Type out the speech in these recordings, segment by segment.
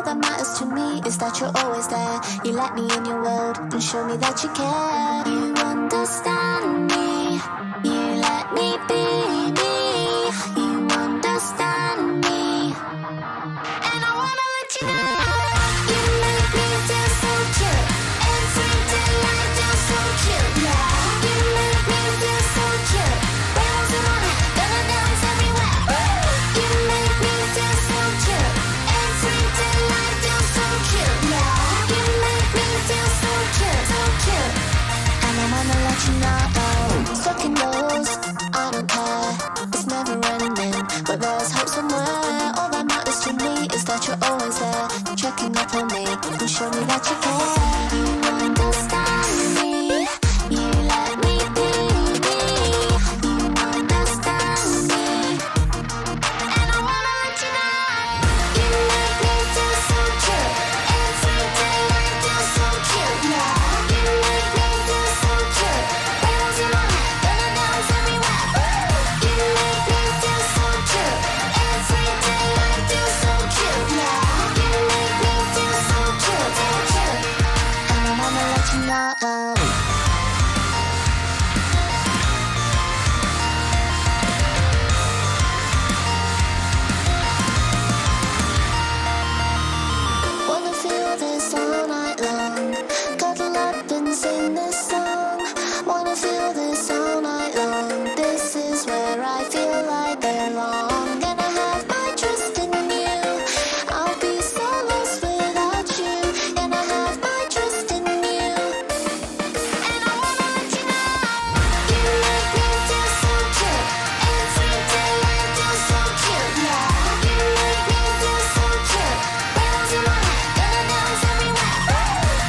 that matters to me is that you're always there. You let me in your world and show me that you care. You understand me, you let me be me. You understand me, and I wanna let you know. You make me feel so cute, every day I feel so cute. Yeah, you make me feel so cute. Rainbows in my head, gonna dance everywhere. You make me feel so cute, every day I feel so cute. Yeah, you make me feel so cute, so cute. And I wanna let you know. Stuck indoors, I don't care. It's never ending, but there's hope somewhere. All that matters to me is that you're always there, checking up on me and show me that you care. You understand me, you let me be me. You understand me, and I wanna let you know. You make me feel so cute, every day I feel so cute. Yeah, you make me feel so cute. Rainbows in my head, gonna dance everywhere. You make me feel so cute, every day I feel so cute. Yeah, you make me feel so cute, so cute. And I wanna let you know. Wanna feel this all night long. Cuddle up and sing this song. Wanna feel this all night long. This is where I feel I belong. Gonna have my trust in you. I'll be so lost without you. Gonna have my trust in you. And I wanna let you know. You make me feel so cute, every day I feel so cute. Yeah, you make me feel so cute. Rainbows in my head, gonna dance everywhere.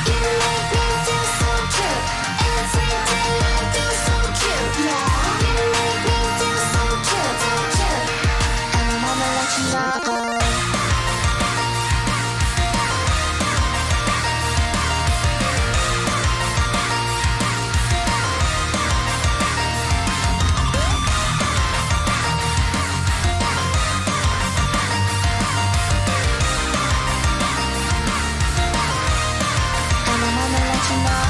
You make me feel so cute, every day I feel so cute. Yeah, you make me feel so cute, so cute. And I wanna let you know. And I wanna let you know.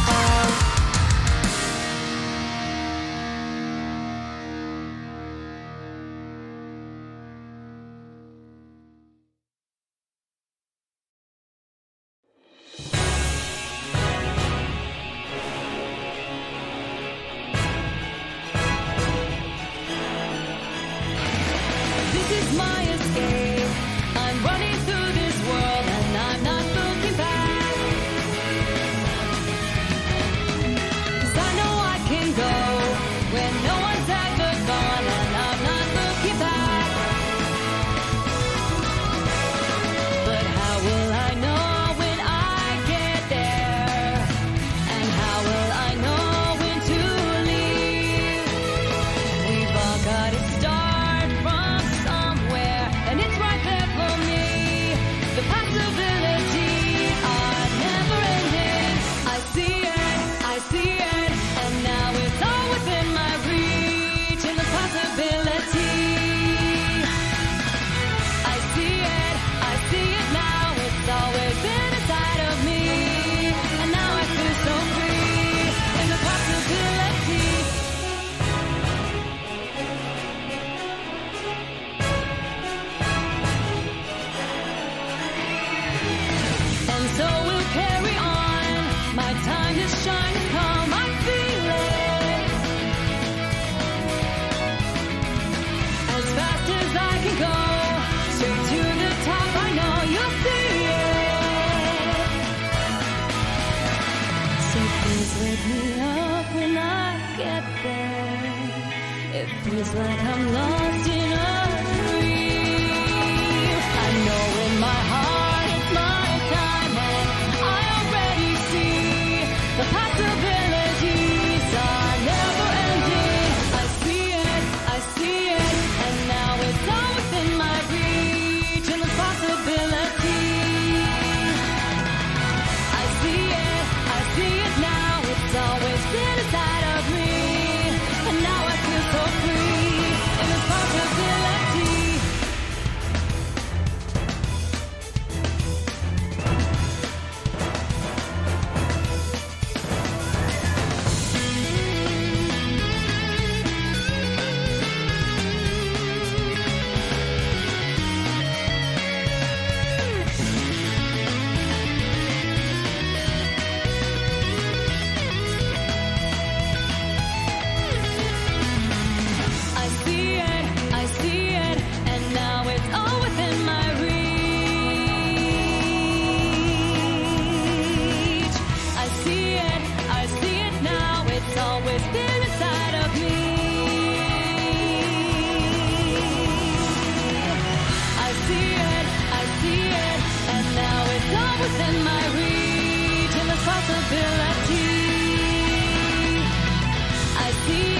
This is my escape. I'm running through this world and I'm not looking back. 'Cause I know I can go where no one's ever gone and I'm not looking back. But how will I know when I get there? And how will I know when to leave? We've all got to start from somewhere, and it's right there for me. The possibilities are never ending. I see it, and now it's all within my reach. And the possibility, I see it now. It's always been inside of me, and now I feel so free. And the possibility. And so we'll carry on. My time to shine has come. I feel it. As fast as I can go, straight to the top. I know you'll see it. So please wake me up when I get there. It feels like I'm lost in a dream. I know in my heart it's my time, and I already see the possibility. possibility. I see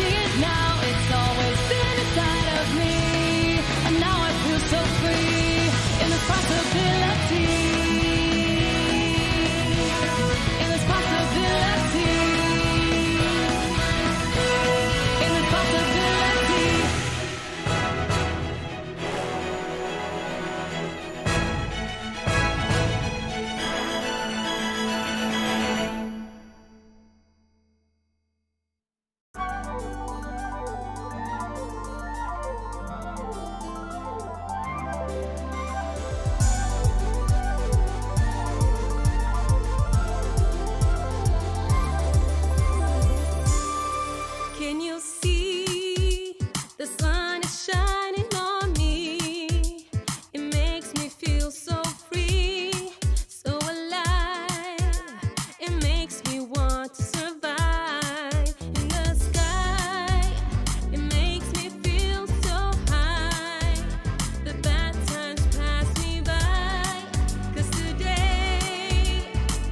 it now. It's always been inside of me, and now I feel so free in this possibility. In this possibility. In this possibility. Can you see the sun is shining on me? It makes me feel so free, so alive. It makes me want to survive in the sky. It makes me feel so high. The bad times pass me by, 'cause today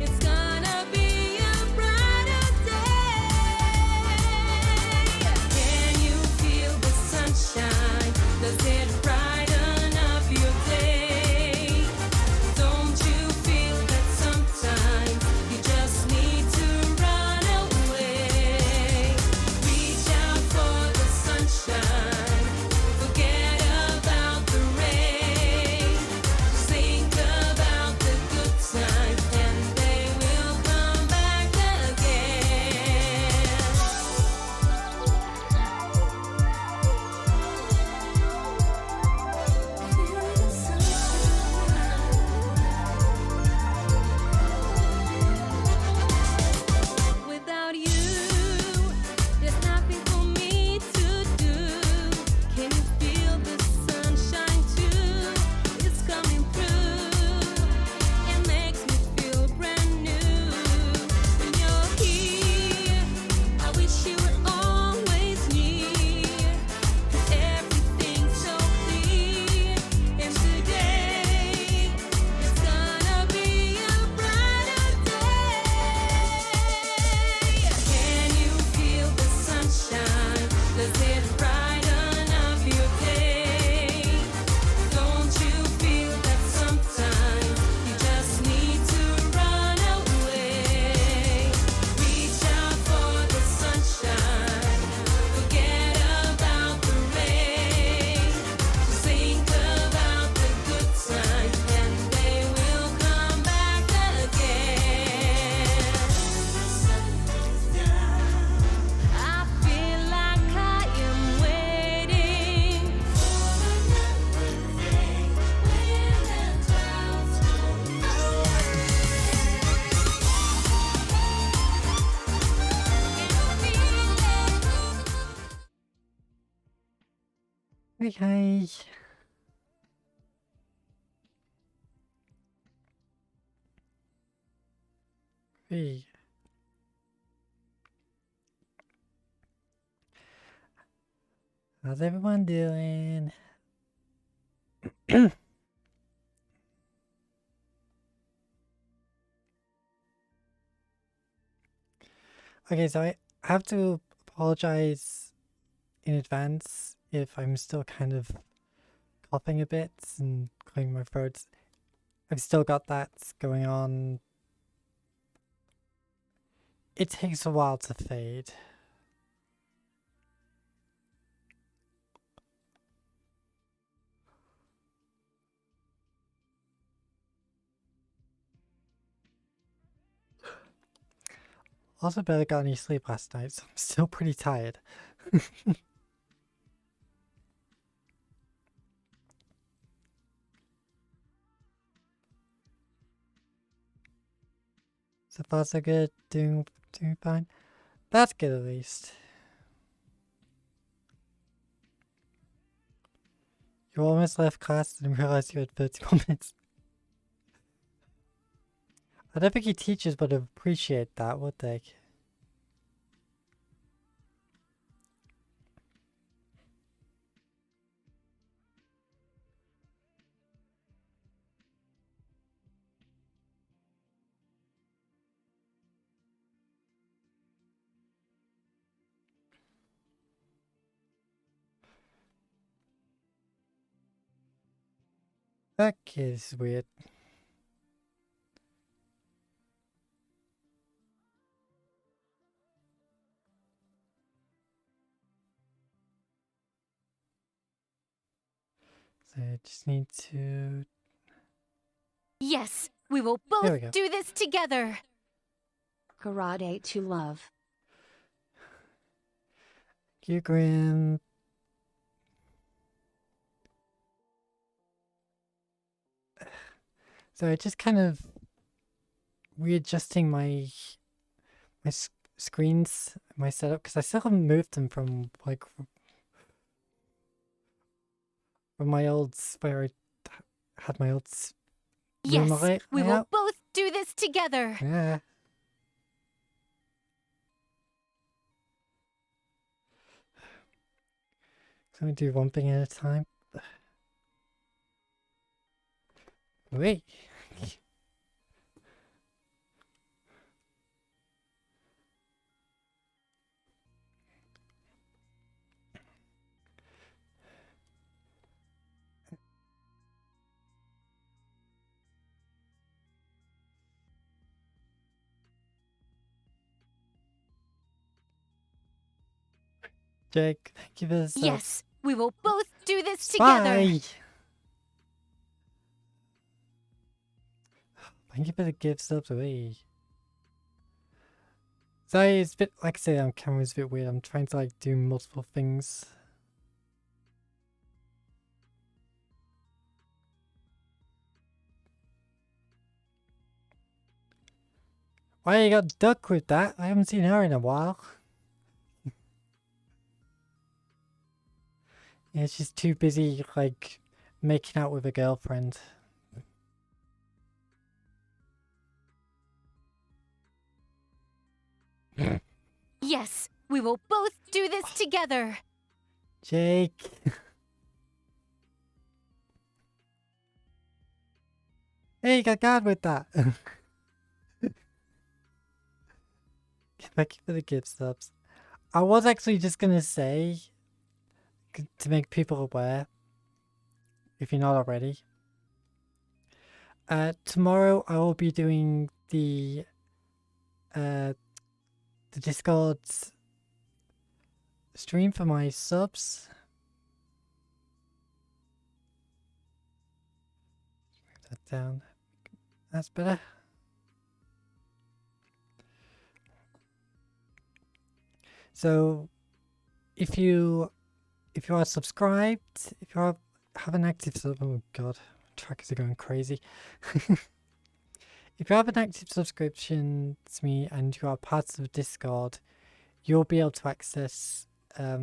it's gonna be a brighter day. Can you feel the sunshine? Does it brighten up your day? Don't you feel that sometimes you just need to run away? Reach out for the sunshine. Forget about the rain. Just think about the good times, and they will come back again. Without you, there's nothing for me to do. Can you feel the sunshine too? It's coming through. It makes me feel brand new. When you're here, I wish you were always near. 'Cause everything's so clear. And today, it's gonna be a brighter day. Can you feel the sunshine? Does it brighten up your day? Don't you feel that sometimes you just need to run away? Reach out for the sunshine. Forget about the rain. Just think about the good times, and they will come back again. I feel like I am waiting for another day when the clouds roll Okay. Hey. How's everyone doing? Okay, so I have to apologize in advance if I'm still kind of coughing a bit and clearing my throat. I've still got that going on. It takes a while to fade. Also barely got any sleep last night, so I'm still pretty tired. So far so good, doing fine. That's good at least. You almost left class and realized you had 30 minutes. I don't think your teachers would appreciate that, would they? Okay, this is weird. So I just need to... Yes, we will There both we go. do this together. Karate to love. You Grim. So I just kind of readjusting my screens, my setup, because I still haven't moved them from like from my old where I had my old room Yes, we will layout. both do this together. Yeah. So we do one thing at a time. Wait. Jake, thank you for the subs. Yes, we will both do this together. Bye. Thank you for the gift subs away. Sorry, it's a bit, like I say, on camera is a bit weird. I'm trying to like do multiple things. Why you got Duck with that? I haven't seen her in a while. Yeah, she's too busy like making out with a girlfriend. Yes, we will both do this together. Jake. Hey, you got God with that. Thank you for the gift subs. I was actually just gonna say, to make people aware, if you're not already, tomorrow I will be doing the Discord stream for my subs. Move that down. That's better. So, if you are subscribed, if you have an active sub, oh god, trackers are going crazy. If you have an active subscription to me and you are part of Discord, you'll be able to access a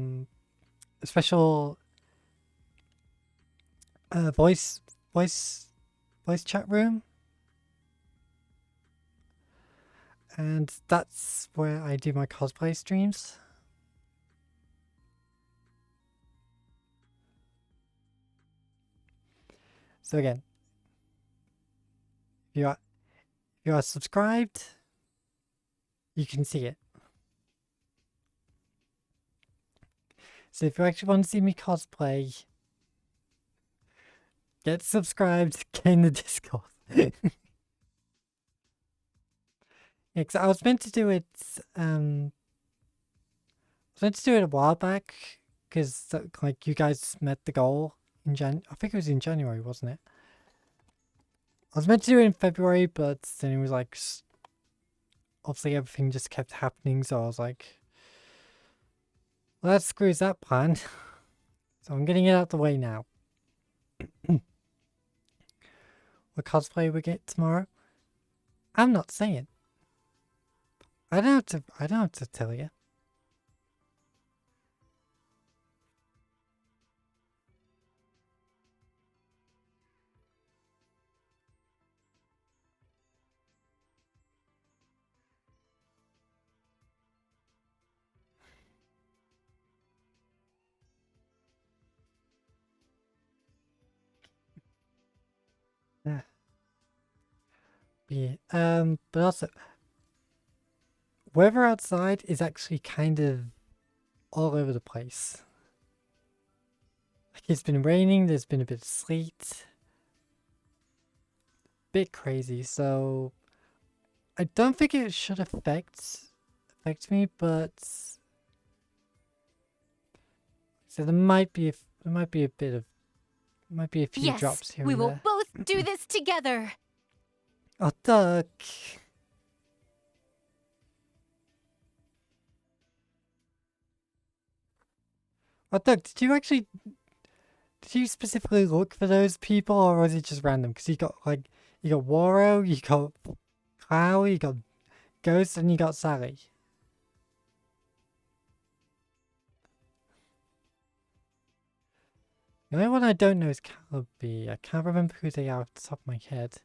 special voice chat room, and that's where I do my cosplay streams. So again, if you are subscribed, you can see it. So if you actually want to see me cosplay, get subscribed, get in the Discord. Yeah, cause I was meant to do it. I was meant to do it a while back, because like you guys met the goal in I think it was in January, wasn't it? I was meant to do it in February, but then it was like, obviously everything just kept happening, so I was like, well, that screws that plan. So I'm getting it out the way now. What cosplay we get tomorrow? I'm not saying. I don't have to tell you. Yeah. But also, weather outside is actually kind of all over the place. Like, it's been raining, there's been a bit of sleet. bit crazy, so I don't think it should affect me, but so there might be a bit of a few Yes, drops here we and will there. both do this together. Oh, Duck. Oh, Duck, did you specifically look for those people, or was it just random? Because you got Waro, you got Clow, you got Ghost, and you got Sally. The only one I don't know is Calabi. I can't remember who they are off the top of my head.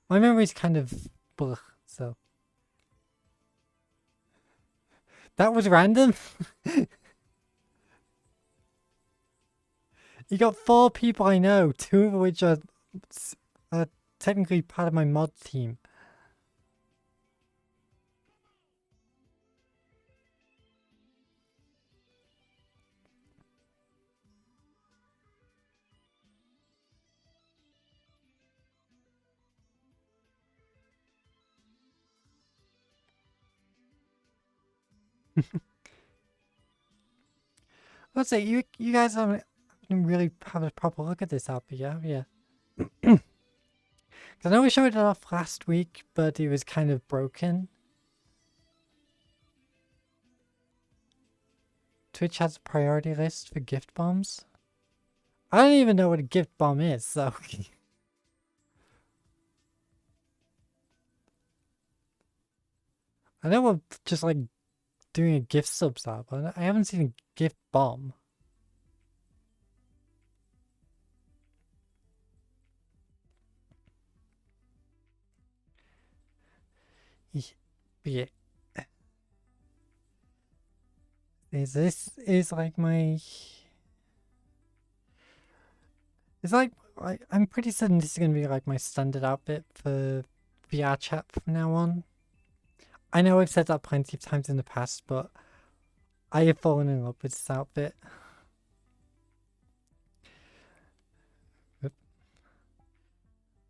My memory's kind of blech, so. That was random? You got 4 people I know, 2 of which are technically part of my mod team. Let's say you guys haven't really had a proper look at this app yet, yeah. Because I know we showed it off last week, but it was kind of broken. Twitch has a priority list for gift bombs. I don't even know what a gift bomb is, so. I know we're just like doing a gift subs app, but I haven't seen a gift bomb. Yeah. This is like my... It's like... I'm pretty certain this is going to be like my standard outfit for VR chat from now on. I know I've said that plenty of times in the past, but I have fallen in love with this outfit.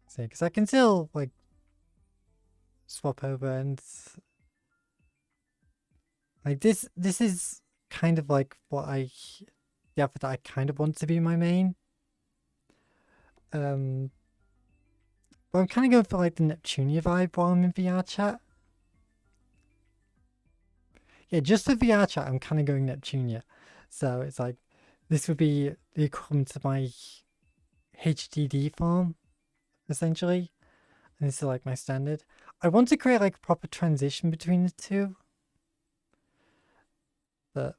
See, because I can still like swap over and like this is kind of like what the outfit that I kind of want to be my main. But I'm kind of going for like the Neptunia vibe while I'm in VR chat. Yeah, just for VR chat, I'm kind of going Neptunia. So it's like, this would be the equivalent to my HDD form, essentially. And this is like my standard. I want to create like a proper transition between the two. But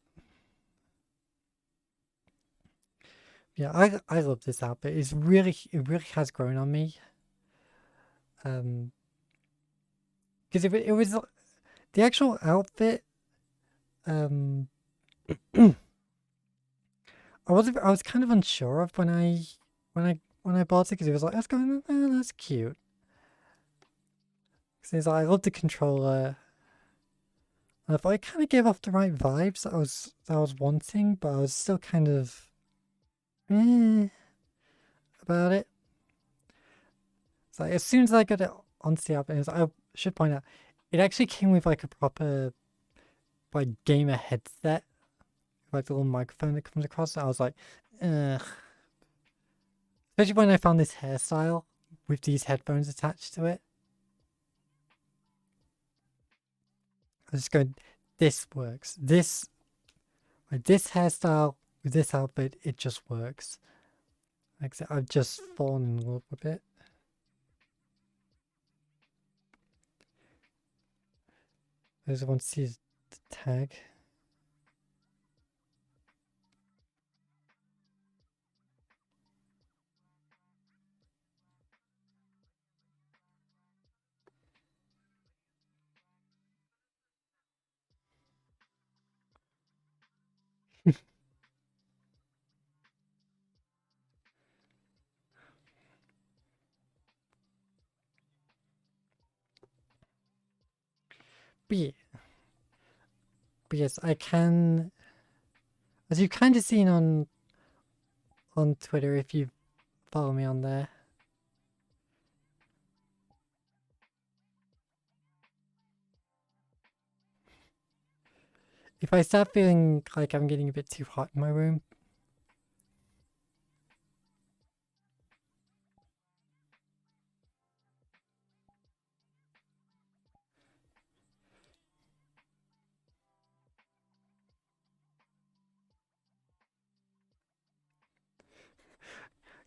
yeah, I love this outfit. It really has grown on me. Because it was the actual outfit. I was kind of unsure of when I bought it, because it was like, that's cute. Because I love the controller. I thought it kind of gave off the right vibes that I was wanting, but I was still kind of about it. So as soon as I got it onto the app, I should point out, it actually came with like a proper like gamer headset, like the little microphone that comes across. I was like, ugh. Especially when I found this hairstyle with these headphones attached to it. I was just going, this works. This hairstyle with this outfit, it just works. Like I said, I've just fallen in love with it. I just want to see the tag. But yes, I can, as you've kind of seen on Twitter, if you've follow me on there. If I start feeling like I'm getting a bit too hot in my room,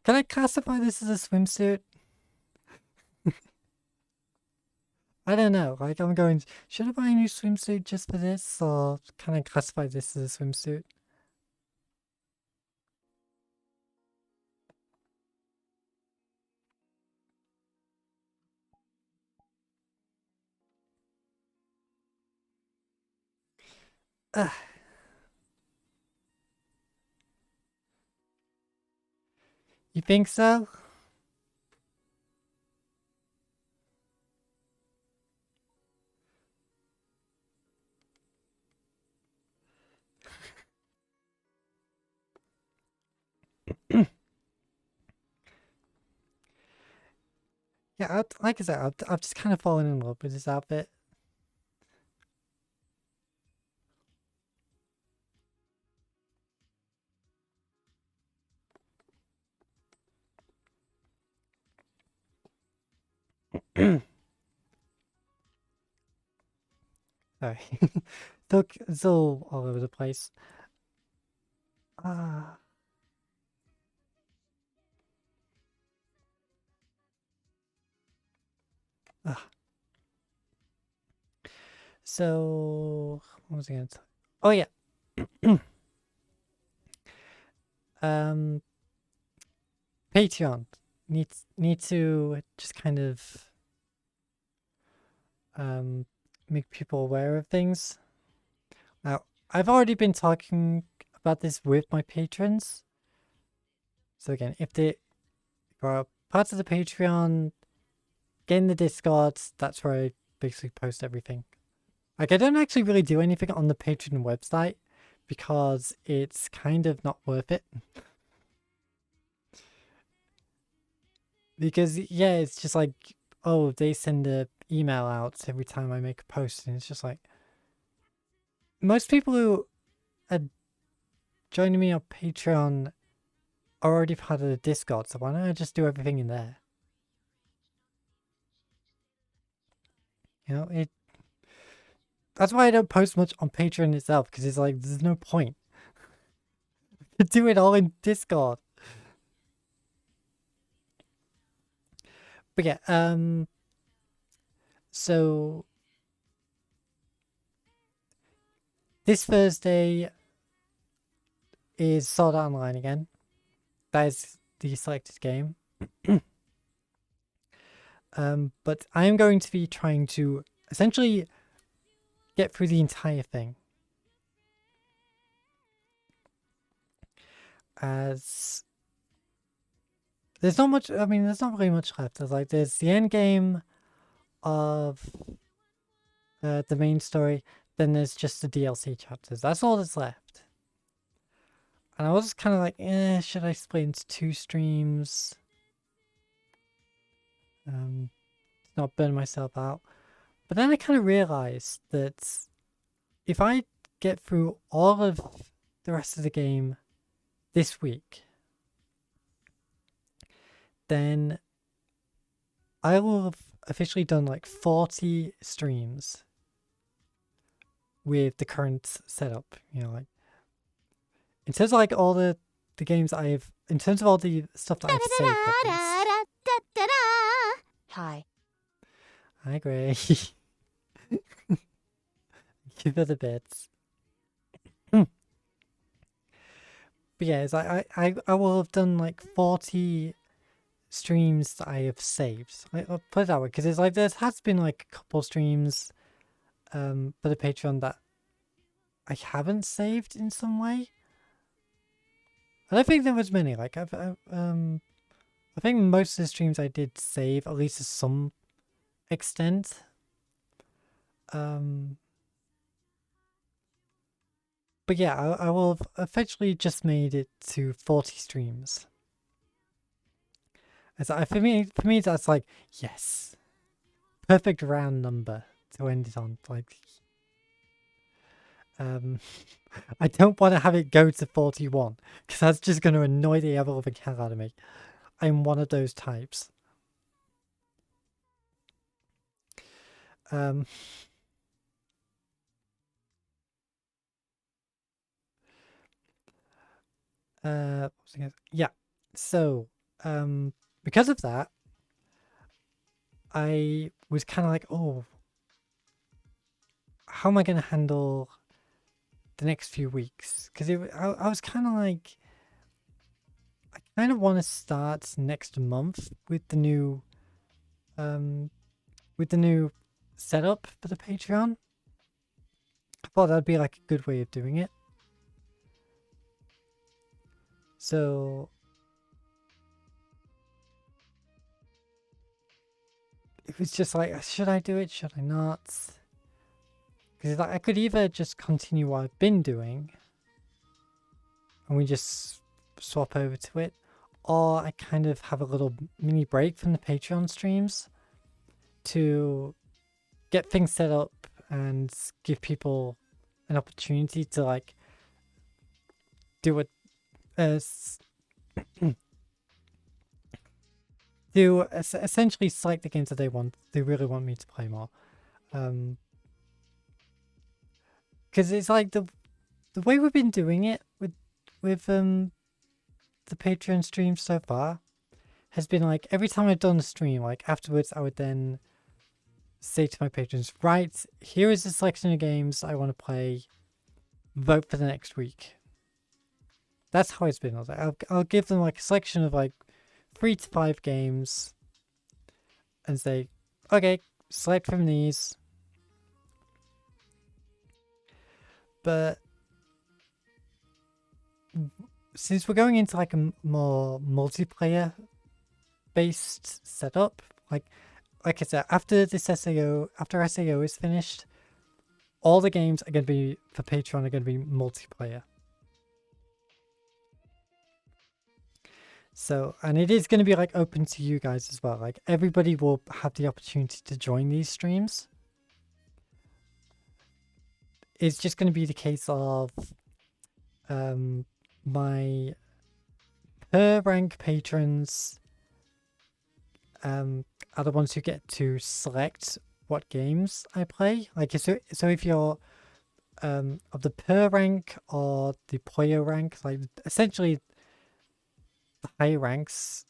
can I classify this as a swimsuit? I don't know. Like, I'm going, should I buy a new swimsuit just for this, or can I classify this as a swimsuit? Ugh. You think so? Yeah, like I said, I've just kind of fallen in love with this outfit. Sorry. Still all over the place. Ah. So, what was I going to say? Oh, yeah. Patreon. Need to just kind of make people aware of things. Now, I've already been talking about this with my patrons. So again, if there are parts of the Patreon, get in the Discord, that's where I basically post everything. Like, I don't actually really do anything on the Patreon website because it's kind of not worth it. Because, yeah, it's just like, oh, they send an email out every time I make a post, and it's just like, most people who are joining me on Patreon are already part of the Discord, so why don't I just do everything in there? You know, that's why I don't post much on Patreon itself, because it's like, there's no point. Do it all in Discord. But yeah, so this Thursday is Sword Art Online again. That is the selected game. But I am going to be trying to essentially get through the entire thing. As there's not much, I mean, there's not really much left. There's the end game of the main story, then there's just the DLC chapters. That's all that's left. And I was kind of like, should I split into 2 streams? Not burn myself out. But then I kind of realized that if I get through all of the rest of the game this week, then I will have officially done like 40 streams with the current setup. You know, like in terms of like all the games in terms of all the stuff that I've saved. Hi. Hi, Gray. Give her the bits. But yeah, it's like I will have done like 40 streams that I have saved. I'll put it that way, because it's like there has been like a couple streams for the Patreon that I haven't saved in some way. I don't think there was many. Like I think most of the streams I did save, at least to some extent. But yeah, I will have effectively just made it to 40 streams. It's like, for me, that's like, yes, perfect round number to end it on. Like, I don't want to have it go to 41 because that's just going to annoy the ever-loving hell out of me. I'm one of those types. What was I gonna... Yeah. So, because of that, I was kind of like, oh, how am I going to handle the next few weeks? Because I was kind of like, I kind of want to start next month with the new setup for the Patreon. I thought that'd be like a good way of doing it. So it was just like, should I do it? Should I not? Because I could either just continue what I've been doing and we just swap over to it, or I kind of have a little mini break from the Patreon streams to get things set up and give people an opportunity to like do it to essentially select the games that they really want me to play more. Because it's like the way we've been doing it with the Patreon streams so far has been like, every time I've done a stream, like afterwards I would then say to my patrons, right, here is a selection of games I want to play, vote for the next week. That's how it's been. I'll give them like a selection of like 3 to 5 games and say, okay, select from these. But since we're going into like a more multiplayer based setup, like I said, after this SAO, after SAO is finished, all the games are going to be for Patreon are going to be multiplayer. So, and it is going to be like open to you guys as well. Like everybody will have the opportunity to join these streams. It's just going to be the case of my per rank patrons are the ones who get to select what games I play. Like so if you're of the per rank or the player rank, like essentially the higher ranks.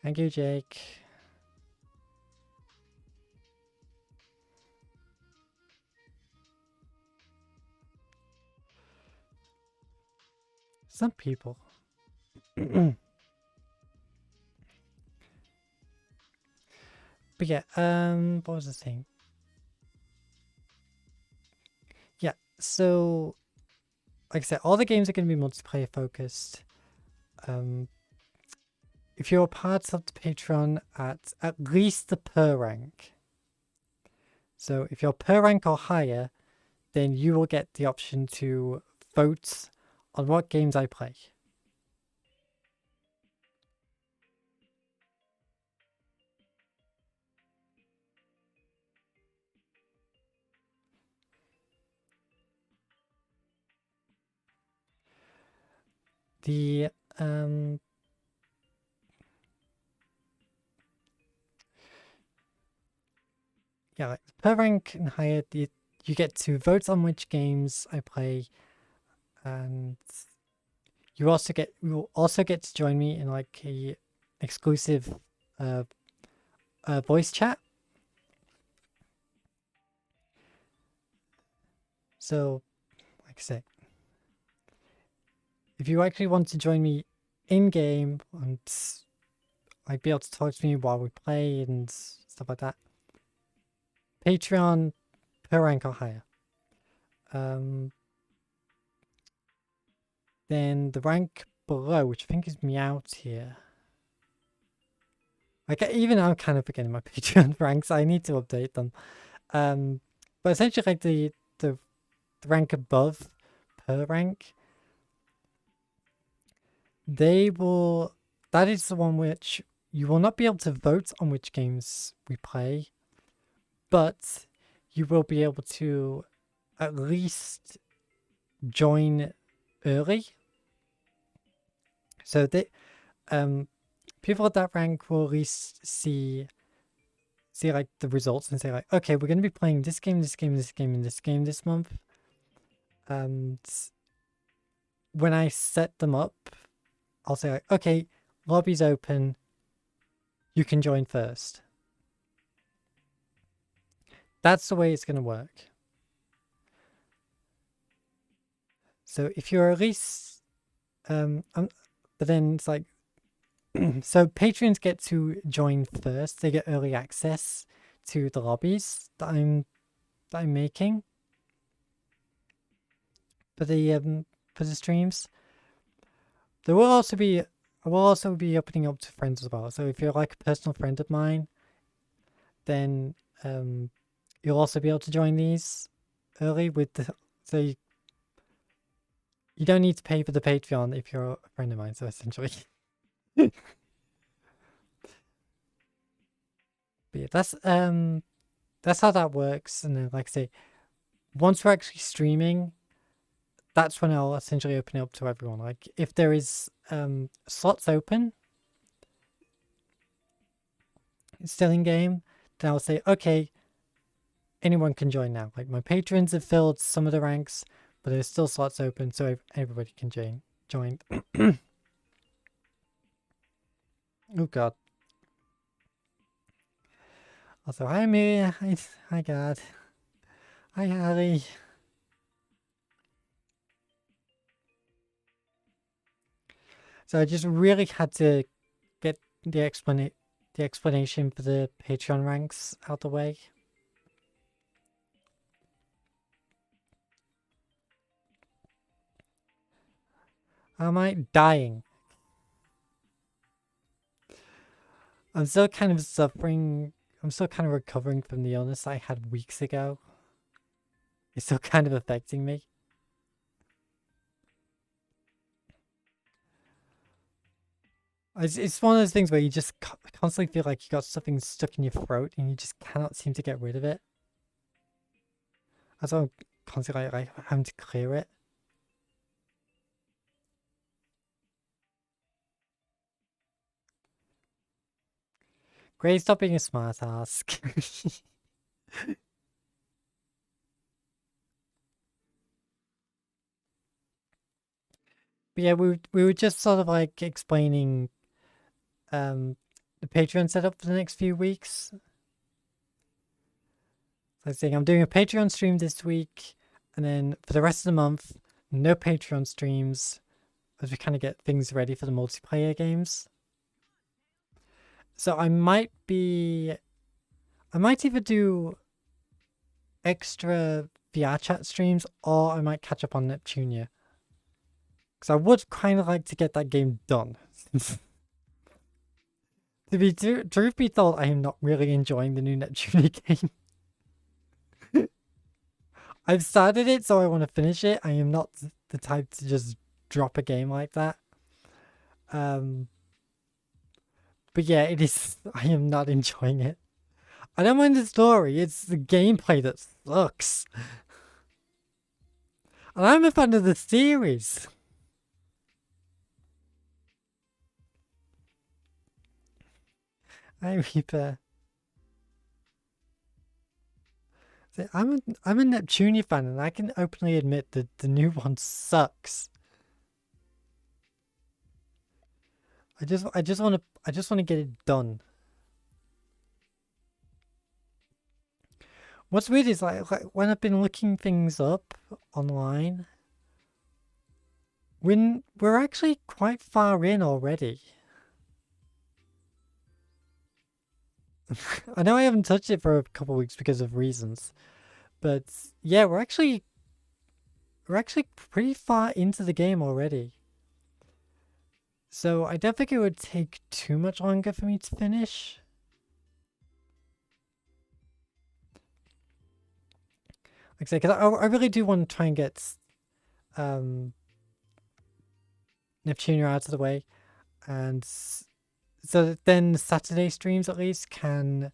Thank you, Jake. Some people. But yeah, what was the thing? Yeah, so like I said, all the games are going to be multiplayer focused. If you're part of the Patreon at least the per rank. So if you're per rank or higher, then you will get the option to vote on what games I play. The yeah, like per rank and higher, you get to vote on which games I play, and you will also get to join me in like a exclusive voice chat. So, like I said, if you actually want to join me in game and like be able to talk to me while we play and stuff like that. Patreon per rank or higher. Then the rank below, which I think is Meow tier. Like, even I'm kind of forgetting my Patreon ranks. I need to update them. But essentially, like the rank above per rank, that is the one which you will not be able to vote on which games we play, but you will be able to at least join early. So people at that rank will at least see like the results and say like, okay, we're going to be playing this game, this game, this game, and this game this month. And when I set them up, I'll say like, okay, lobby's open. You can join first. That's the way it's going to work. So if you're at least, but then it's like, so patrons get to join first. They get early access to the lobbies that I'm making for the streams. I will also be opening up to friends as well. So if you're like a personal friend of mine, then you'll also be able to join these early so you don't need to pay for the Patreon if you're a friend of mine. So essentially. But yeah, that's how that works. And then, like I say, once we're actually streaming, that's when I'll essentially open it up to everyone. Like if there is slots open, it's still in game, then I'll say, okay, anyone can join now. Like my patrons have filled some of the ranks, but there's still slots open, so everybody can join. Oh god. Also, hi Amelia. Hi God. Hi Harry. So I just really had to get the explanation for the Patreon ranks out the way. Am I dying? I'm still kind of suffering. I'm still kind of recovering from the illness I had weeks ago. It's still kind of affecting me. It's one of those things where you just constantly feel like you got something stuck in your throat and you just cannot seem to get rid of it. That's why I'm constantly like having to clear it. Gray, stop being a smart ass. But yeah, we were just sort of like explaining the Patreon setup for the next few weeks. So I was saying I'm doing a Patreon stream this week, and then for the rest of the month, no Patreon streams as we kind of get things ready for the multiplayer games. So I might either do extra VR chat streams, or I might catch up on Neptunia. Because I would kind of like to get that game done. Truth be told, I am not really enjoying the new Neptunia game. I've started it, so I want to finish it. I am not the type to just drop a game like that. But yeah, it is. I am not enjoying it. I don't mind the story. It's the gameplay that sucks. And I'm a fan of the series. Hi, Reaper. I'm a Neptunia fan, and I can openly admit that the new one sucks. I just want to get it done. What's weird is like when I've been looking things up online, we're actually quite far in already. I know I haven't touched it for a couple weeks because of reasons, but yeah, we're actually pretty far into the game already. So I don't think it would take too much longer for me to finish. Like I say, because I really do want to try and get um, Neptunia out of the way, and so that then Saturday streams at least I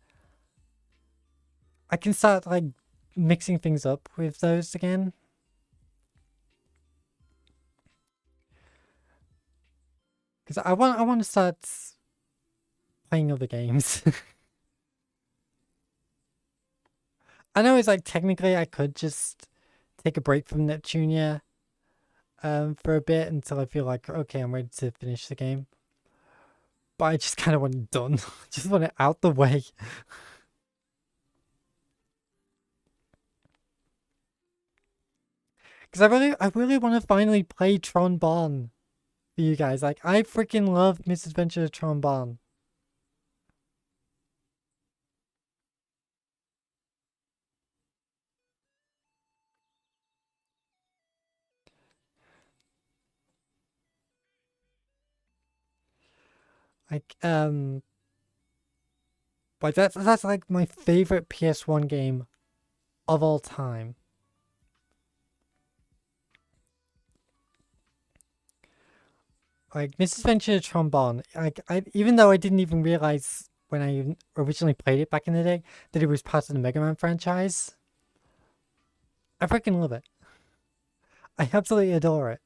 can start like mixing things up with those again. Because I want to start playing other games. I know it's like technically I could just take a break from Neptunia for a bit until I feel like, okay, I'm ready to finish the game. But I just kind of want it done. Just want it out the way. Because I really want to finally play Tron Bonne for you guys. Like, I freaking love Misadventure of Tron Bonne. Like, but that's like my favorite PS1 game of all time. Like Misadventure of Tron Bonne, like even though I didn't even realize when I originally played it back in the day that it was part of the Mega Man franchise, I freaking love it. I absolutely adore it.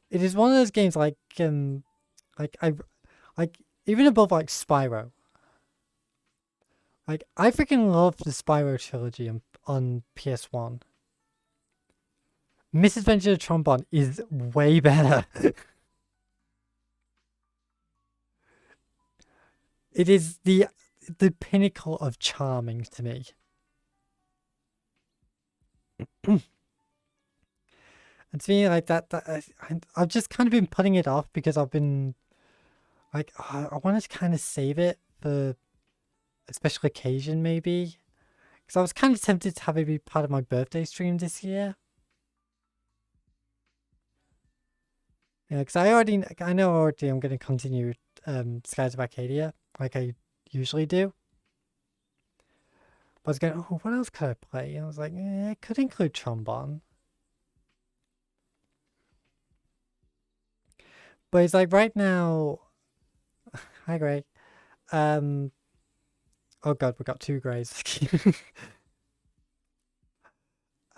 It is one of those games like I like even above like Spyro. Like I freaking love the Spyro trilogy on PS1. Misadventure of Tron Bonne is way better. It is the pinnacle of charming to me. And to me, like I've just kind of been putting it off because I've been like, I wanted to kind of save it for a special occasion, maybe. Because I was kind of tempted to have it be part of my birthday stream this year. Yeah, because I know already I'm going to continue Skies of Arcadia, like I usually do. But I was going, oh, what else could I play? And I was like, I could include Tron Bonne. But it's like right now, hi Greg. Oh god, we got two Greys.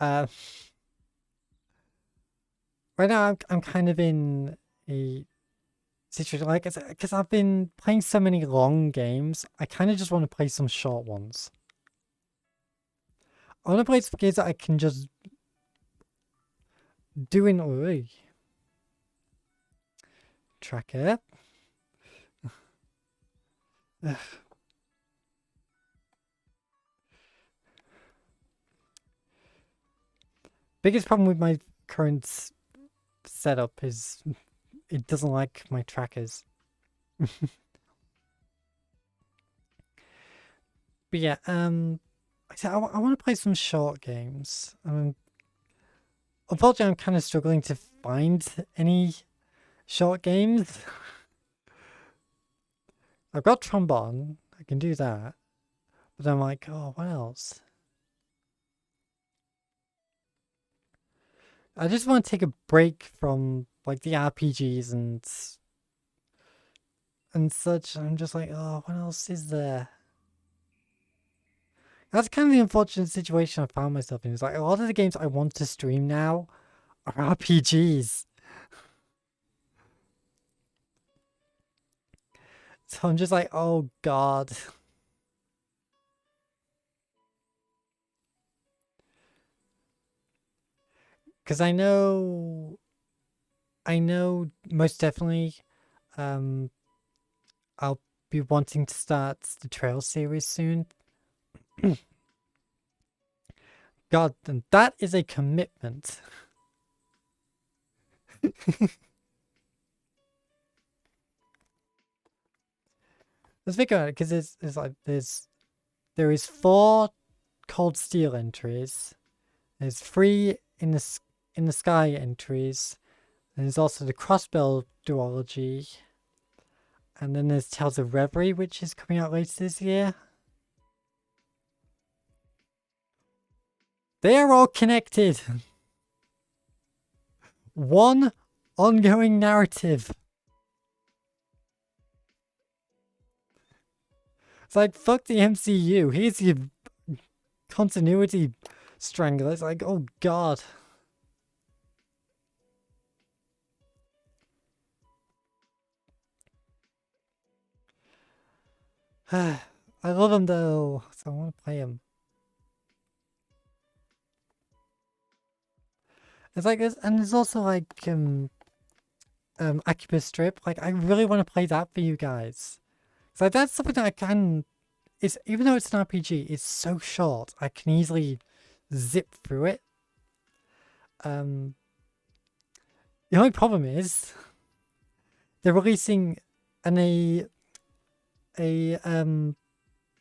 uh, right now I'm kind of in a situation like because I've been playing so many long games. I kind of just want to play some short ones. I want to play some games that I can just do in tracker. Biggest problem with my current setup is it doesn't like my trackers. But yeah, I want to play some short games. Unfortunately, I'm kind of struggling to find any short games. I've got Tron Bonne, I can do that. But I'm like, oh, what else? I just want to take a break from like the RPGs and such. I'm just like, oh, what else is there? That's kind of the unfortunate situation I found myself in. It's like a lot of the games I want to stream now are RPGs. So I'm just like, oh god. Because I know most definitely I'll be wanting to start the Trail series soon. God, and that is a commitment. Let's think about it, because there is 4 Cold Steel entries. There's 3 in the Sky entries. And there's also the Crossbell duology. And then there's Tales of Reverie, which is coming out later this year. They are all connected. One ongoing narrative. It's like, fuck the MCU. Here's your continuity strangler. It's like, oh god. I love him though, so I want to play him. It's like this, and there's also like Accubus Strip. Like, I really want to play that for you guys. So that's something that I can. It's, even though it's an RPG, it's so short. I can easily zip through it. The only problem is they're releasing a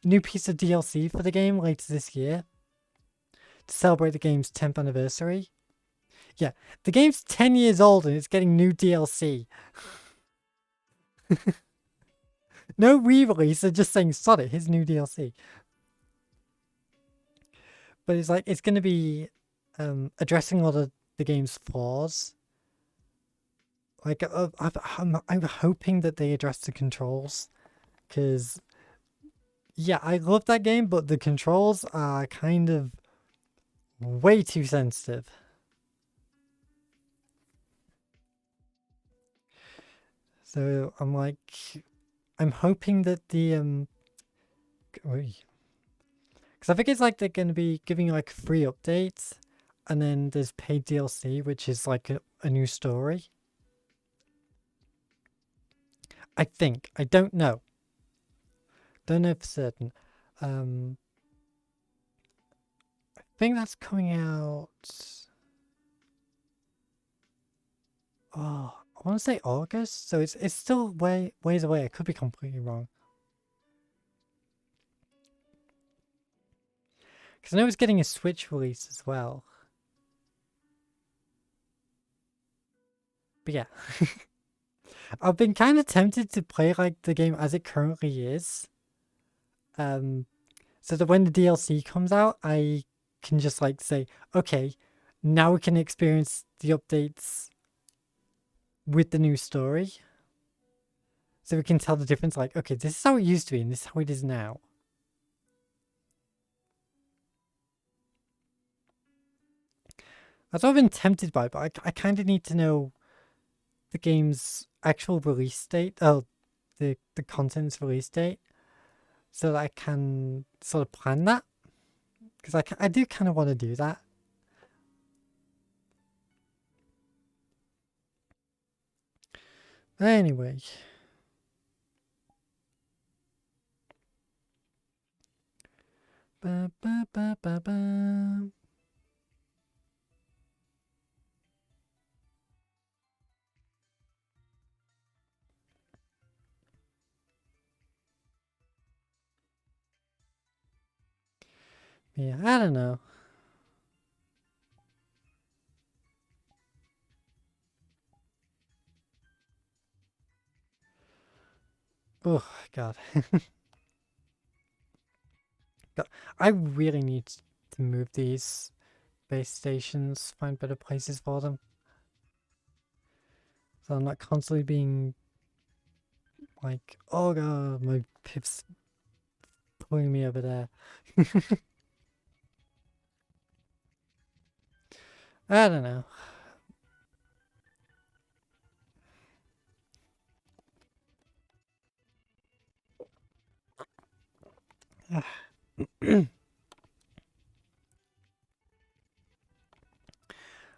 new piece of DLC for the game later this year to celebrate the game's 10th anniversary. Yeah, the game's 10 years old and it's getting new DLC. No re-release, they're just saying, sod it, here's new DLC. But it's like, it's going to be addressing a lot of the game's flaws. Like, I'm hoping that they address the controls. Because, yeah, I love that game, but the controls are kind of way too sensitive. So I'm like, I'm hoping that the because I think it's like they're going to be giving like free updates, and then there's paid DLC, which is like a new story. I think. I don't know. Don't know for certain. I think that's coming out. Oh, I want to say August, so it's still ways away. I could be completely wrong. Because I know it's getting a Switch release as well. But yeah. I've been kind of tempted to play like the game as it currently is. So that when the DLC comes out, I can just like say, okay, now we can experience the updates with the new story. So we can tell the difference, like, okay, this is how it used to be and this is how it is now. That's what I've been tempted by, but I kind of need to know the game's actual release date, the content's release date, so that I can sort of plan that. Because I do kind of want to do that. Anyway. Ba, ba, ba, ba, ba. Yeah, I don't know. Oh, God. God. I really need to move these base stations, find better places for them. So I'm not constantly being like, oh god, my pip's pulling me over there. I don't know.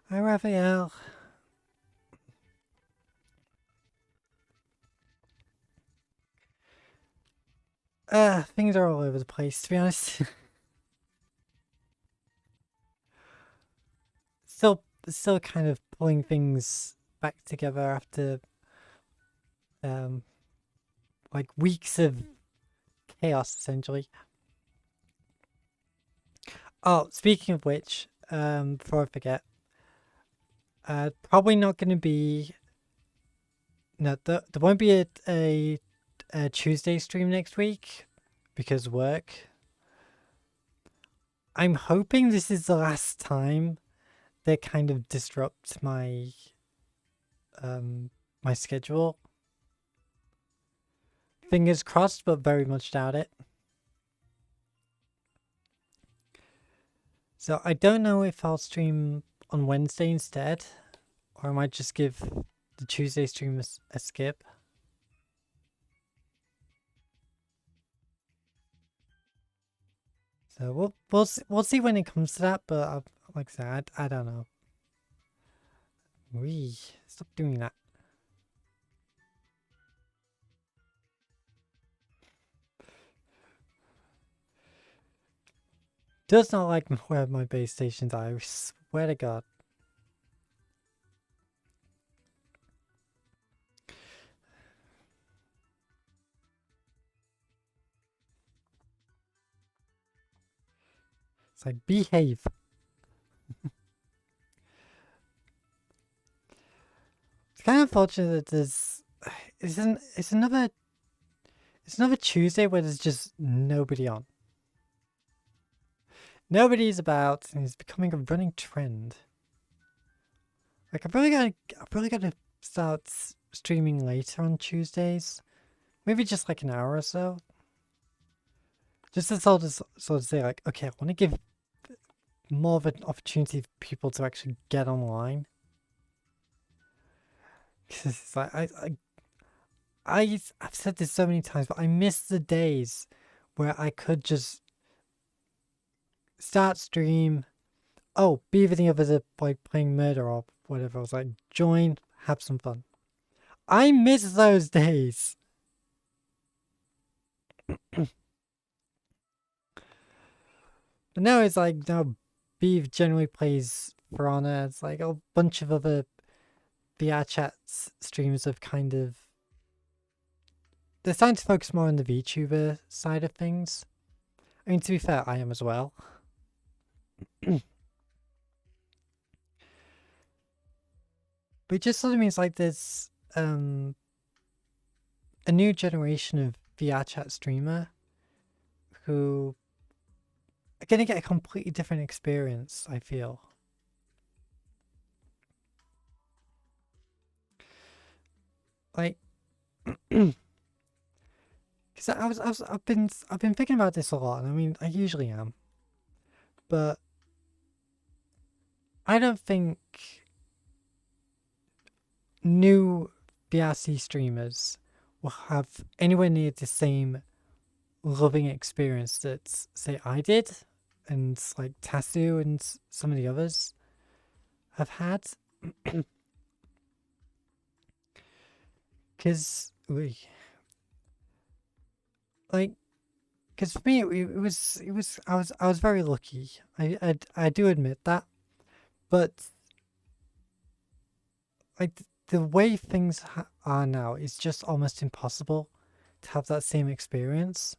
Hi, Raphael. Things are all over the place, to be honest. Still kind of pulling things back together after like weeks of chaos, essentially. Oh, speaking of which, before I forget, probably not going to be... No, there won't be a Tuesday stream next week because work. I'm hoping this is the last time they kind of disrupt my my schedule. Fingers crossed, but very much doubt it. So I don't know if I'll stream on Wednesday instead, or I might just give the Tuesday stream a skip. So we'll see when it comes to that, but like I said, I don't know. Stop doing that. Does not like where my base stations are, I swear to God. It's like, behave. It's kind of unfortunate that there's... It's another Tuesday where there's just nobody on. Nobody's about, and it's becoming a running trend. Like, I've really gotta start streaming later on Tuesdays. Maybe just like an hour or so. Just to sort of say, like, okay, I want to give more of an opportunity for people to actually get online. Because it's like, I've said this so many times, but I miss the days where I could just start stream. Oh, Beaver the others are like playing murder or whatever. I was like, join, have some fun. I miss those days. But now it's like, now Beav generally plays For Honor. It's like a bunch of other VR chat streamers have kind of... They're starting to focus more on the VTuber side of things. I mean, to be fair, I am as well. But it just sort of means like there's a new generation of VR chat streamer who are going to get a completely different experience, I feel. Like, because I've been thinking about this a lot, and I mean, I usually am, but I don't think new VRC streamers will have anywhere near the same loving experience that, say, I did, and like Tasu and some of the others have had. Because, like, because for me I was very lucky. I do admit that, but like the way things are now, it's just almost impossible to have that same experience.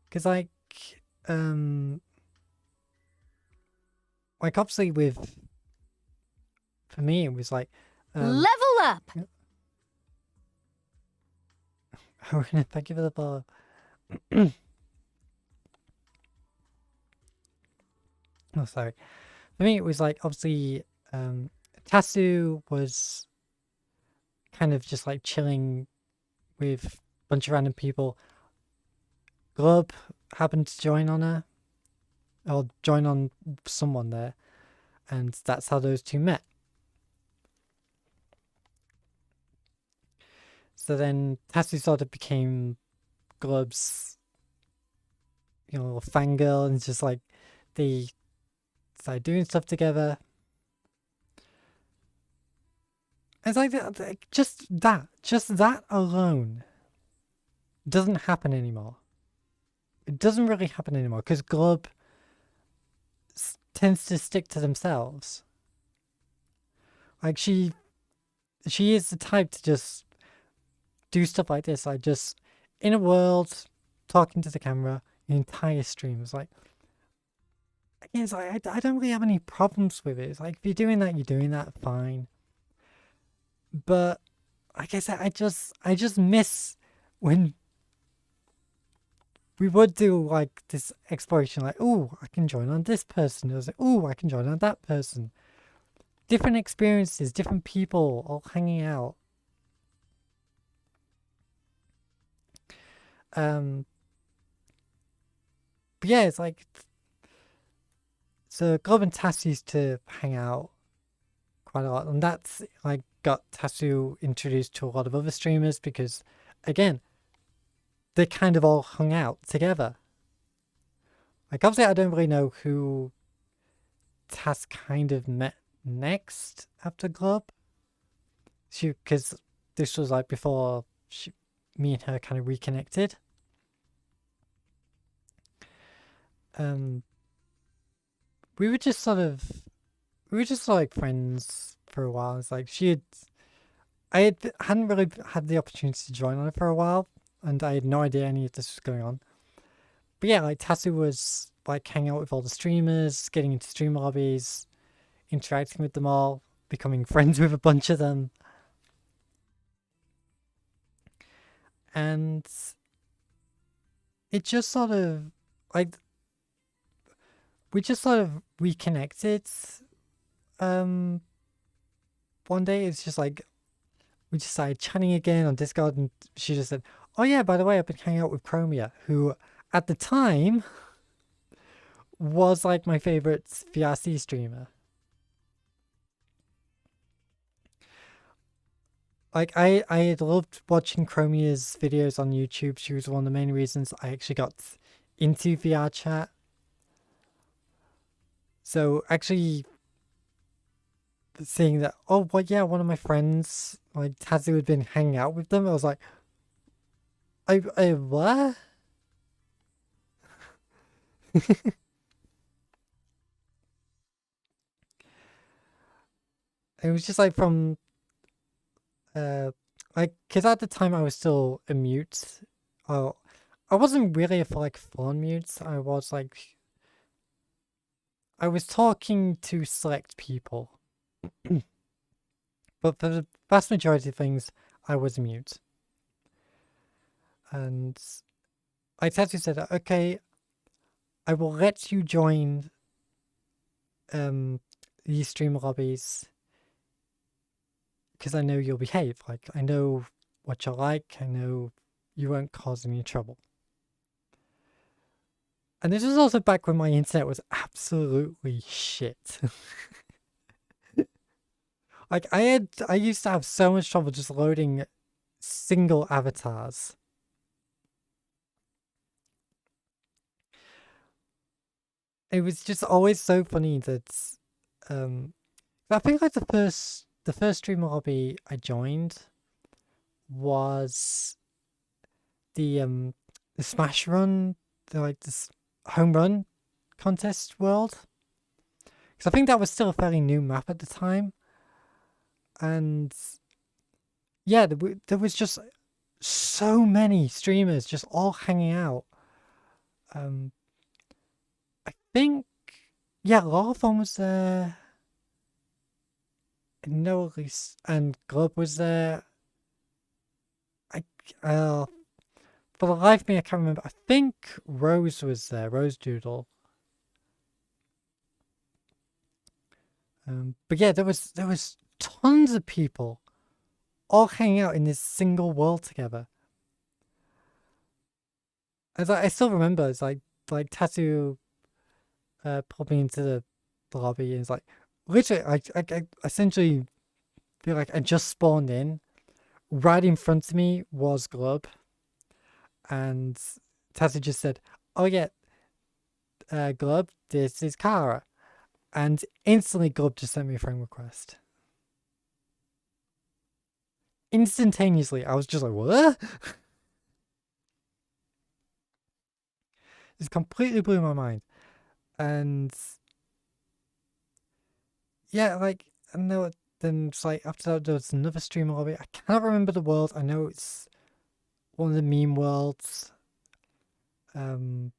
Because like obviously for me it was like Level up! Thank you for the follow. Oh, sorry. For me, it was like, obviously, Tasu was kind of just like chilling with a bunch of random people. Glub happened to join on her, or join on someone there, and that's how those two met. So then Tasu sort of became Glub's, little fangirl, and just like they started doing stuff together. It's like just that alone doesn't happen anymore. It doesn't really happen anymore because Glub tends to stick to themselves. Like she is the type to just do stuff like this. I just in a world talking to the camera, the entire stream. It's like, again, it's like I don't really have any problems with it. It's like if you're doing that, fine. But like I said, I just miss when we would do like this exploration, like, oh, I can join on this person. It was like, oh, I can join on that person. Different experiences, different people all hanging out. But yeah, it's like, so Glob and Tass used to hang out quite a lot, and that's like got Tasu introduced to a lot of other streamers because, again, they kind of all hung out together. Like, obviously, I don't really know who Tass kind of met next after Glob. Because this was like before me and her kind of reconnected. We were just like friends for a while. It's like I hadn't really had the opportunity to join on it for a while, and I had no idea any of this was going on. But yeah, like Tasu was like hanging out with all the streamers, getting into stream lobbies, interacting with them all, becoming friends with a bunch of them. And it just sort of like we just sort of reconnected. One day it's just like we just started chatting again on Discord, and she just said, "Oh yeah, by the way, I've been hanging out with Chromia, who at the time was like my favorite VRC streamer." Like I had loved watching Chromia's videos on YouTube. She was one of the main reasons I actually got into VR chat. So actually seeing that, oh well, yeah, one of my friends, like Tazu, had been hanging out with them, I was like, I what? It was just like from like, because at the time I was still a mute. Oh, I wasn't really a like full mute. I was like, I was talking to select people, but for the vast majority of things, I was mute. And I actually said, okay, I will let you join these stream lobbies because I know you'll behave. Like, I know what you're like. I know you won't cause any trouble. And this was also back when my internet was absolutely shit. Like, I used to have so much trouble just loading single avatars. It was just always so funny that I think like the first stream lobby I joined was the Smash Run, like this home run contest world. Because I think that was still a fairly new map at the time. And yeah, there was just so many streamers just all hanging out. I think, yeah, a lot of them was there. I know at least, and Glob was there. For the life of me, I can't remember. I think Rose was there, Rose Doodle. But yeah, there was tons of people all hanging out in this single world together. As I still remember, it's like Tattoo popping into the lobby, and it's like literally, I essentially feel like I just spawned in. Right in front of me was Glub, and Tattoo just said, "Oh yeah, Glub, this is Kara," and instantly Glub just sent me a friend request. Instantaneously, I was just like, "What?" This completely blew my mind. And yeah, like, I know then it's like after that there was another stream lobby. I cannot remember the world. I know it's one of the meme worlds. I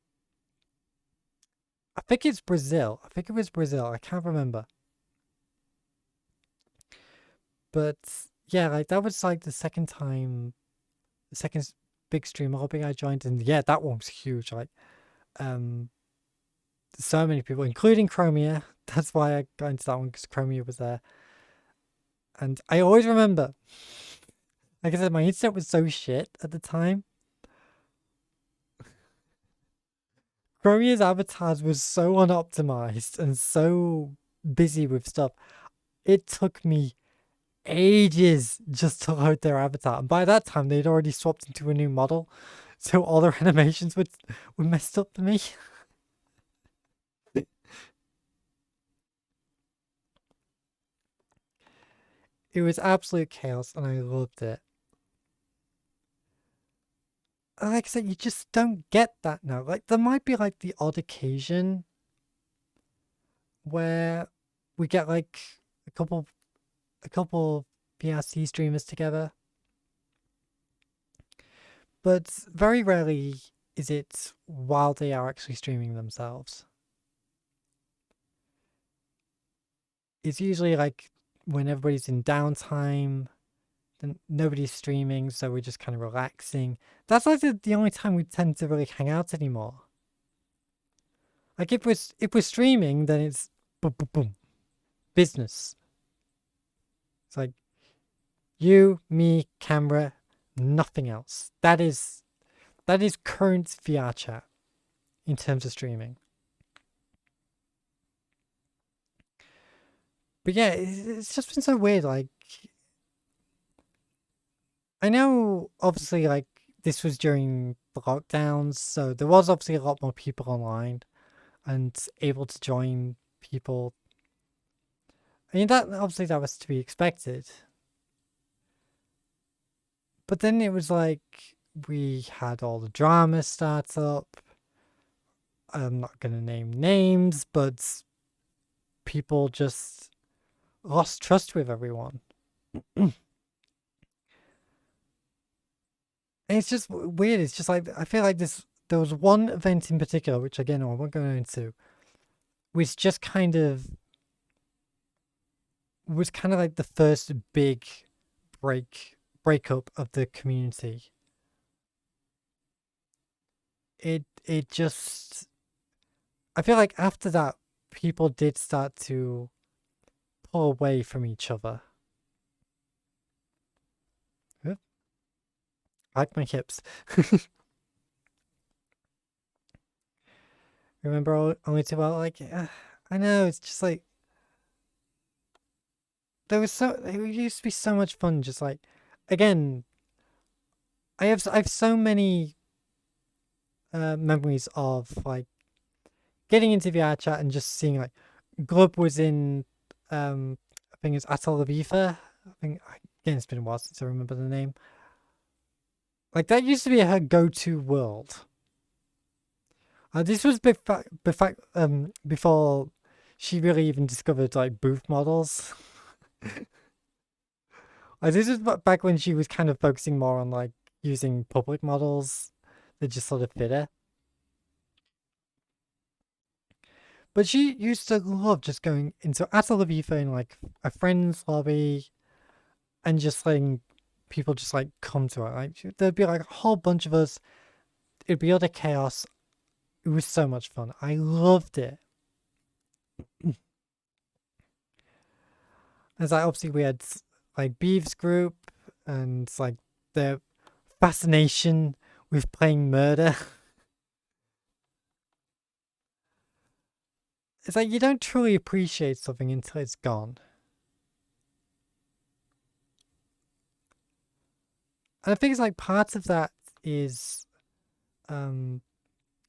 think it's Brazil. I think it was Brazil. I can't remember. But yeah, like that was like the second big stream hobby I joined, and yeah, that one was huge. Like, so many people, including Chromia. That's why I got into that one, because Chromia was there. And I always remember, like I said, my internet was so shit at the time. Chromia's avatars was so unoptimized and so busy with stuff. It took me ages just to load their avatar. And by that time, they'd already swapped into a new model. So all their animations were messed up for me. It was absolute chaos and I loved it. Like I said, you just don't get that now. Like, there might be like the odd occasion where we get like a couple VRC streamers together, but very rarely is it while they are actually streaming themselves. It's usually like when everybody's in downtime, then nobody's streaming, so we're just kind of relaxing. That's like the only time we tend to really hang out anymore. Like if we're streaming, then it's boom boom boom, business. It's like you, me, camera, nothing else. That is current VR chat in terms of streaming. But yeah, it's just been so weird. Like, I know obviously like this was during the lockdowns, so there was obviously a lot more people online and able to join people. I mean, that obviously that was to be expected. But then it was like we had all the drama start up. I'm not going to name names, but people just lost trust with everyone. And it's just weird. It's just like, I feel like there was one event in particular, which again, I won't go into, which just was kind of like the first big breakup of the community. It just, I feel like after that, people did start to pull away from each other. I like my hips. Remember only too well, like, I know, it's just like, it used to be so much fun, just like, again, I have so many memories of like getting into VR chat and just seeing like Glub was in I think it's Atoll Aviva. I think, again, it's been a while since I remember the name. Like, that used to be her go-to world. This was before she really even discovered like booth models. This is back when she was kind of focusing more on like using public models that just sort of fit her. But she used to love just going into Atoll Aviva in like a friend's lobby and just letting people just like come to her. Like, there'd be like a whole bunch of us. It'd be utter chaos. It was so much fun. I loved it. As like, obviously we had like Beeves group and like their fascination with playing murder. It's like you don't truly appreciate something until it's gone. And I think it's like part of that is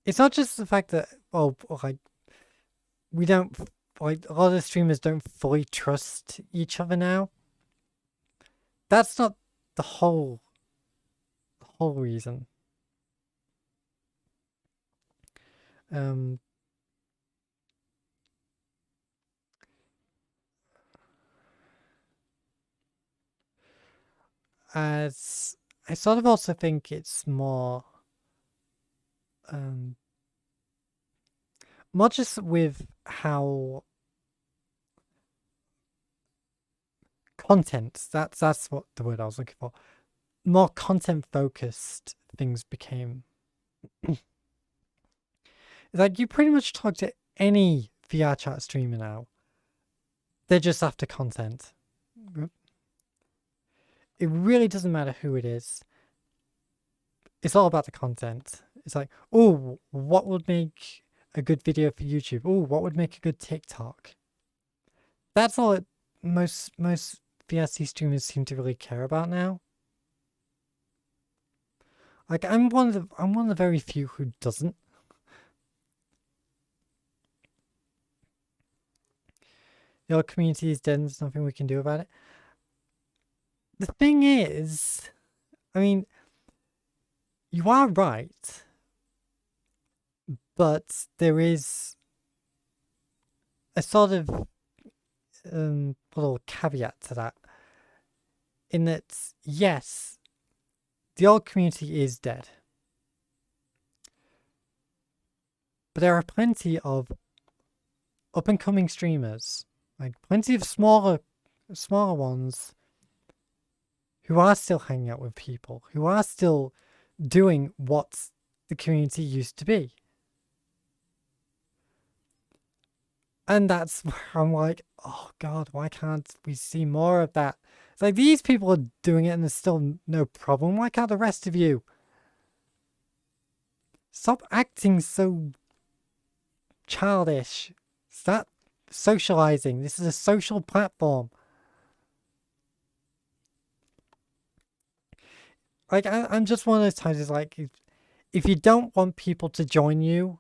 it's not just the fact that, well, like, we don't, like, a lot of streamers don't fully trust each other now. That's not the whole reason. As I sort of also think it's more more just with how content, that's what the word I was looking for, more content focused things became. Like, you pretty much talk to any VR chat streamer now, they're just after content. It really doesn't matter who it is. It's all about the content. It's like, oh, what would make a good video for YouTube? Oh, what would make a good TikTok? That's all most VRC streamers seem to really care about now. Like, I'm one of the very few who doesn't. The old community is dead and there's nothing we can do about it. The thing is, I mean, you are right, but there is a sort of little caveat to that, in that, yes, the old community is dead, but there are plenty of up-and-coming streamers, like plenty of smaller ones, who are still hanging out with people, who are still doing what the community used to be. And that's where I'm like, oh god, why can't we see more of that? It's like, these people are doing it and there's still no problem. Why can't the rest of you? Stop acting so childish. Start socializing. This is a social platform. Like, I'm just one of those times, it's like, if you don't want people to join you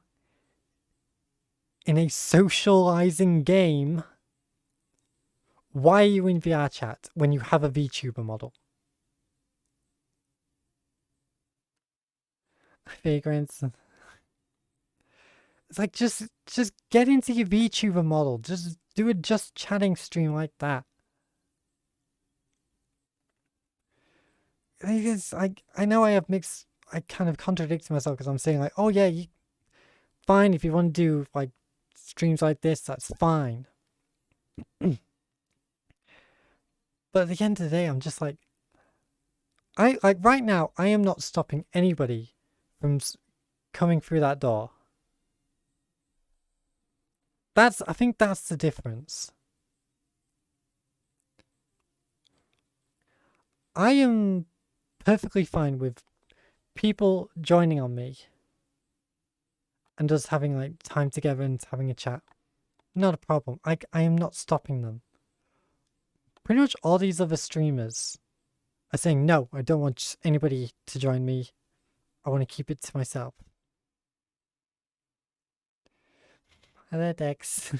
in a socializing game, why are you in VR chat when you have a VTuber model? Vagrants. It's like, just get into your VTuber model. Just do a just chatting stream like that. It's like, I know I kind of contradict myself because I'm saying like, oh yeah, fine, if you want to do like streams like this, that's fine. But at the end of the day, I'm just like, right now, I am not stopping anybody from coming through that door. I think that's the difference. I am perfectly fine with people joining on me and just having like time together and having a chat. Not a problem. I am not stopping them. Pretty much all these other streamers are saying, no, I don't want anybody to join me. I want to keep it to myself. Hello, Dex.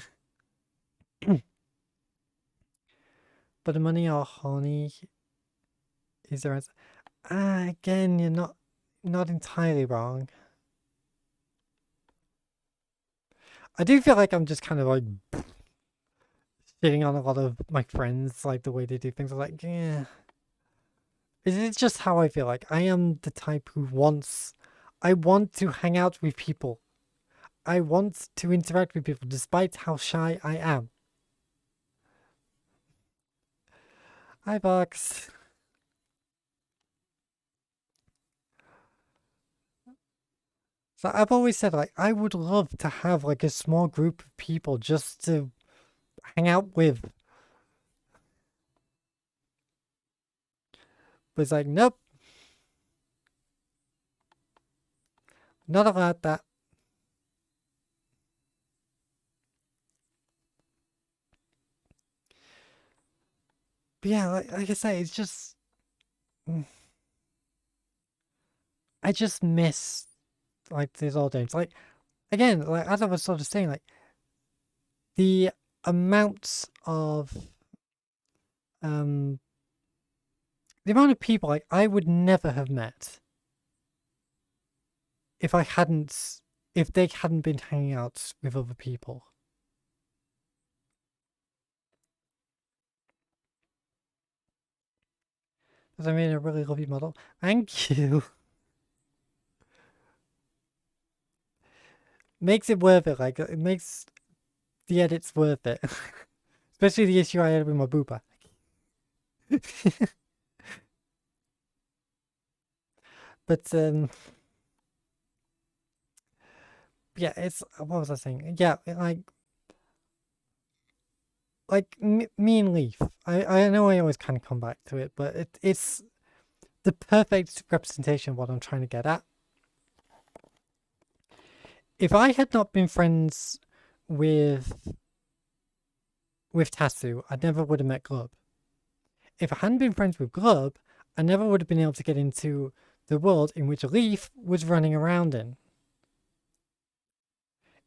But the money are horny. Is there again, you're not entirely wrong. I do feel like I'm just kind of like shitting on a lot of my friends, like the way they do things. I'm like, yeah. It's just how I feel. Like, I am the type who I want to hang out with people. I want to interact with people despite how shy I am. Hi, Box. So I've always said, like, I would love to have like a small group of people just to hang out with. But it's like, nope. Not allowed that. But yeah, like I say, it's just... I just miss, like, these old days. Like, again, like, as I was sort of saying, like, the amounts of... the amount of people, like, I would never have met if they hadn't been hanging out with other people. Because I made a really lovely model. Thank you. Makes it worth it. Like, it makes the edits worth it. Especially the issue I had with my booba. But, yeah, it's, what was I saying? Yeah, me and Leaf. I know I always kind of come back to it, but it's the perfect representation of what I'm trying to get at. If I had not been friends with Tatsu, I never would have met Glub. If I hadn't been friends with Glub, I never would have been able to get into the world in which Leaf was running around in.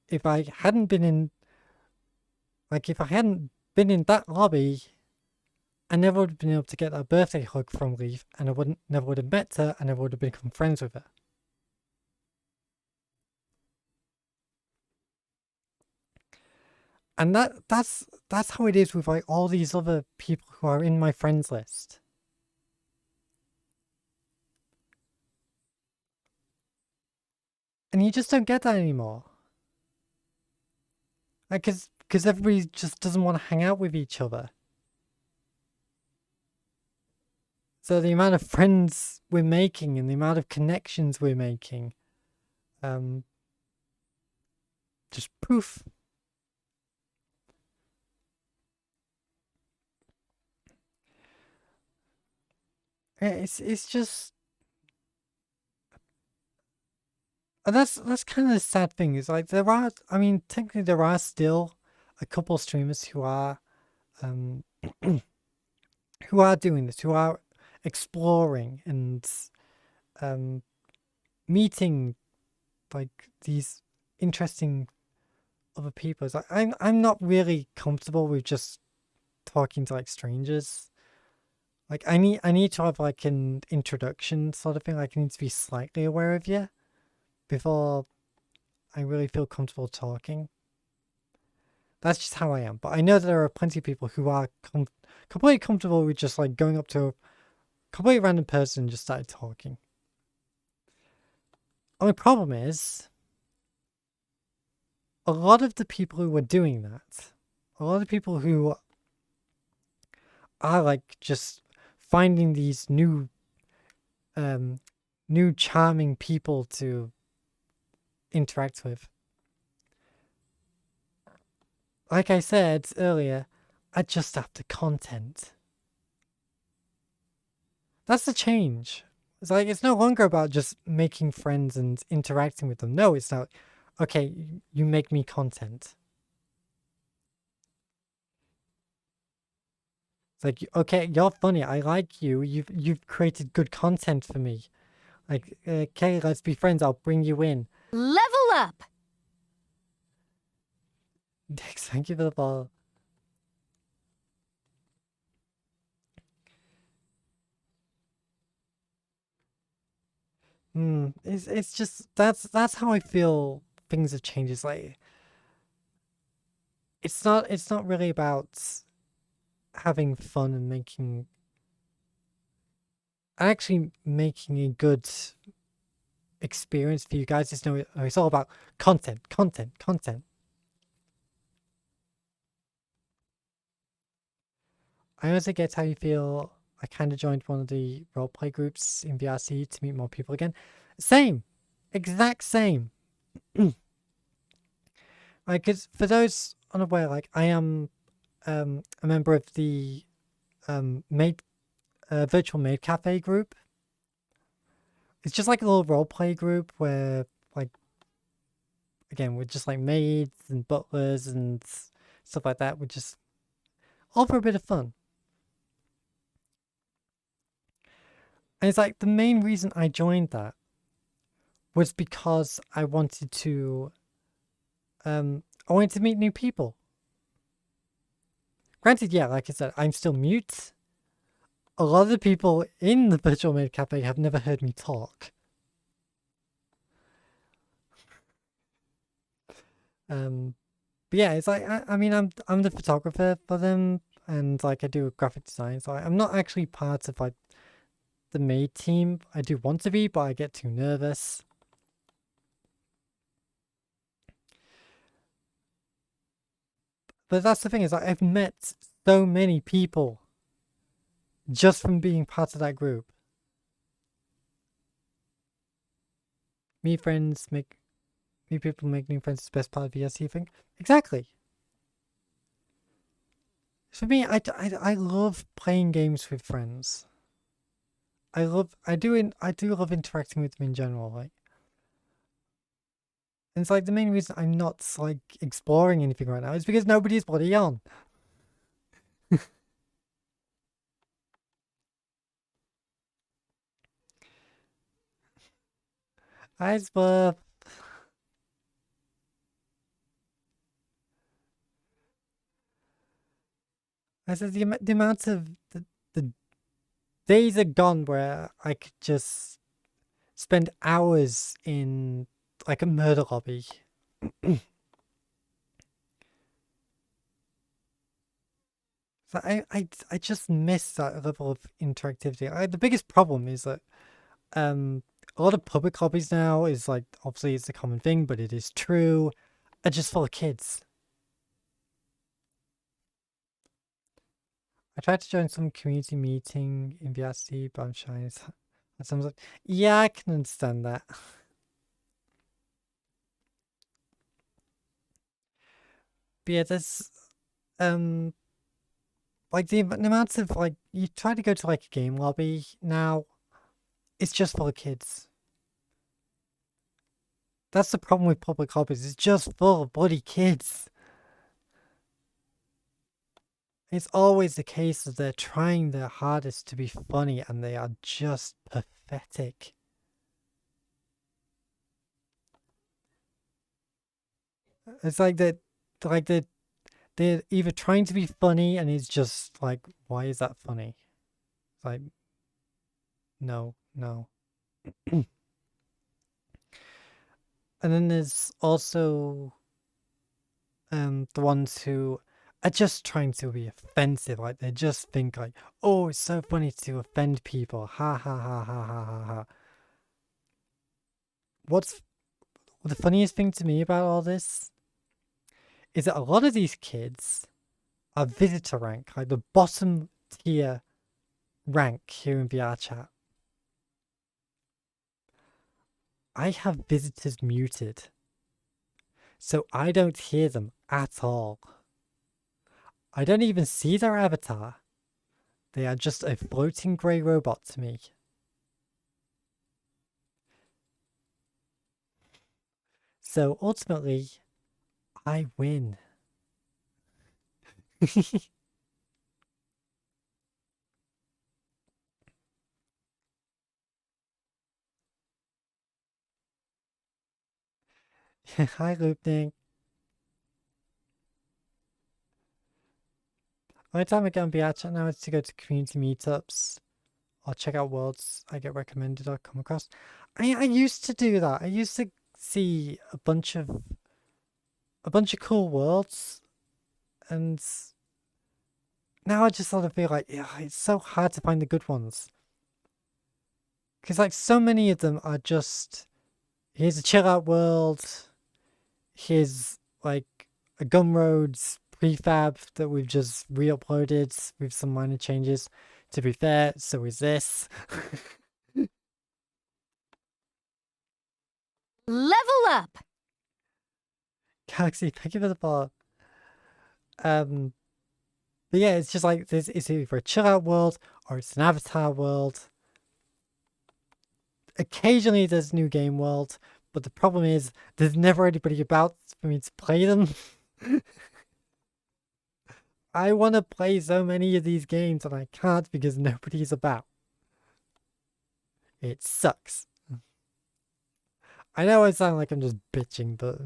If I hadn't been in that lobby, I never would have been able to get that birthday hug from Leaf, and I never would have met her, and I would have become friends with her. And that's how it is with like all these other people who are in my friends list. And you just don't get that anymore. Like, because everybody just doesn't want to hang out with each other. So the amount of friends we're making and the amount of connections we're making, just poof. It's just, and that's kind of the sad thing. Is like technically there are still a couple streamers who are who are doing this, who are exploring and meeting like these interesting other people. Like, I'm not really comfortable with just talking to like strangers. Like I need to have like an introduction sort of thing. Like I need to be slightly aware of you before I really feel comfortable talking. That's just how I am. But I know that there are plenty of people who are completely comfortable with just like going up to a completely random person and just started talking. Only problem is, a lot of the people who are doing that, a lot of people who are like just finding these new charming people to interact with. Like I said earlier, I just after content. That's the change. It's like, it's no longer about just making friends and interacting with them. No, it's not, okay, you make me content. It's like, okay, you're funny. I like you. You've created good content for me. Like, okay, let's be friends. I'll bring you in. Level up! Dex, thank you for the ball. It's just that's how I feel things have changed. It's like it's not really about having fun and actually making a good experience for you guys. It's all about content. I also get how you feel. I kind of joined one of the roleplay groups in VRC to meet more people again. Same. Exact same. Like, because for those unaware, like, I am a member of the virtual maid cafe group. It's just like a little roleplay group where, like, again, we're just like maids and butlers and stuff like that. We're just all for a bit of fun. And it's like the main reason I joined that was because I wanted to meet new people. Granted, yeah, like I said, I'm still mute. A lot of the people in the virtual maid cafe have never heard me talk. But yeah, it's like I'm the photographer for them, and like I do graphic design, so I'm not actually part of like the maid team. I do want to be, but I get too nervous. But that's the thing, is I've met so many people just from being part of that group. Meet people, make new friends is the best part of VSC thing. Exactly. For me, I love playing games with friends. I do love interacting with them in general. Like, and it's like the main reason I'm not like exploring anything right now is because nobody's bloody on. I swear. I said the amount of the days are gone where I could just spend hours in like a murder lobby. So I just miss that level of interactivity. The biggest problem is that a lot of public lobbies now is like, obviously it's a common thing, but it is true, are just full of kids. I tried to join some community meeting in VSC, but I'm shy. Someone's like, yeah, I can understand that. But yeah, there's like the amount of like, you try to go to like a game lobby now, it's just full of kids. That's the problem with public lobbies, it's just full of bloody kids. It's always the case that they're trying their hardest to be funny and they are just pathetic. It's like they're either trying to be funny and it's just like, why is that funny? It's like, no. And then there's also the ones who are just trying to be offensive. Like, they just think like, oh, it's so funny to offend people. Ha ha ha ha ha ha ha. What's the funniest thing to me about all this is that a lot of these kids are visitor rank, like the bottom tier rank here in VR chat. I have visitors muted, so I don't hear them at all. I don't even see their avatar. They are just a floating grey robot to me. So ultimately, I win. Hi, Loopnik. Only time I get on VR chat now is to go to community meetups or check out worlds I get recommended or come across. I used to do that. I used to see a bunch of cool worlds, and now I just sort of feel like, yeah, it's so hard to find the good ones. Because like so many of them are just, here's a chill out world, here's like a Gumroads prefab that we've just re-uploaded with some minor changes. To be fair, so is this. Level up! Galaxy, thank you for the follow. But yeah, it's just like this. It's either a chill out world or it's an avatar world. Occasionally there's a new game world, but the problem is there's never anybody about for me to play them. I want to play so many of these games and I can't because nobody's about. It sucks. I know I sound like I'm just bitching, but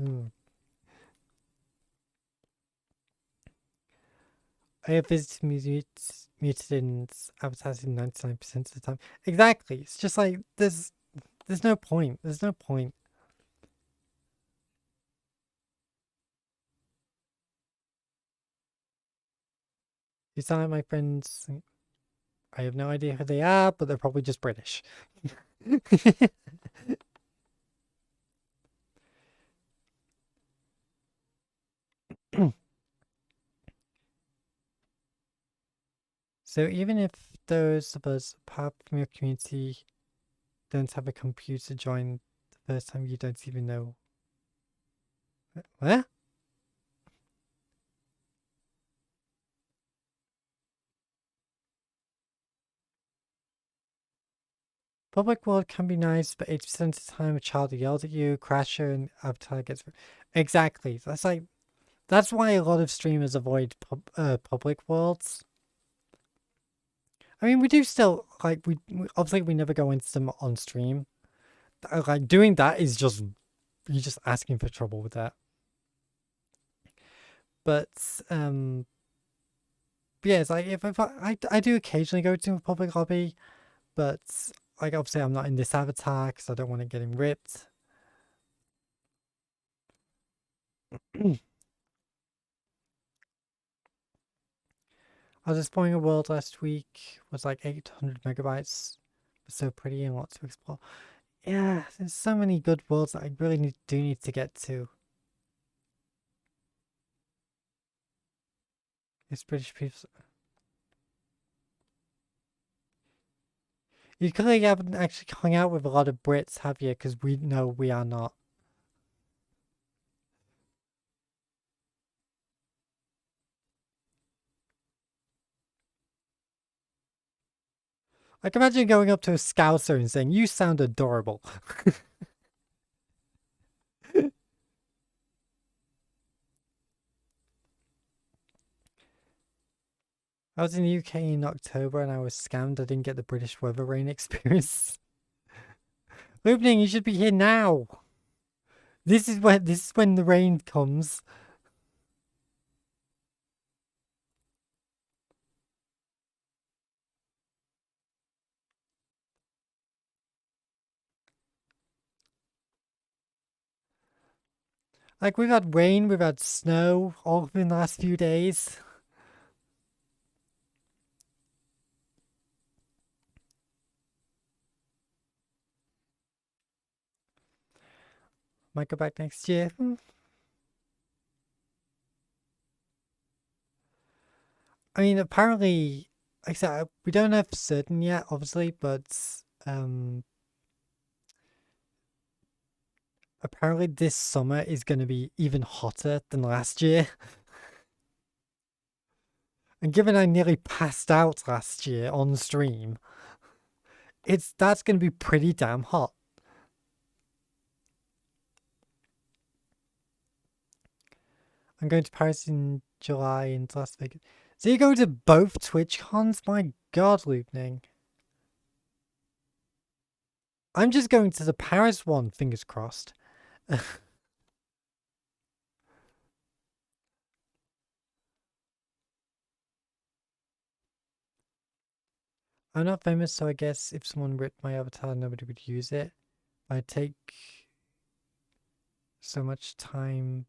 I have visited muted in advertising 99% of the time. Exactly. It's just like there's no point. There's no point. You sound like my friends. I have no idea who they are, but they're probably just British. So even if those of us apart from your community don't have a computer join the first time, you don't even know. What? Public world can be nice, but 80% of the time a child yells at you, crasher, and avatar gets... Exactly. That's why a lot of streamers avoid public worlds. I mean, we do still, like, we obviously we never go into them on stream. Like, doing that is just, you're just asking for trouble with that. But, yeah, it's like, if I do occasionally go to a public lobby, but, like, obviously I'm not in this avatar because I don't want it getting ripped. I was exploring a world last week, was like 800 megabytes, was so pretty and lots to explore. Yeah, there's so many good worlds that I really do need to get to. It's British people. You clearly haven't actually hung out with a lot of Brits, have you? Because we know we are not. Like, imagine going up to a Scouser and saying, "You sound adorable." I was in the UK in October and I was scammed. I didn't get the British weather rain experience. Opening, you should be here now. This is when the rain comes. Like, we've had rain, we've had snow all in the last few days. Might go back next year. I mean, apparently, like I said, we don't have certain yet, obviously, but apparently this summer is going to be even hotter than last year. And given I nearly passed out last year on stream, that's going to be pretty damn hot. I'm going to Paris in July and Las Vegas. So you're going to both Twitch cons? My god, Lukening. I'm just going to the Paris one, fingers crossed. I'm not famous, so I guess if someone ripped my avatar, nobody would use it. I take so much time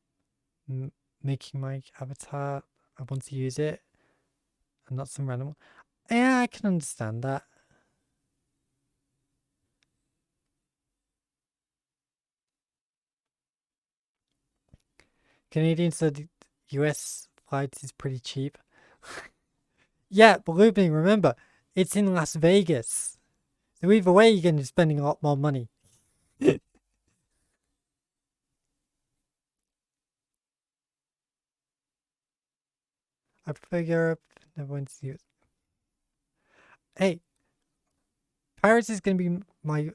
making my avatar. I want to use it, and not some random one. Yeah, I can understand that. Canadian said US flights is pretty cheap. Yeah, but Lupin, remember, it's in Las Vegas. So either way, you're going to be spending a lot more money. I prefer Europe. Never went to US. Hey, Paris is going to be my,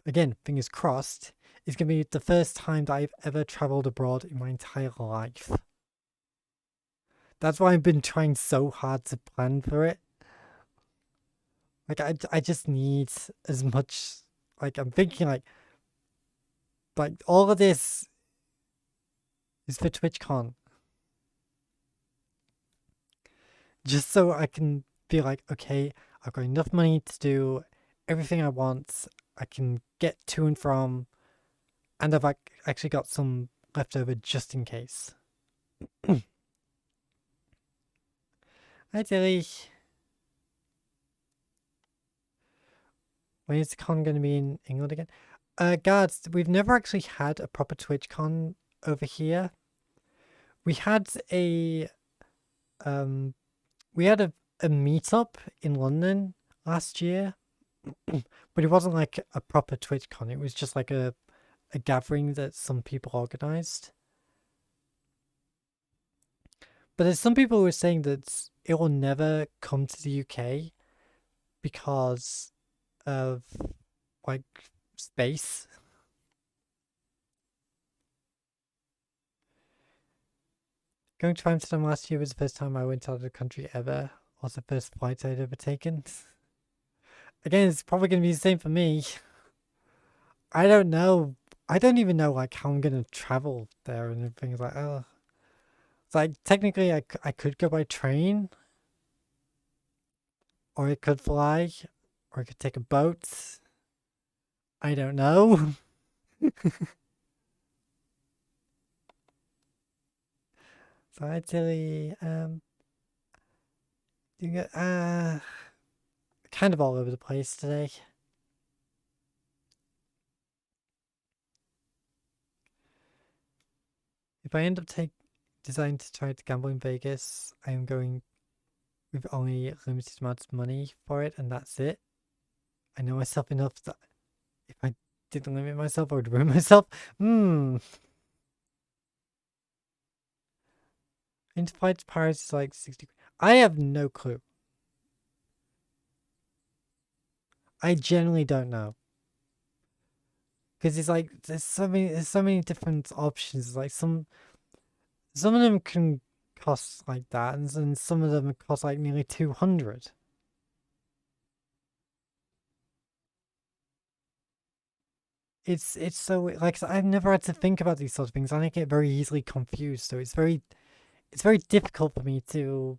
again, fingers crossed, is going to be the first time that I've ever traveled abroad in my entire life. That's why I've been trying so hard to plan for it. Like, I just need as much, like, I'm thinking, like all of this is for TwitchCon. Just so I can feel like, okay, I've got enough money to do everything I want. I can get to and from, and I've actually got some left over just in case. Hi, Tilly. When is the con going to be in England again? Guards, we've never actually had a proper TwitchCon over here. We had a a meetup in London last year, but it wasn't like a proper TwitchCon. It was just like a gathering that some people organized. But there's some people who are saying that it will never come to the UK because of like space. Going to Amsterdam last year was the first time I went out of the country ever. Was the first flight I'd ever taken. Again, it's probably going to be the same for me. I don't know. I don't even know like how I'm going to travel there and things like, oh. It's like technically I could go by train. Or I could fly. Or I could take a boat. I don't know. So actually, kind of all over the place today. If I end up deciding to try to gamble in Vegas, I am going with only limited amounts of money for it, and that's it. I know myself enough that if I didn't limit myself, I would ruin myself. Interflight to Paris is like 60. I have no clue. I generally don't know. Because it's like there's so many different options. Like some of them can cost like that, and some of them cost like nearly 200. It's so like I've never had to think about these sort of things, and I get very easily confused. So it's very difficult for me to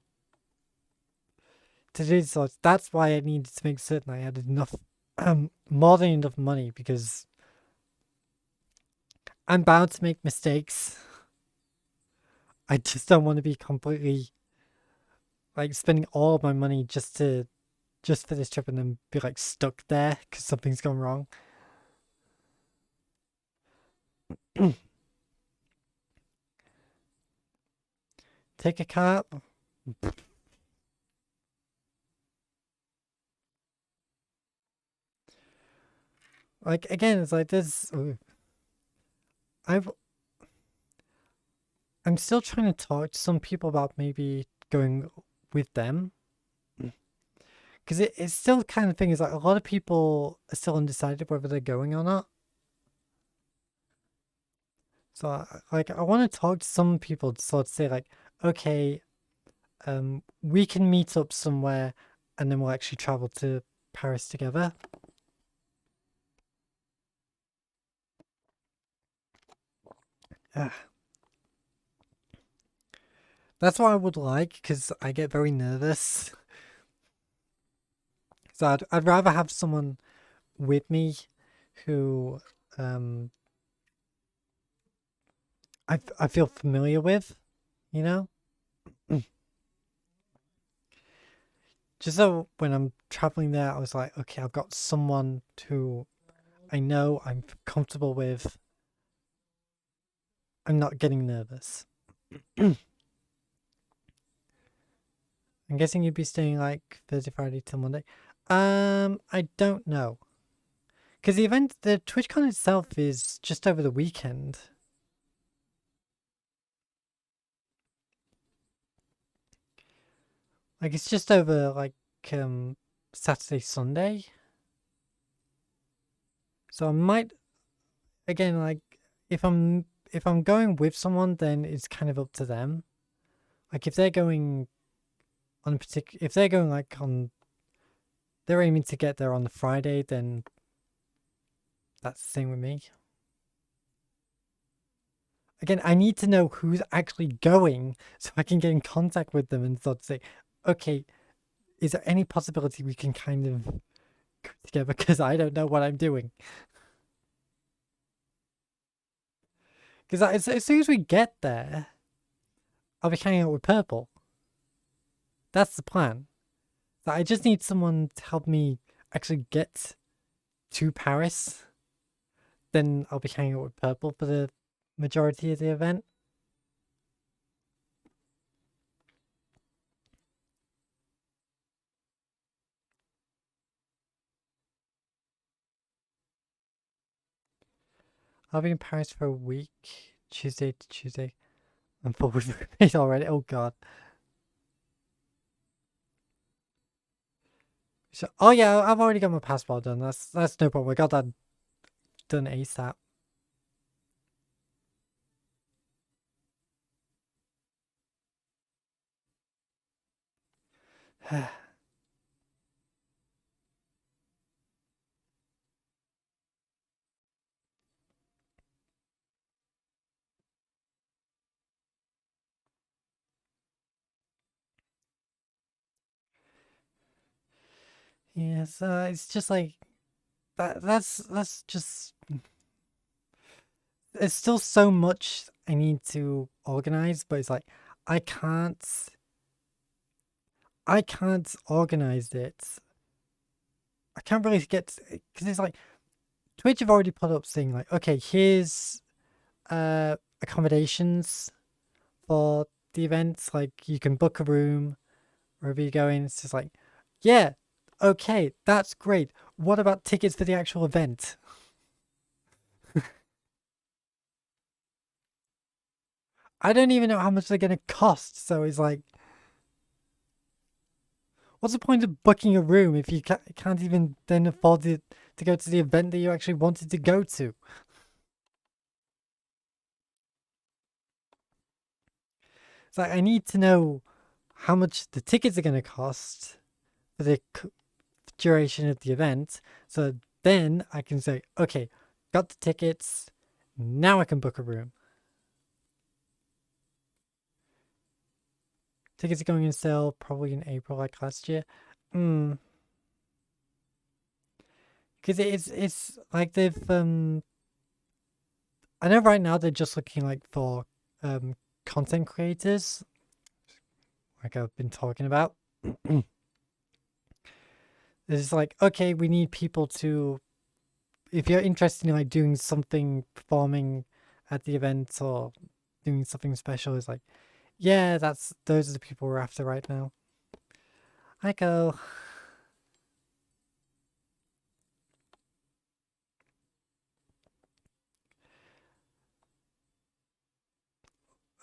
do so. That's why I needed to make certain I had enough, more than enough money, because I'm bound to make mistakes. I just don't want to be completely like spending all of my money just for this trip and then be like stuck there because something's gone wrong. Take a cab. Like again, it's like this. I'm still trying to talk to some people about maybe going with them. Because it's still kind of thing is like a lot of people are still undecided whether they're going or not. So like I want to talk to some people to sort of say like, okay, we can meet up somewhere and then we'll actually travel to Paris together. That's what I would like, because I get very nervous. So I'd rather have someone with me who I feel familiar with, you know? Just so when I'm traveling there, I was like, okay, I've got someone who I know I'm comfortable with. I'm not getting nervous. I'm guessing you'd be staying like Thursday, Friday till Monday. I don't know. Because the TwitchCon itself is just over the weekend. Like it's just over like Saturday, Sunday. So I might again like if I'm going with someone, then it's kind of up to them. Like if they're going on if they're going like on, they're aiming to get there on the Friday, then that's the same with me. Again, I need to know who's actually going so I can get in contact with them and sort of say, okay, is there any possibility we can kind of go together, because I don't know what I'm doing. Because as soon as we get there, I'll be hanging out with Purple. That's the plan. So I just need someone to help me actually get to Paris, then I'll be hanging out with Purple for the majority of the event. I'll be in Paris for a week, Tuesday to Tuesday. I'm full with roommates already. Oh god. So, oh yeah, I've already got my passport done. That's no problem. I got that done ASAP. Yes, it's just like that's just. There's still so much I need to organize, but it's like I can't organize it. I can't really get because it's like Twitch have already put up saying like, okay, here's accommodations for the events. Like you can book a room wherever you're going. It's just like, yeah, okay, that's great. What about tickets for the actual event? I don't even know how much they're gonna cost. So it's like, what's the point of booking a room if you can't even then afford to go to the event that you actually wanted to go to? It's like I need to know how much the tickets are going to cost for the duration of the event, so then I can say, okay, got the tickets, now I can book a room. Tickets are going on sale probably in April like last year. Because it's like they've I know right now they're just looking like for content creators, like I've been talking about. It's like, okay, we need people to, if you're interested in like doing something, performing at the event or doing something special, it's like, yeah, those are the people we're after right now. I go.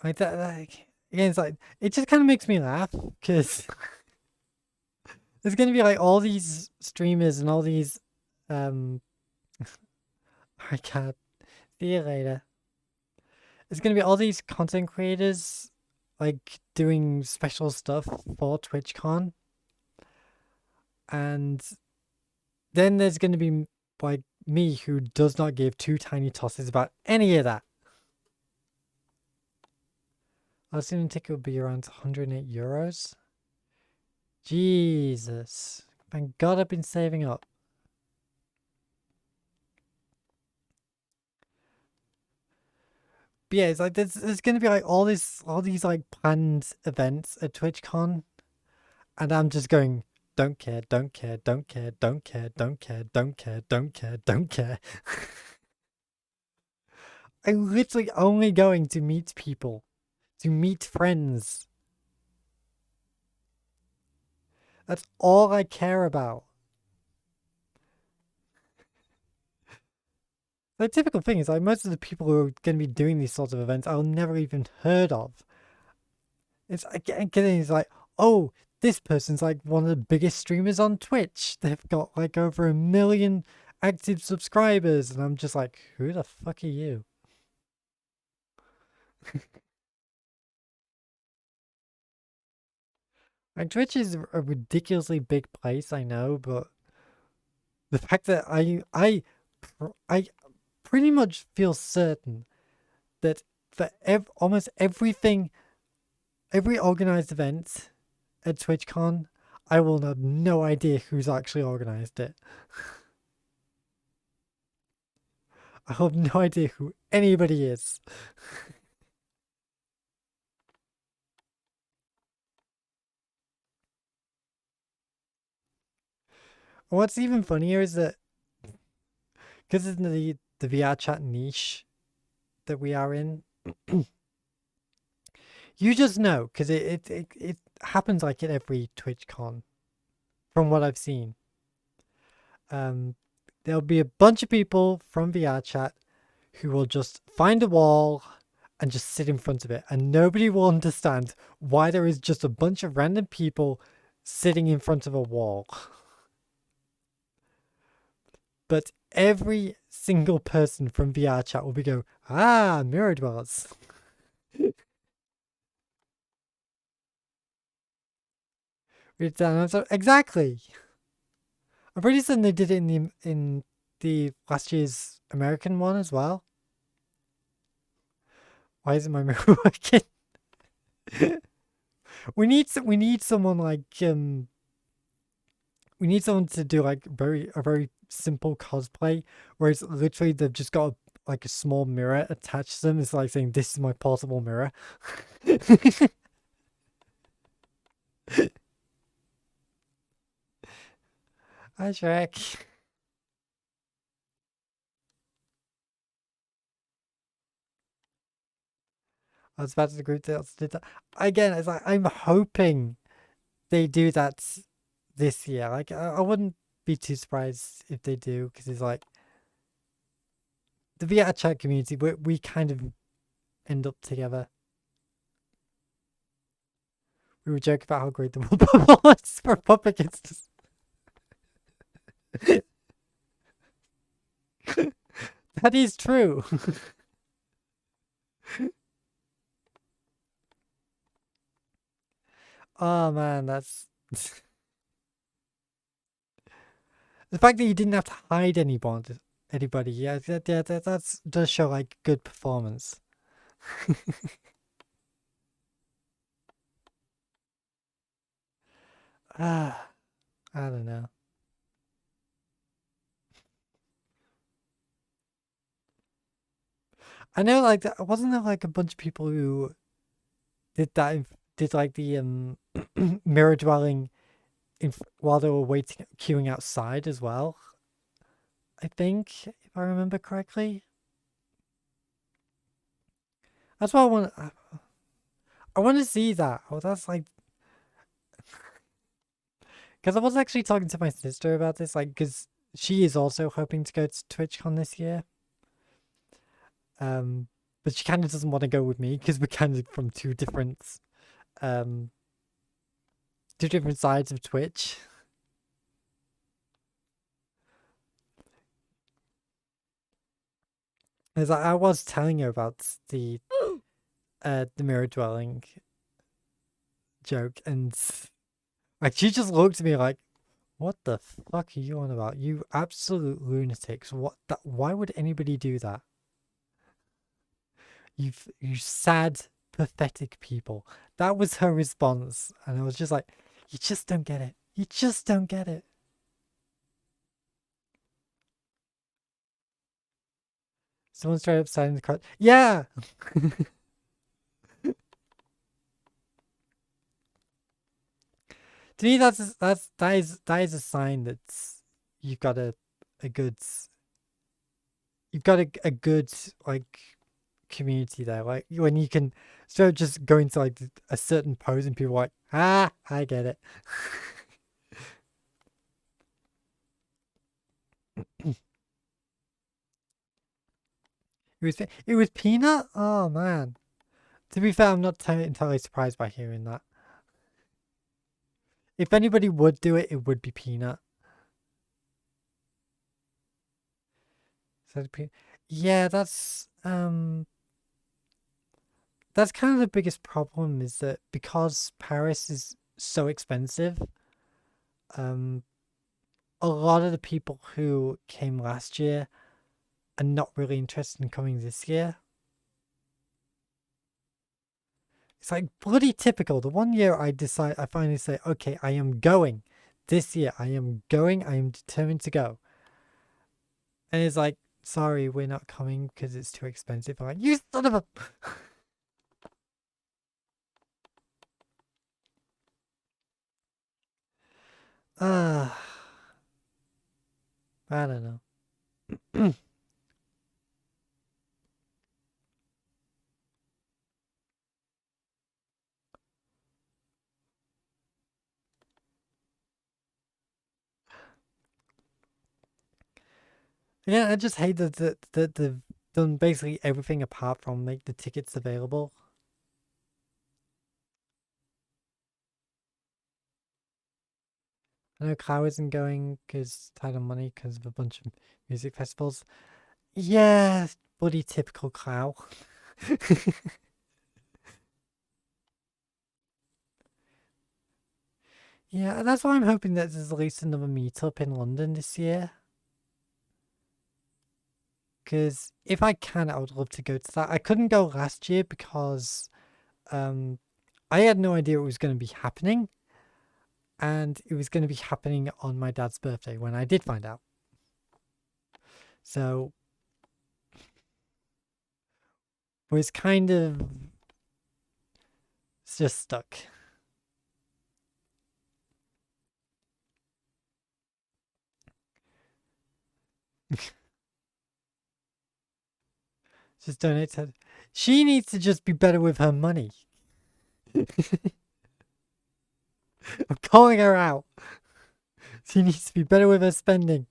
Like that, like, again, it's like, it just kind of makes me laugh because there's gonna be like all these streamers and all these, I can't. See you later. There's gonna be all these content creators like doing special stuff for TwitchCon, and then there's gonna be like me who does not give two tiny tosses about any of that. I was assuming the ticket would be around 108 euros. Jesus. Thank God I've been saving up. But yeah, it's like there's gonna be like all these like planned events at TwitchCon, and I'm just going, don't care, don't care, don't care, don't care, don't care, don't care, don't care, don't care. I'm literally only going to meet people, to meet friends. That's all I care about. The typical thing is like most of the people who are going to be doing these sorts of events I'll never even heard of. It's again, it's like, oh, this person's like one of the biggest streamers on Twitch. They've got like over 1 million active subscribers, and I'm just like, who the fuck are you? Like Twitch is a ridiculously big place, I know, but the fact that I pretty much feel certain that for almost everything, every organized event at TwitchCon, I will have no idea who's actually organized it. I have no idea who anybody is. What's even funnier is that because of the VR chat niche that we are in. You just know, because it happens like at every TwitchCon, from what I've seen. There'll be a bunch of people from VR chat who will just find a wall and just sit in front of it, and nobody will understand why there is just a bunch of random people sitting in front of a wall. But every single person from VR chat will be going, ah, mirror dwellers. Exactly. I'm pretty certain they did it in the last year's American one as well. Why isn't my mirror working? we need someone like we need someone to do like a very simple cosplay where it's literally they've just got like a small mirror attached to them. It's like saying, "This is my portable mirror." Hi, Shrek. I was about to agree to did that. Again, it's like I'm hoping they do that this year. Like I wouldn't be too surprised if they do, because it's like the VR chat community. We kind of end up together. We were joking about how great the World Bubble was for Puppet Kids. That is true. Oh man, that's the fact that you didn't have to hide anybody. Yeah, that's does show like good performance. Ah, I don't know. I know, like, wasn't there like a bunch of people who did that? Did like the mirror dwelling while they were waiting, queuing outside as well. I think, if I remember correctly. That's what I want. I want to see that. Oh, that's like, because I was actually talking to my sister about this, like, because she is also hoping to go to TwitchCon this year. But she kind of doesn't want to go with me because we're kind of from two different sides of Twitch. As I was telling her about the mirror dwelling joke, and like she just looked at me like, "What the fuck are you on about? You absolute lunatics! What? Why would anybody do that? You sad, pathetic people." That was her response, and I was just like, "You just don't get it. You just don't get it." Someone straight up signing the card. Yeah. To me, that is a sign that you've got a good a good like community there. Like when you can sort of just go into like a certain pose and people are like, ah, I get it. It was Peanut. Oh man. To be fair, I'm not entirely surprised by hearing that. If anybody would do it, it would be Peanut. So yeah, that's kind of the biggest problem, is that because Paris is so expensive, a lot of the people who came last year are not really interested in coming this year. It's like bloody typical. The one year I finally say, okay, I am going. This year I am going. I am determined to go. And it's like, sorry, we're not coming because it's too expensive. I'm like, you son of a... I don't know. Yeah, I just hate that they've done basically everything apart from make the tickets available. I know Cloud isn't going because tied on money because of a bunch of music festivals. Yeah, bloody typical Cloud. Yeah, that's why I'm hoping that there's at least another meetup in London this year. Because if I can, I would love to go to that. I couldn't go last year because I had no idea it was going to be happening. And it was going to be happening on my dad's birthday when I did find out. So was kind of just stuck. Just donate to. She needs to just be better with her money. I'm calling her out. She needs to be better with her spending.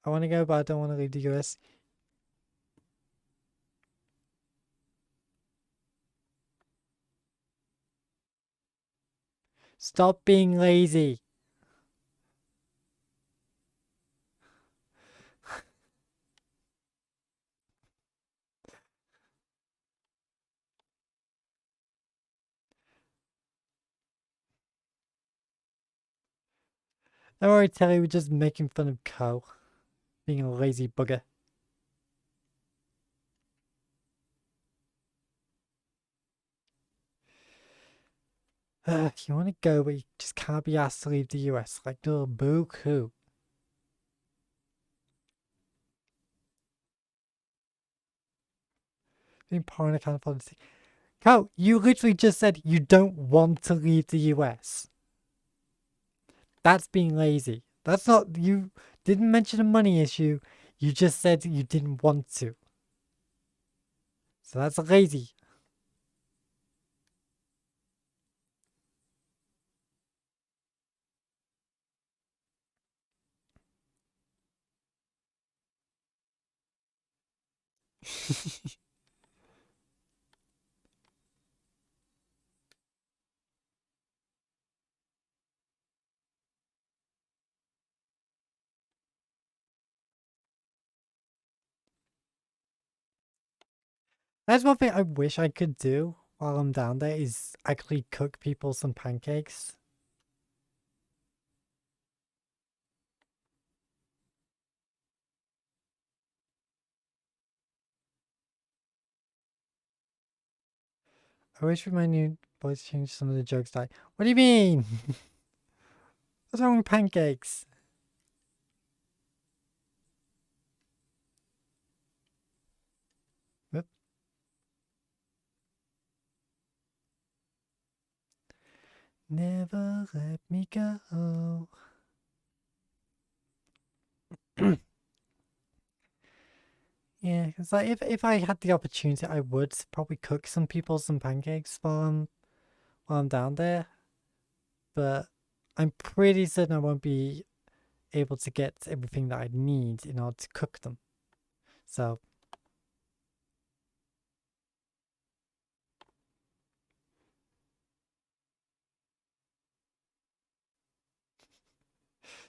I want to go, but I don't want to leave the US. Stop being lazy. Don't worry, Telly, we're just making fun of Co. Being a lazy bugger. If you want to go, but you just can't be asked to leave the US. Like, little boo-hoo. Being poor and I can't afford to. Co, you literally just said you don't want to leave the US. That's being lazy. That's not. You didn't mention a money issue. You just said you didn't want to. So that's lazy. That's one thing I wish I could do while I'm down there is actually cook people some pancakes. I wish with my new voice change some of the jokes like, what do you mean? What's wrong with pancakes? Whoop. Never let me go. Yeah, it's like if I had the opportunity, I would probably cook some people some pancakes while I'm down there. But I'm pretty certain I won't be able to get everything that I need in order to cook them. So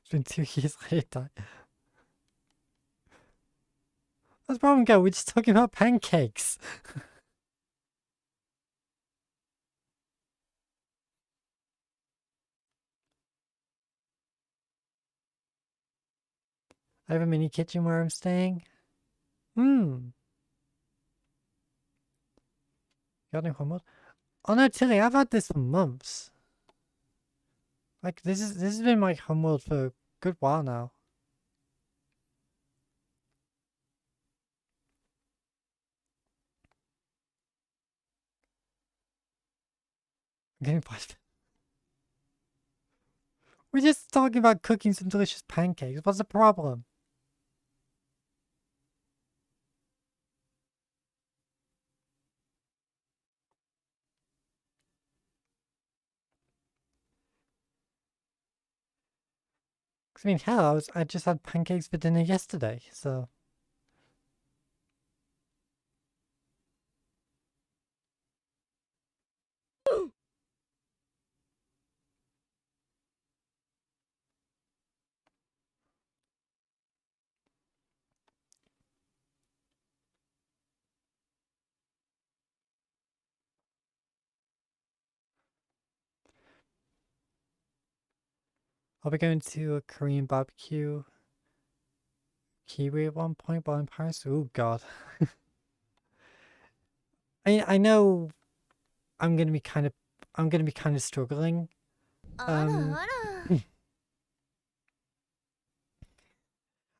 it's been 2 years later. What's the problem, go? We're just talking about pancakes. I have a mini kitchen where I'm staying. Got any homework? Oh no, Tilly, I've had this for months. Like this has been my homeworld for a good while now. I'm getting past. We're just talking about cooking some delicious pancakes. What's the problem? I mean, hell, I just had pancakes for dinner yesterday, so. I'll be going to a Korean barbecue Kiwi at one point while in Paris. Oh god. I know I'm gonna be kind of struggling. I'm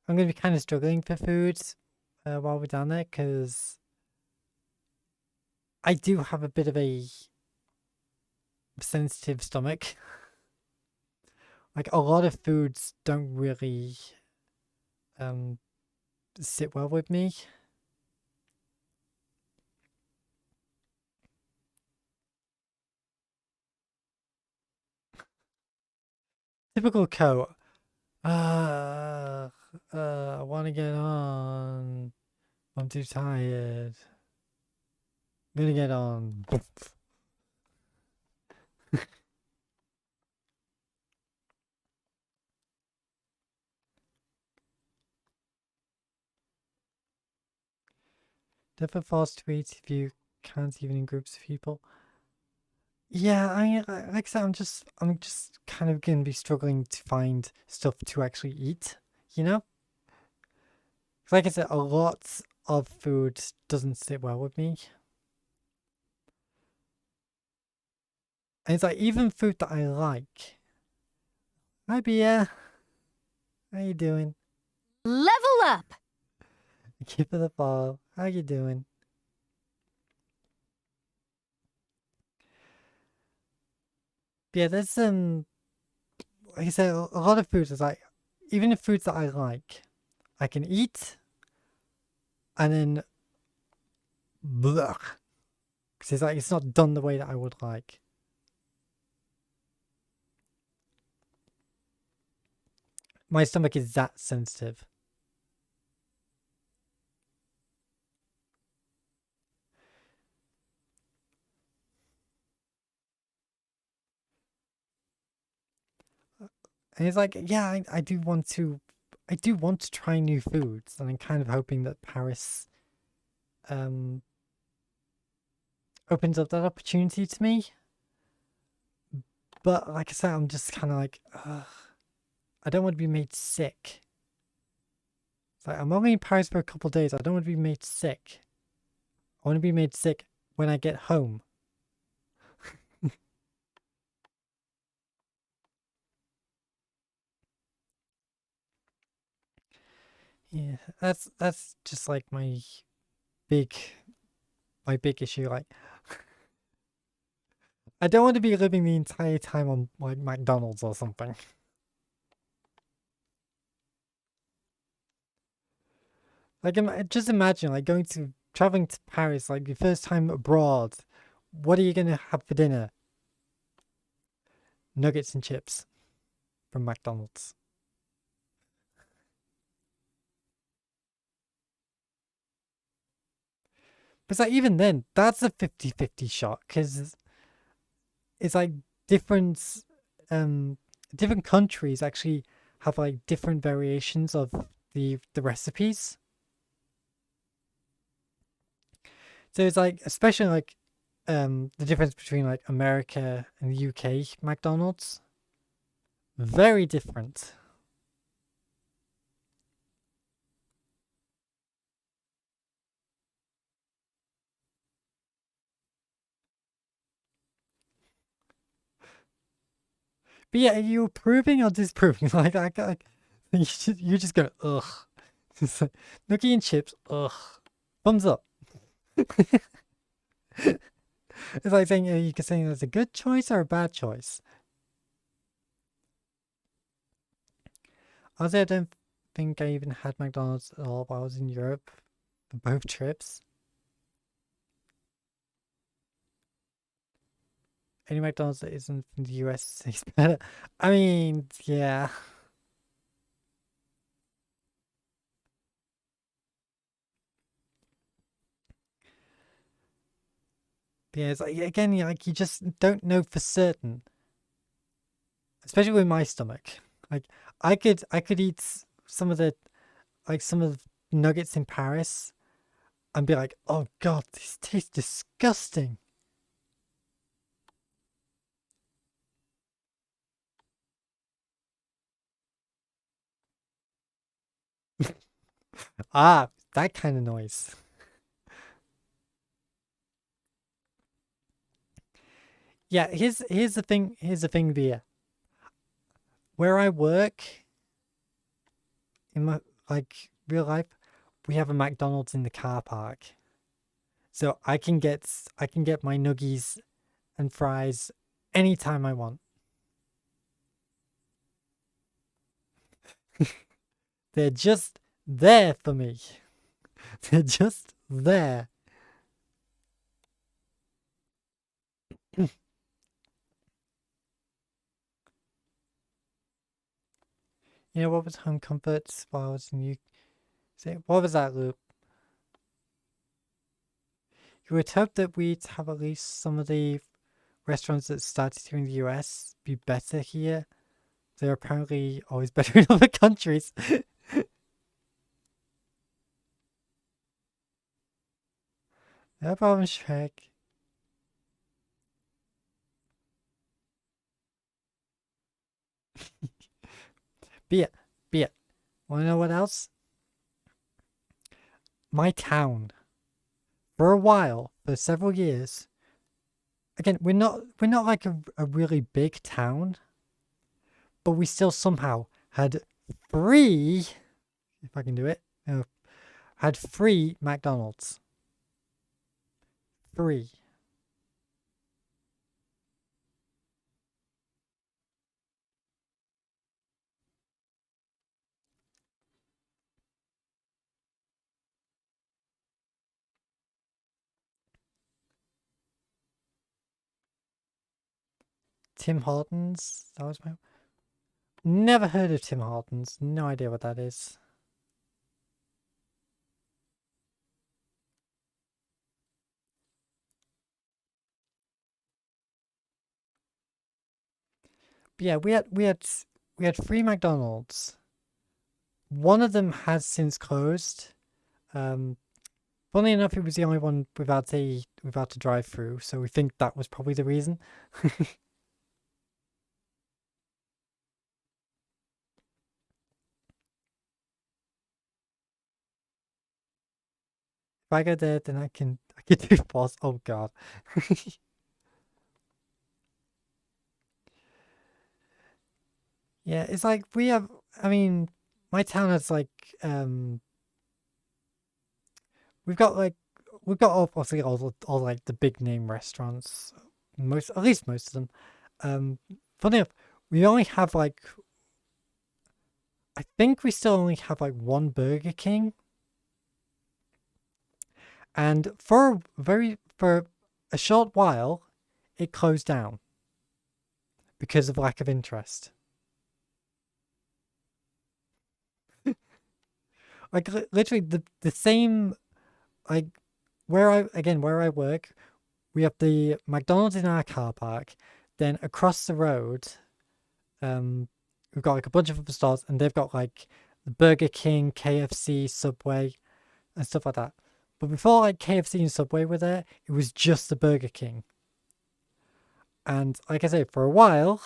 gonna be kind of struggling for food while we're down there because I do have a bit of a sensitive stomach. Like a lot of foods don't really sit well with me. Typical Co. I want to get on. I'm too tired. I'm gonna get on. Never fast tweets if you can't even in groups of people. Yeah, I mean, like I said, I'm just kind of gonna be struggling to find stuff to actually eat, you know? Like I said, a lot of food doesn't sit well with me. And it's like, even food that I like. Hi, Bia. How you doing? Level up! Keep it the ball. How you doing? Yeah, there's like I said, a lot of foods is like, even the foods that I like, I can eat, and then, blech, because it's like it's not done the way that I would like. My stomach is that sensitive. And it's like, yeah, I do want to try new foods, and I'm kind of hoping that Paris opens up that opportunity to me. But like I said, I'm just kind of like, I don't want to be made sick. It's like, I'm only in Paris for a couple of days. I don't want to be made sick. I want to be made sick when I get home. Yeah, that's just like big my big issue. Like, I don't want to be living the entire time on like McDonald's or something. Like, just imagine like traveling to Paris, like your first time abroad. What are you gonna have for dinner? Nuggets and chips from McDonald's. But it's like, even then, that's a 50-50 shot because it's like different different countries actually have like different variations of the recipes. So it's like, especially like the difference between like America and the UK McDonald's, very different. But yeah, are you approving or disapproving? Like you just go ugh. It's like, nookie and chips, ugh. Thumbs up. It's like saying, you can say that's a good choice or a bad choice. Honestly, I don't think I even had McDonald's at all while I was in Europe for both trips. Any McDonald's that isn't from the US tastes better. I mean, yeah. Yeah, it's like, again, like you just don't know for certain, especially with my stomach. Like I could eat some of the some of the nuggets in Paris and be like, oh god, this tastes disgusting. Ah, that kind of noise. Yeah, here's the thing. Here's the thing, Via. Where I work in my real life, we have a McDonald's in the car park, so I can get my nuggies and fries anytime I want. They're just there for me. They're just there. You know what was home comforts while I was in what was that, Luke? You would hope that we'd have at least some of the restaurants that started here in the US be better here. They're apparently always better in other countries. No problem, Shrek. Beer. Beer. Wanna know what else? My town. For a while, for several years. Again, we're not like a really big town, but we still somehow had free, if I can do it, had free McDonald's. Free. Tim Hortons. That was my. Never heard of Tim Hortons. No idea what that is. But yeah, we had free McDonald's. One of them has since closed. Funnily enough, it was the only one without a drive through, so we think that was probably the reason. If I go there, then I can do boss. Oh god. Yeah, it's like we have. I mean, my town has we've got obviously all like the big name restaurants, at least most of them. Funny enough, we only have I think we still only have one Burger King, and for a short while, it closed down because of lack of interest. Literally the same, like where I work, we have the McDonald's in our car park. Then across the road, we've got a bunch of other stores, and they've got the Burger King, KFC, Subway, and stuff like that. But before KFC and Subway were there, it was just the Burger King. And like I say, for a while,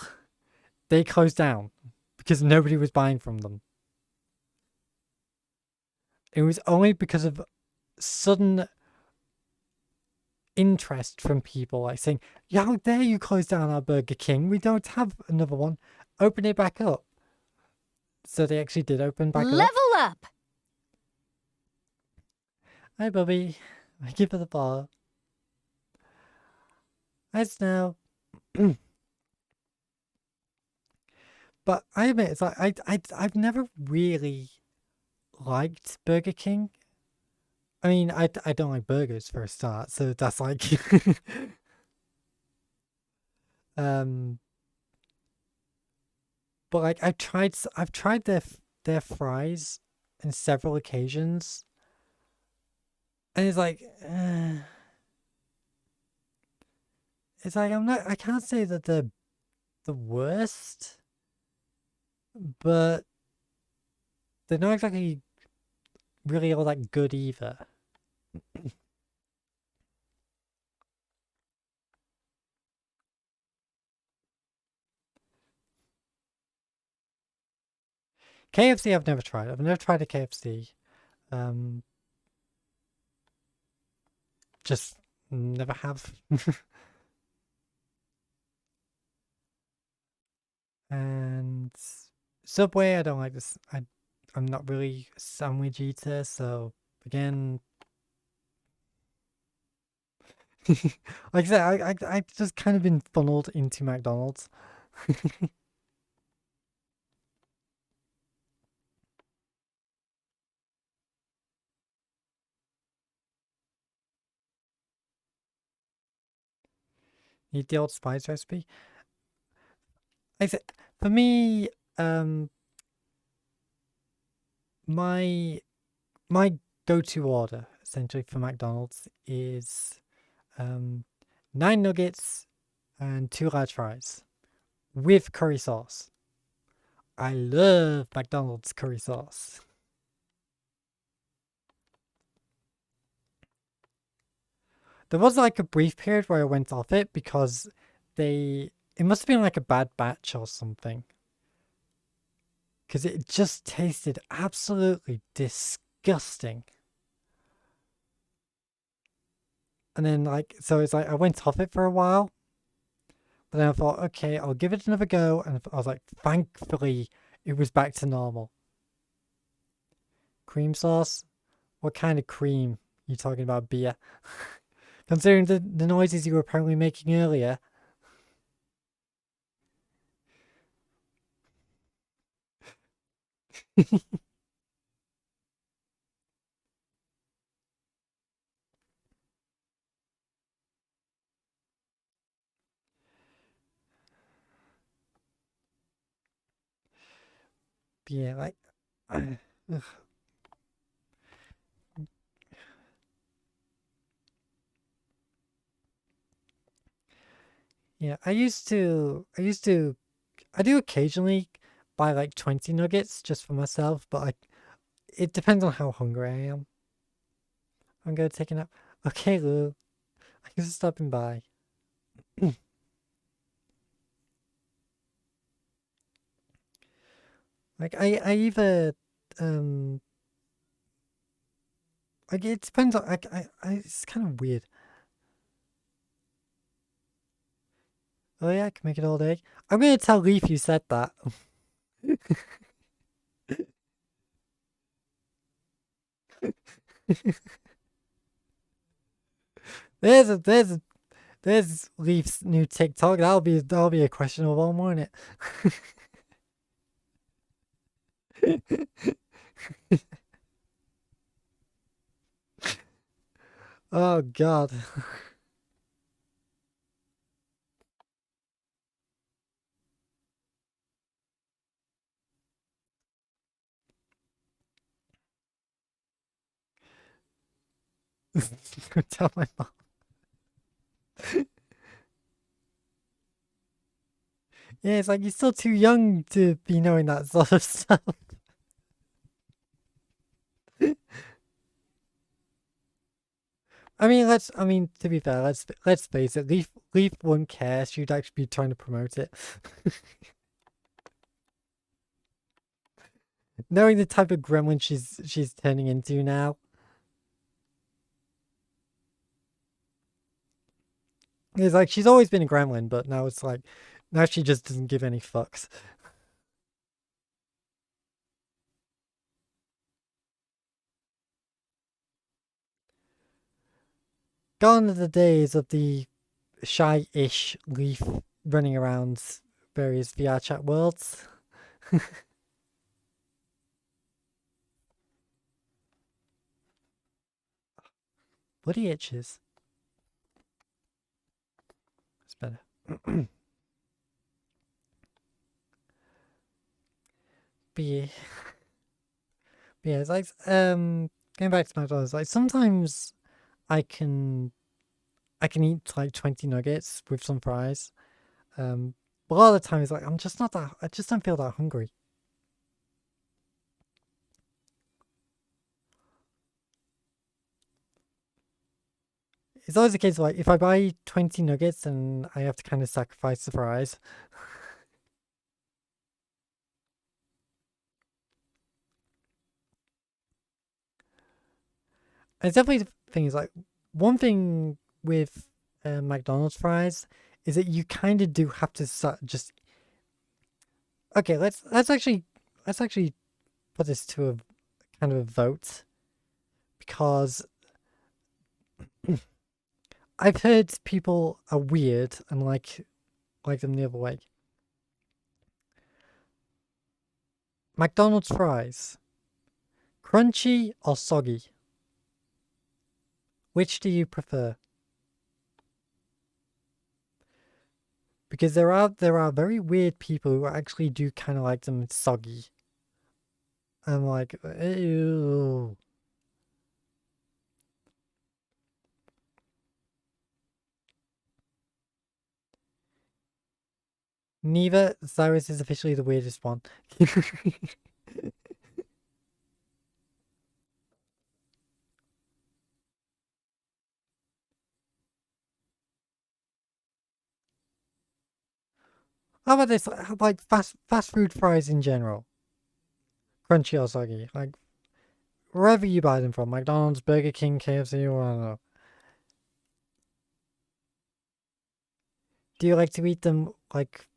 they closed down because nobody was buying from them. It was only because of sudden interest from people saying, "Yeah, how dare you close down our Burger King? We don't have another one. Open it back up." So they actually did open back up. Level up! Hi, Bobby. Thank you for the follow. Hi, Snow. But I admit, it's I've never really liked Burger King. I mean, I don't like burgers for a start, so that's but I've tried their fries on several occasions, and it's it's like I can't say that they're the worst, but they're not exactly really all that good either. KFC I've never tried. I've never tried a KFC. Just never have. And Subway, I don't like this. I'm not really a sandwich eater, so again, like I said, I just kind of been funneled into McDonald's. Need the old spice recipe. Like I said, for me, my go-to order essentially for McDonald's is 9 nuggets and 2 large fries with curry sauce. I love McDonald's curry sauce. There was like a brief period where I went off it because it must have been like a bad batch or something. Because it just tasted absolutely disgusting. And then so it's like I went off it for a while. But then I thought, okay, I'll give it another go. And I was like, thankfully, it was back to normal. Cream sauce? What kind of cream are you talking about, beer? Considering the noises you were apparently making earlier. Yeah, like... Yeah, I do occasionally buy like 20 nuggets just for myself, but it depends on how hungry I am. I'm gonna take a nap. Okay, Lou. Thanks for stopping by. Like I either like it depends on it's kind of weird. Oh yeah, I can make it all day. I'm gonna tell Leaf you said that. There's Leaf's new TikTok. That'll be a questionable one, won't it? Oh God. Tell my mom. Yeah, it's like you're still too young to be knowing that sort of stuff. I mean, to be fair, let's face it. Leaf wouldn't care. She'd actually be trying to promote it. Knowing the type of gremlin she's turning into now. It's like she's always been a gremlin, but now it's like now she just doesn't give any fucks. Gone are the days of the shy-ish Leaf running around various VR chat worlds. Bloody itches. It's better. But yeah. It's like going back to McDonald's, like sometimes I can I can eat like 20 nuggets with some fries. But a lot of the time it's like I just don't feel that hungry. It's always the case, like, if I buy 20 nuggets, then I have to kind of sacrifice the fries. And it's definitely the thing is, like, one thing with McDonald's fries is that you kind of do have to just... Okay, let's actually put this to a kind of a vote, because I've heard people are weird and like them the other way. McDonald's fries, crunchy or soggy? Which do you prefer? Because there are very weird people who actually do kind of like them soggy. I'm like, ew. Neither. Cyrus is officially the weirdest one. How about this? Like fast food fries in general, crunchy or soggy, like wherever you buy them from, McDonald's, Burger King, KFC, or I don't know. Do you like to eat them like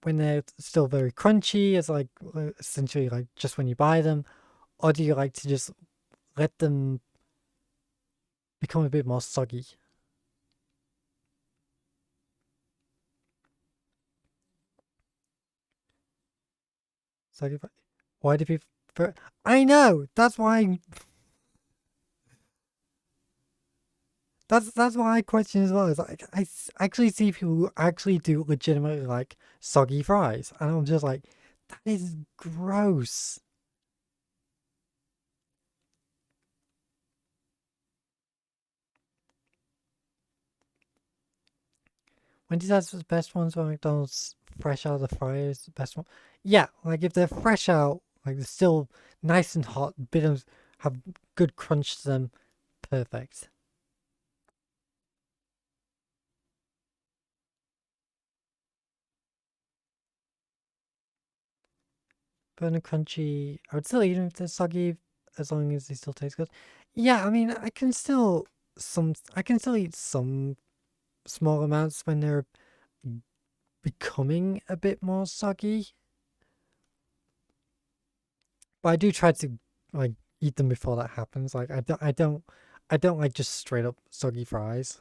when they're still very crunchy, as like essentially like just when you buy them, or do you like to just let them become a bit more soggy? Soggy. Why do people? I know. That's why. That's why I question as well. Is like actually see people who actually do legitimately like soggy fries, and I'm just like, that is gross. Wendy's has the best ones, but McDonald's fresh out of the fryer is the best one. Yeah, like if they're fresh out, like they're still nice and hot, bit of have good crunch to them, perfect. Burn and crunchy. I would still eat them if they're soggy, as long as they still taste good. Yeah, I mean, I can still eat some small amounts when they're becoming a bit more soggy. But I do try to like eat them before that happens. Like I don't like just straight up soggy fries.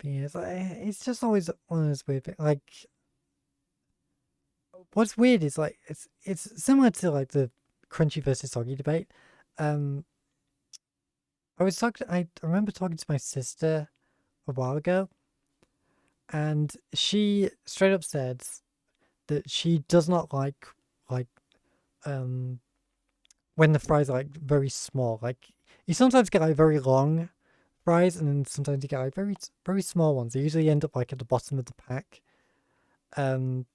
But yeah, it's just always one of those weird things. Like what's weird is like it's similar to like the crunchy versus soggy debate. Um, I remember talking to my sister a while ago, and she straight up said that she does not like um when the fries are like very small. Like you sometimes get like very long fries, and then sometimes you get like very small ones. They usually end up like at the bottom of the pack. Um,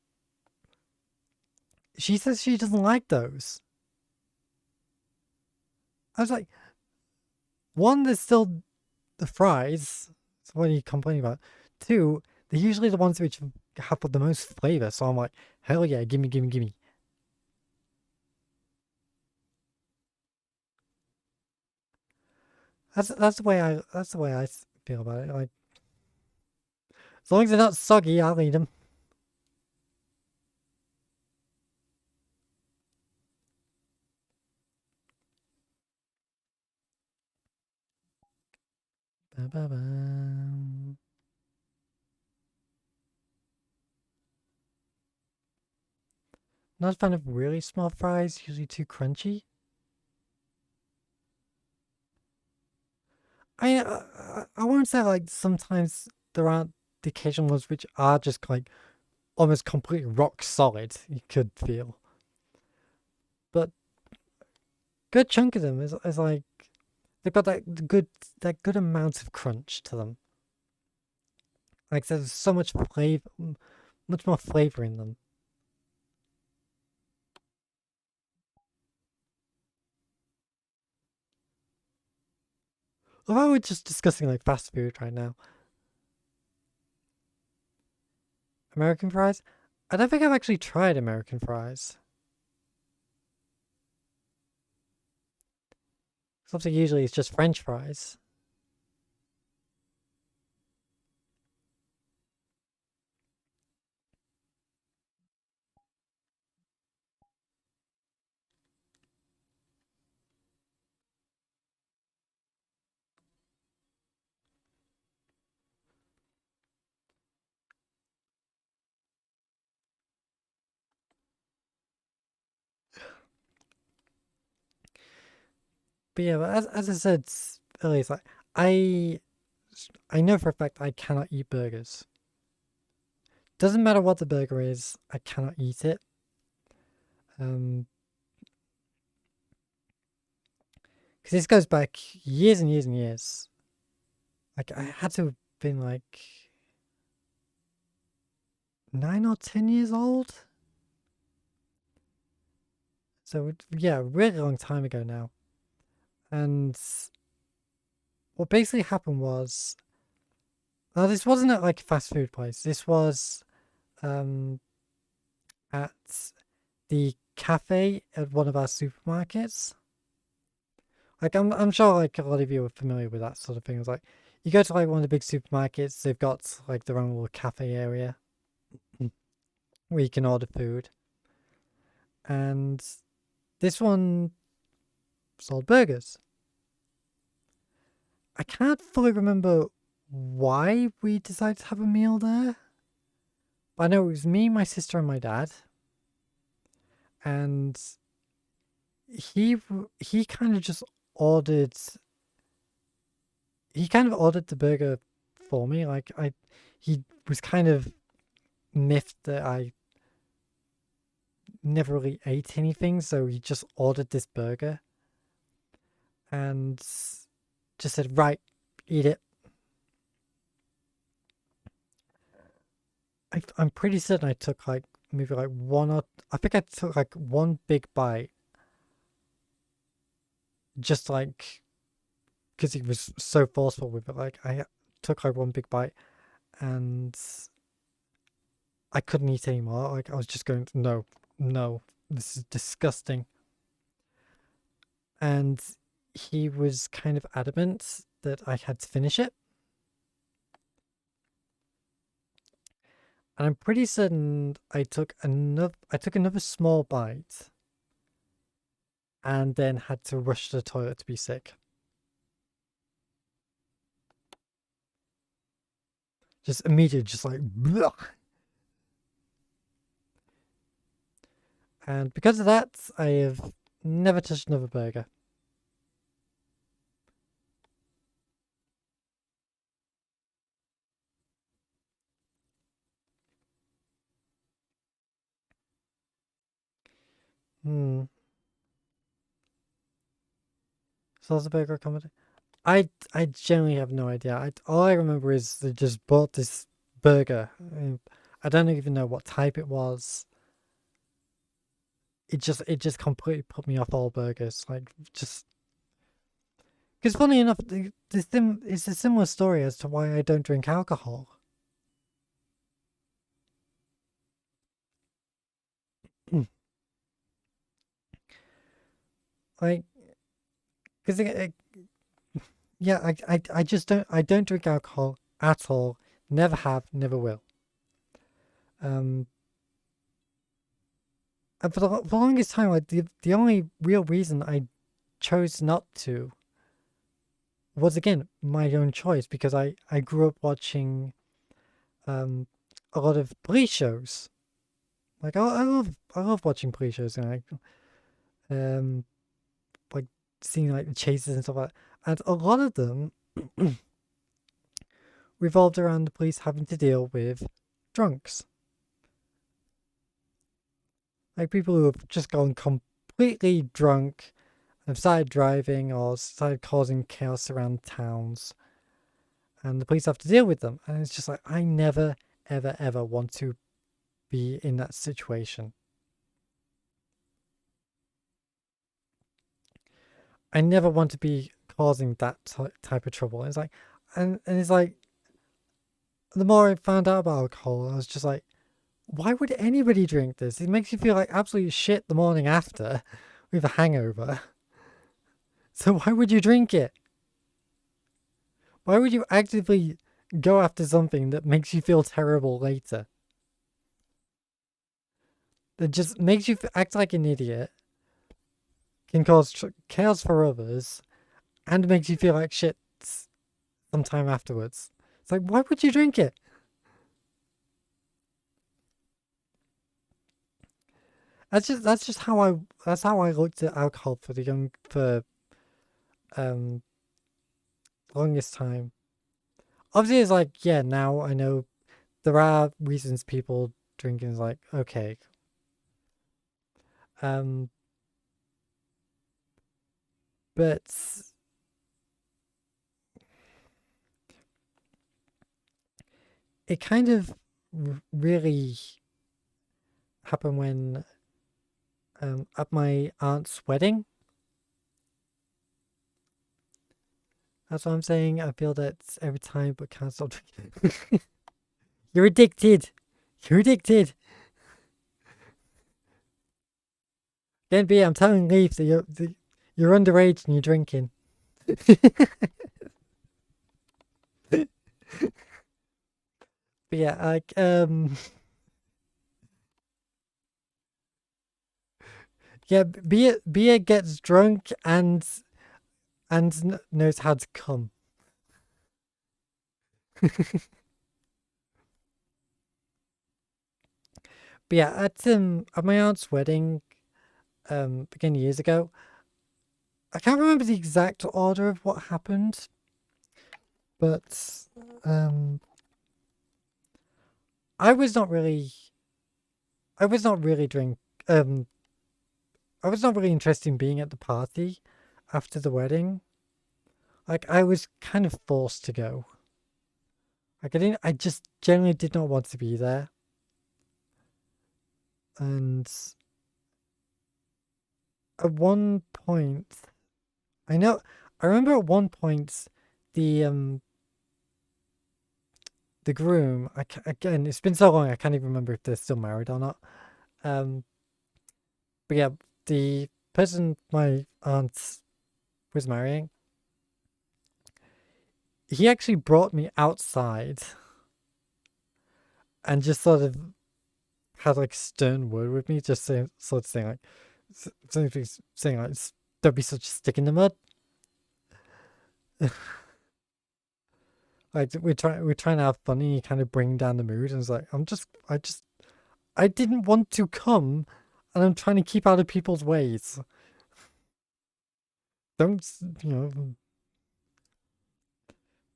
she says she doesn't like those. I was like, one, there's still the fries. So what are you complaining about? Two, they're usually the ones which have the most flavor. So I'm like, hell yeah, gimme, gimme, gimme. That's the way I feel about it. Like as long as they're not soggy, I'll eat them. Ba, ba, ba. Not a fan of really small fries, usually too crunchy. I won't say like sometimes there are the occasional ones which are just like almost completely rock solid. You could feel, but good chunk of them is like they've got that good amount of crunch to them. Like there's so much flavor, much more flavor in them. Although we're just discussing like fast food right now. American fries? I don't think I've actually tried American fries. Something usually it's just French fries. But yeah, but as I said earlier, it's like I know for a fact I cannot eat burgers. Doesn't matter what the burger is, I cannot eat it. Because this goes back years and years and years. Like I had to have been like 9 or 10 years old. So yeah, a really long time ago now. And what basically happened was, now this wasn't at like a fast food place. This was at the cafe at one of our supermarkets. Like I'm sure like a lot of you are familiar with that sort of thing. It's like you go to like one of the big supermarkets, they've got like their own little cafe area where you can order food. And this one sold burgers. I can't fully remember why we decided to have a meal there. But I know it was me, my sister, and my dad. And he kind of just ordered. He kind of ordered the burger for me. Like he was kind of miffed that I never really ate anything, so he just ordered this burger and just said, "Right, eat it." I'm pretty certain I took like maybe like I think I took like one big bite, just like because he was so forceful with it. Like I took like one big bite, and I couldn't eat anymore. Like I was just going, no, this is disgusting. And he was kind of adamant that I had to finish it. And I'm pretty certain I took another small bite and then had to rush to the toilet to be sick. Just immediately, just like, bleh. And because of that, I have never touched another burger. Salsa burger comedy? I generally have no idea. All I remember is they just bought this burger. I don't even know what type it was. It just completely put me off all burgers. Like just because funny enough, it's a similar story as to why I don't drink alcohol. Like because yeah, I just don't drink alcohol at all. Never have, never will. And for the longest time, like the only real reason I chose not to was again my own choice because I grew up watching a lot of police shows. Like I love watching police shows and like seeing like the chases and stuff like that. And a lot of them revolved around the police having to deal with drunks. Like people who have just gone completely drunk and have started driving or started causing chaos around towns. And the police have to deal with them. And it's just like, I never, ever, ever want to be in that situation. I never want to be causing that type of trouble. It's like, and it's like, the more I found out about alcohol, I was just like, why would anybody drink this? It makes you feel like absolute shit the morning after with a hangover. So why would you drink it? Why would you actively go after something that makes you feel terrible later? That just makes you act like an idiot, can cause chaos for others, and makes you feel like shit sometime afterwards. It's like, why would you drink it? That's just how I looked at alcohol for longest time. Obviously, it's like, yeah, now I know there are reasons people drinking is like, okay. But it kind of really happened when at my aunt's wedding. That's what I'm saying. I feel that every time, but can't stop drinking. You're addicted. You're addicted. Again, B, I'm telling Leaf that you're underage and you're drinking. But yeah, like yeah, Bia gets drunk and knows how to come. But yeah, at my aunt's wedding, again years ago, I can't remember the exact order of what happened, but I was not really interested in being at the party after the wedding. Like, I was kind of forced to go. Like, I just generally did not want to be there. And at one point, I remember at one point, the groom, again, it's been so long, I can't even remember if they're still married or not. But yeah, the person my aunt was marrying, he actually brought me outside and just sort of had like stern word with me, just saying like, don't be such a stick in the mud. Like we're trying to have fun and you kind of bring down the mood, and it's like, I didn't want to come, and I'm trying to keep out of people's ways. Don't, you know.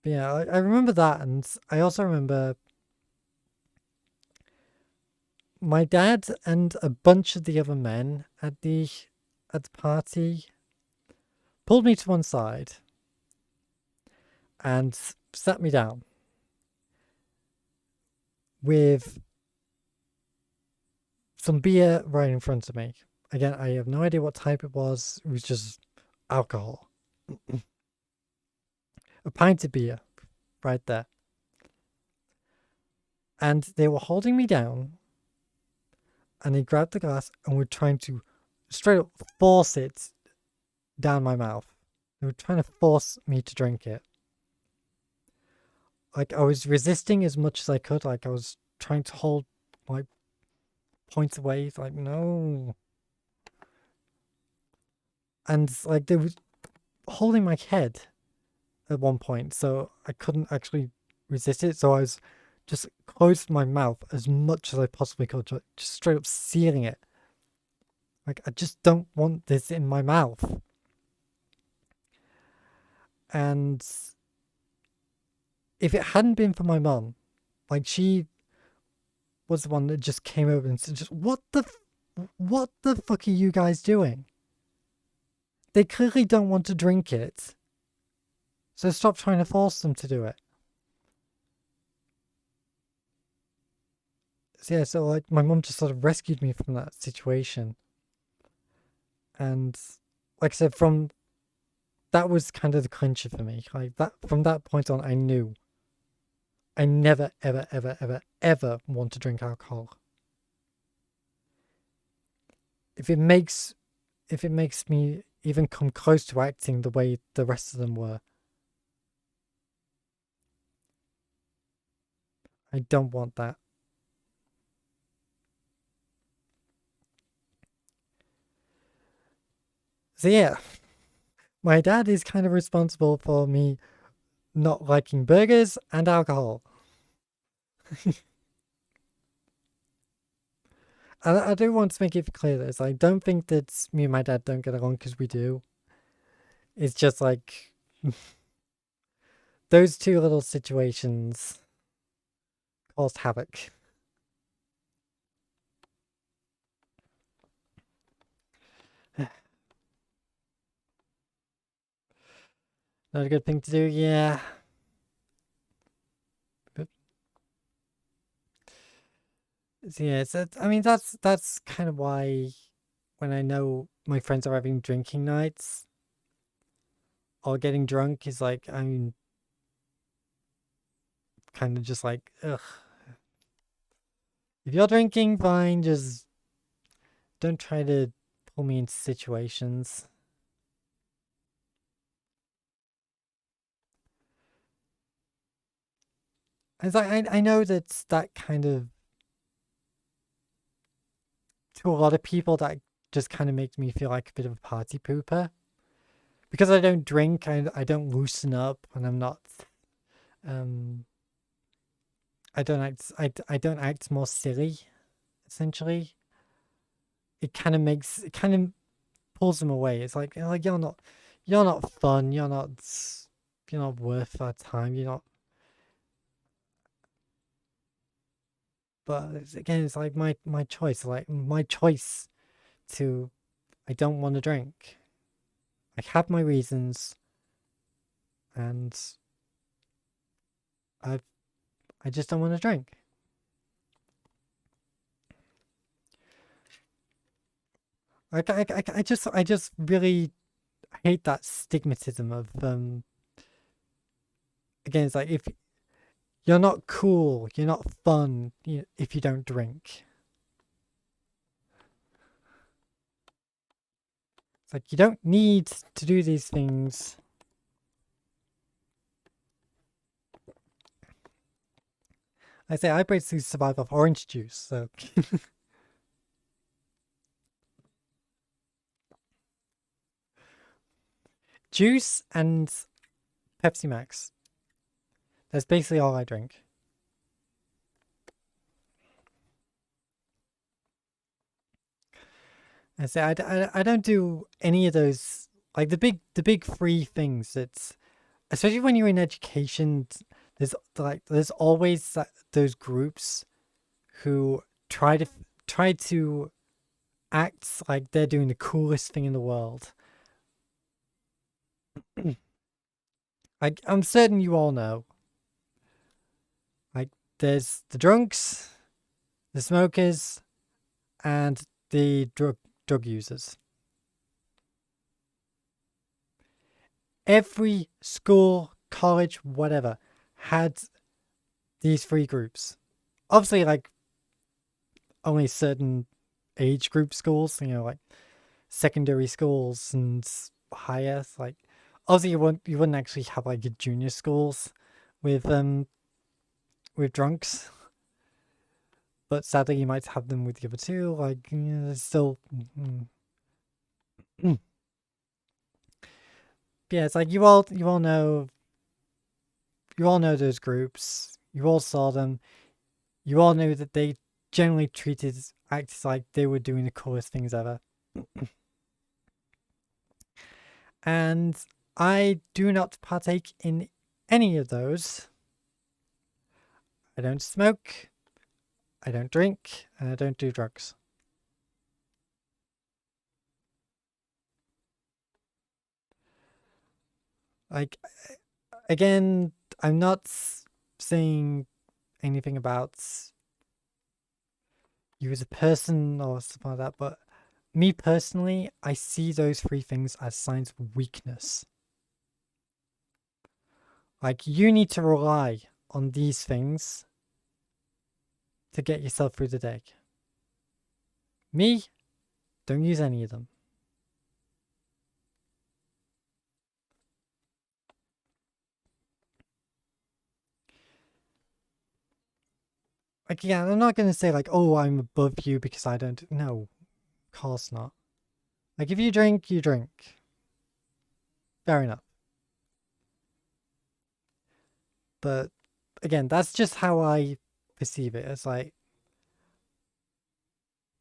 But yeah, I remember that, and I also remember my dad and a bunch of the other men at the party pulled me to one side and sat me down with some beer right in front of me. Again, I have no idea what type it was. It was just alcohol. A pint of beer right there. And they were holding me down, and they grabbed the glass and were trying to straight up force it down my mouth. They were trying to force me to drink it. Like, I was resisting as much as I could. Like, I was trying to hold my points away. It's like, no. And like, they were holding my head at one point, so I couldn't actually resist it. So I was just closed my mouth as much as I possibly could, just straight up sealing it. Like, I just don't want this in my mouth. And if it hadn't been for my mum, like she was the one that just came over and said, just, what the fuck are you guys doing? They clearly don't want to drink it. So stop trying to force them to do it. So yeah, so like my mum just sort of rescued me from that situation. And like I said, that was kind of the clincher for me. Like that, from that point on, I knew I never, ever, ever, ever, ever want to drink alcohol. If it makes me even come close to acting the way the rest of them were, I don't want that. So yeah, my dad is kind of responsible for me not liking burgers and alcohol. I do want to make it clear this. I don't think that me and my dad don't get along, because we do. It's just like those two little situations caused havoc. Not a good thing to do, yeah. So yeah, I mean, that's kind of why when I know my friends are having drinking nights or getting drunk, is like, I'm kind of just like, ugh. If you're drinking, fine, just don't try to pull me into situations. It's like, I know that kind of, to a lot of people, that just kind of makes me feel like a bit of a party pooper. Because I don't drink, I don't loosen up, and I'm not, I don't act more silly, essentially. It kind of pulls them away. It's like you're not fun, you're not worth our time, you're not. But again, it's like my choice. Like my choice to, I don't want to drink. I have my reasons, and I just don't want to drink. Like I just really hate that stigmatism of again, it's like, if you're not cool, you're not fun, if you don't drink. It's like, you don't need to do these things. I say I basically survive off orange juice, so. Juice and Pepsi Max. That's basically all I drink. I say I don't do any of those, like the big free things. It's, especially when you're in education, there's always those groups who try to act like they're doing the coolest thing in the world. Like, I'm certain you all know. Like, there's the drunks, the smokers, and the drug users. Every school, college, whatever, had these three groups. Obviously, like, only certain age group schools, like secondary schools and higher. Like, obviously, you wouldn't actually have like your junior schools with drunks. But sadly, you might have them with the other two. Like, there's still. Yeah, it's like you all know. You all know those groups. You all saw them. You all knew that they generally acted like they were doing the coolest things ever. And I do not partake in any of those. I don't smoke, I don't drink, and I don't do drugs. Like, again, I'm not saying anything about you as a person or something like that, but me personally, I see those three things as signs of weakness. Like, you need to rely on these things to get yourself through the day. Me, don't use any of them. Like, yeah, I'm not gonna say like, oh, I'm above you because I don't. No, of course not. Like, if you drink, you drink. Fair enough. But again, that's just how I perceive it. It's like,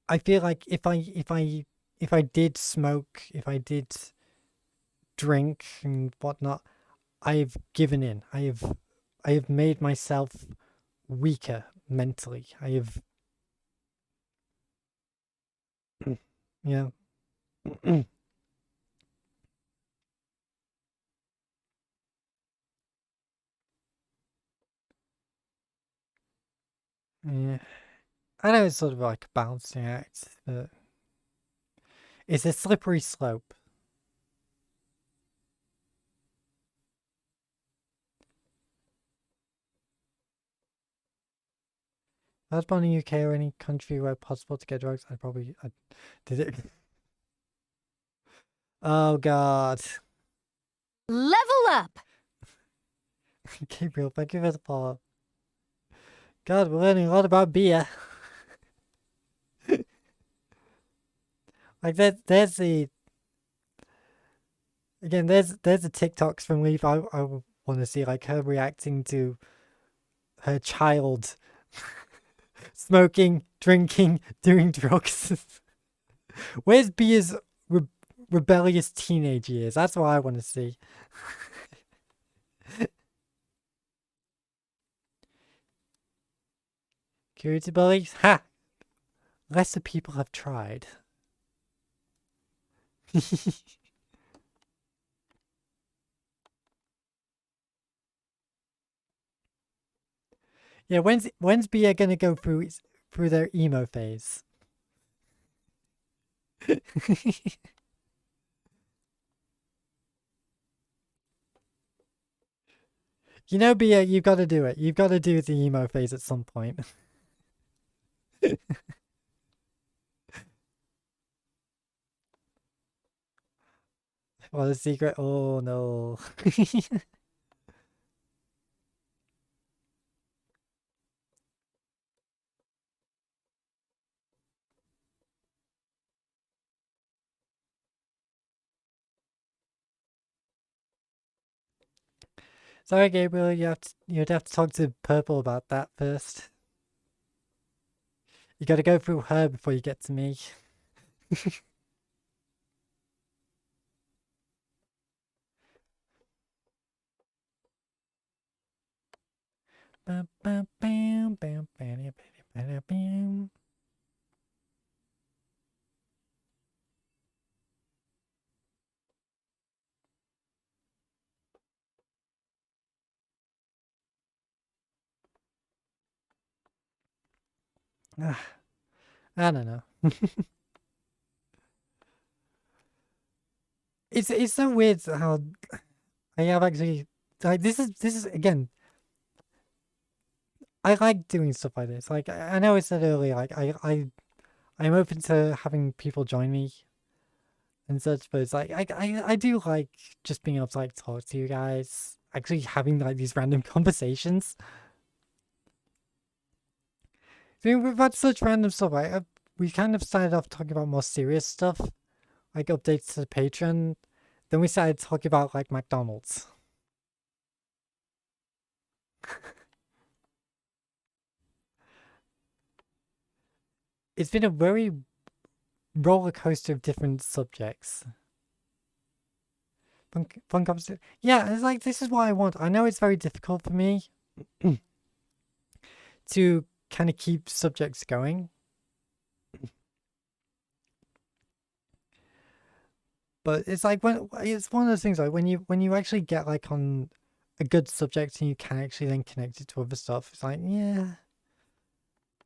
I feel like if I did smoke, if I did drink and whatnot, I've given in. I have made myself weaker mentally. I have, yeah. Yeah. I know it's sort of like a balancing act, but it's a slippery slope. If I was born in the UK or any country where possible to get drugs, I did it. Oh god. Level up! Gabriel, thank you for the follow. God, we're learning a lot about beer. Like there's the again there's the TikToks from Leaf. I want to see like her reacting to her child smoking, drinking, doing drugs. Where's Beer's rebellious teenage years? That's what I want to see. Curiosity bullies? Ha! Lesser people have tried. Yeah, when's Bia gonna go through their emo phase? You know, Bia, you've got to do it. You've got to do the emo phase at some point. What a secret! Oh no. Sorry, Gabriel. You'd have to talk to Purple about that first. You got to go through her before you get to me. Bam, bam, bam, bam, bam, bam, bam. I don't know. It's so weird how I have actually like this is again. I like doing stuff like this. Like I know I said earlier, like I'm open to having people join me and such, but it's like I do like just being able to like talk to you guys, actually having like these random conversations. I mean, we've had such random stuff. We kind of started off talking about more serious stuff, like updates to the Patreon. Then we started talking about like McDonald's. It's been a very roller coaster of different subjects. Fun conversation. Yeah, it's like this is what I want. I know it's very difficult for me to kind of keep subjects going. But it's like it's one of those things like when you actually get like on a good subject and you can actually then connect it to other stuff, it's like, yeah,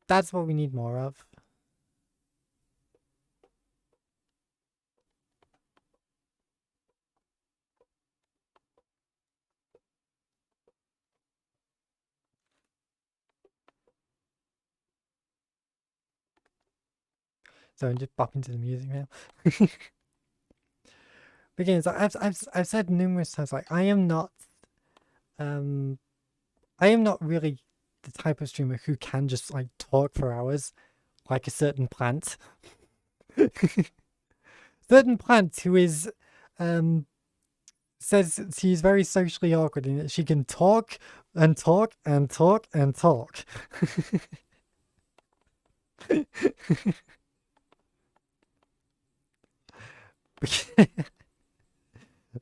that's what we need more of. So I'm just bopping to the music now. Again, so I've said numerous times, like I am not really the type of streamer who can just like talk for hours like a certain plant. Certain plant who is says she's very socially awkward and that she can talk and talk and talk and talk.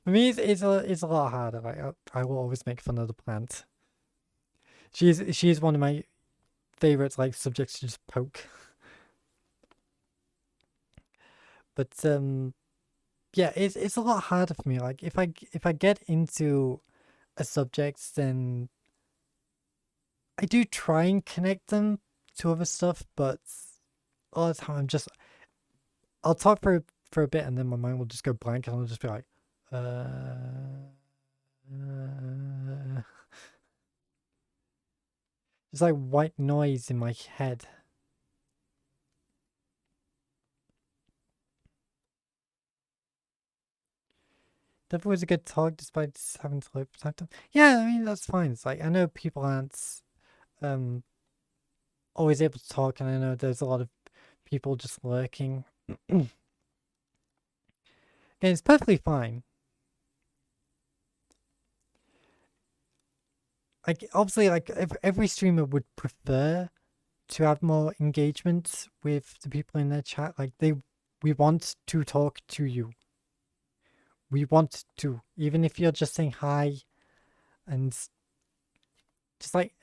For me, it's a lot harder. Like I will always make fun of the plant. She's one of my favorites, like subjects to just poke. But yeah, it's a lot harder for me. Like if I get into a subject, then I do try and connect them to other stuff, but all the time I'll talk for a bit and then my mind will just go blank and I'll just be like, It's like white noise in my head. Devil was a good talk despite having to look protect him. Yeah, I mean that's fine. It's like I know people aren't always able to talk, and I know there's a lot of people just lurking. And it's perfectly fine. Like obviously, like every streamer would prefer to have more engagement with the people in their chat. Like we want to talk to you. We want to, even if you're just saying hi, and just like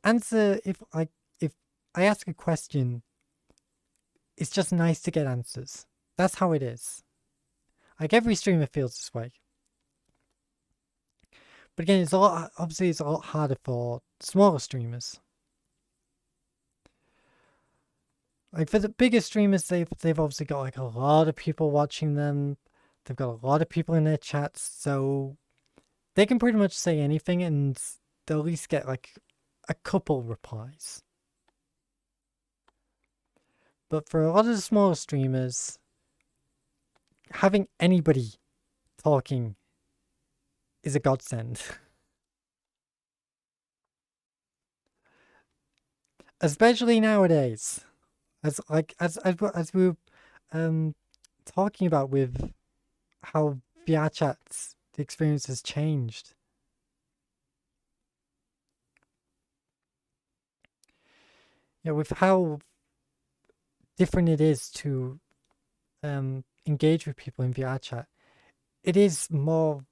answer. If I ask a question, it's just nice to get answers. That's how it is. Like every streamer feels this way. But again, it's a lot harder for smaller streamers. Like for the bigger streamers, they've obviously got like a lot of people watching them. They've got a lot of people in their chats, so they can pretty much say anything and they'll at least get like a couple replies. But for a lot of the smaller streamers, having anybody talking is a godsend. Especially nowadays. As we were talking about with how VR chats, the experience has changed. Yeah, with how different it is to engage with people in VR chat, it is more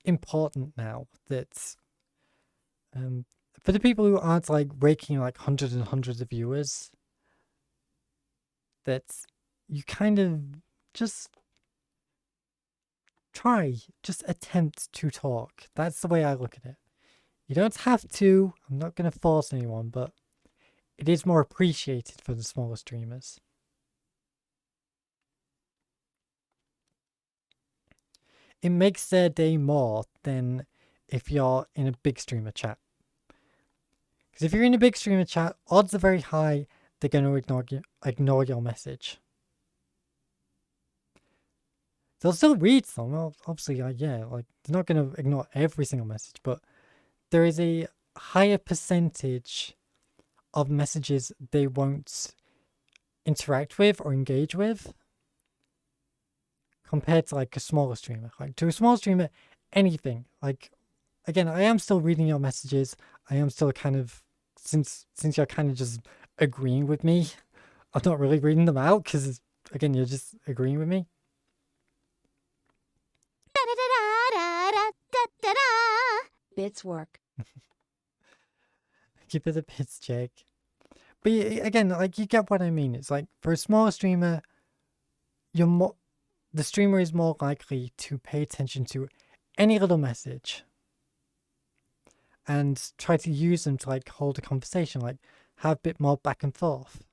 important now that for the people who aren't like raking like hundreds and hundreds of viewers, that you kind of just attempt to talk. That's the way I look at it. You don't have to. I'm not going to force anyone, but it is more appreciated for the smaller streamers. It makes their day more than if you're in a big streamer chat. Because if you're in a big streamer chat, odds are very high they're going to ignore your message. They'll still read some, obviously, like they're not going to ignore every single message, but there is a higher percentage of messages they won't interact with or engage with compared to like a smaller streamer. Like to a small streamer, anything. Like again, I am still reading your messages. I am still kind of since you're kind of just agreeing with me, I'm not really reading them out because again, you're just agreeing with me. Bits work. Keep it a bit, Jake. But again, like, you get what I mean. It's like, for a smaller streamer, the streamer is more likely to pay attention to any little message and try to use them to, like, hold a conversation, like, have a bit more back and forth.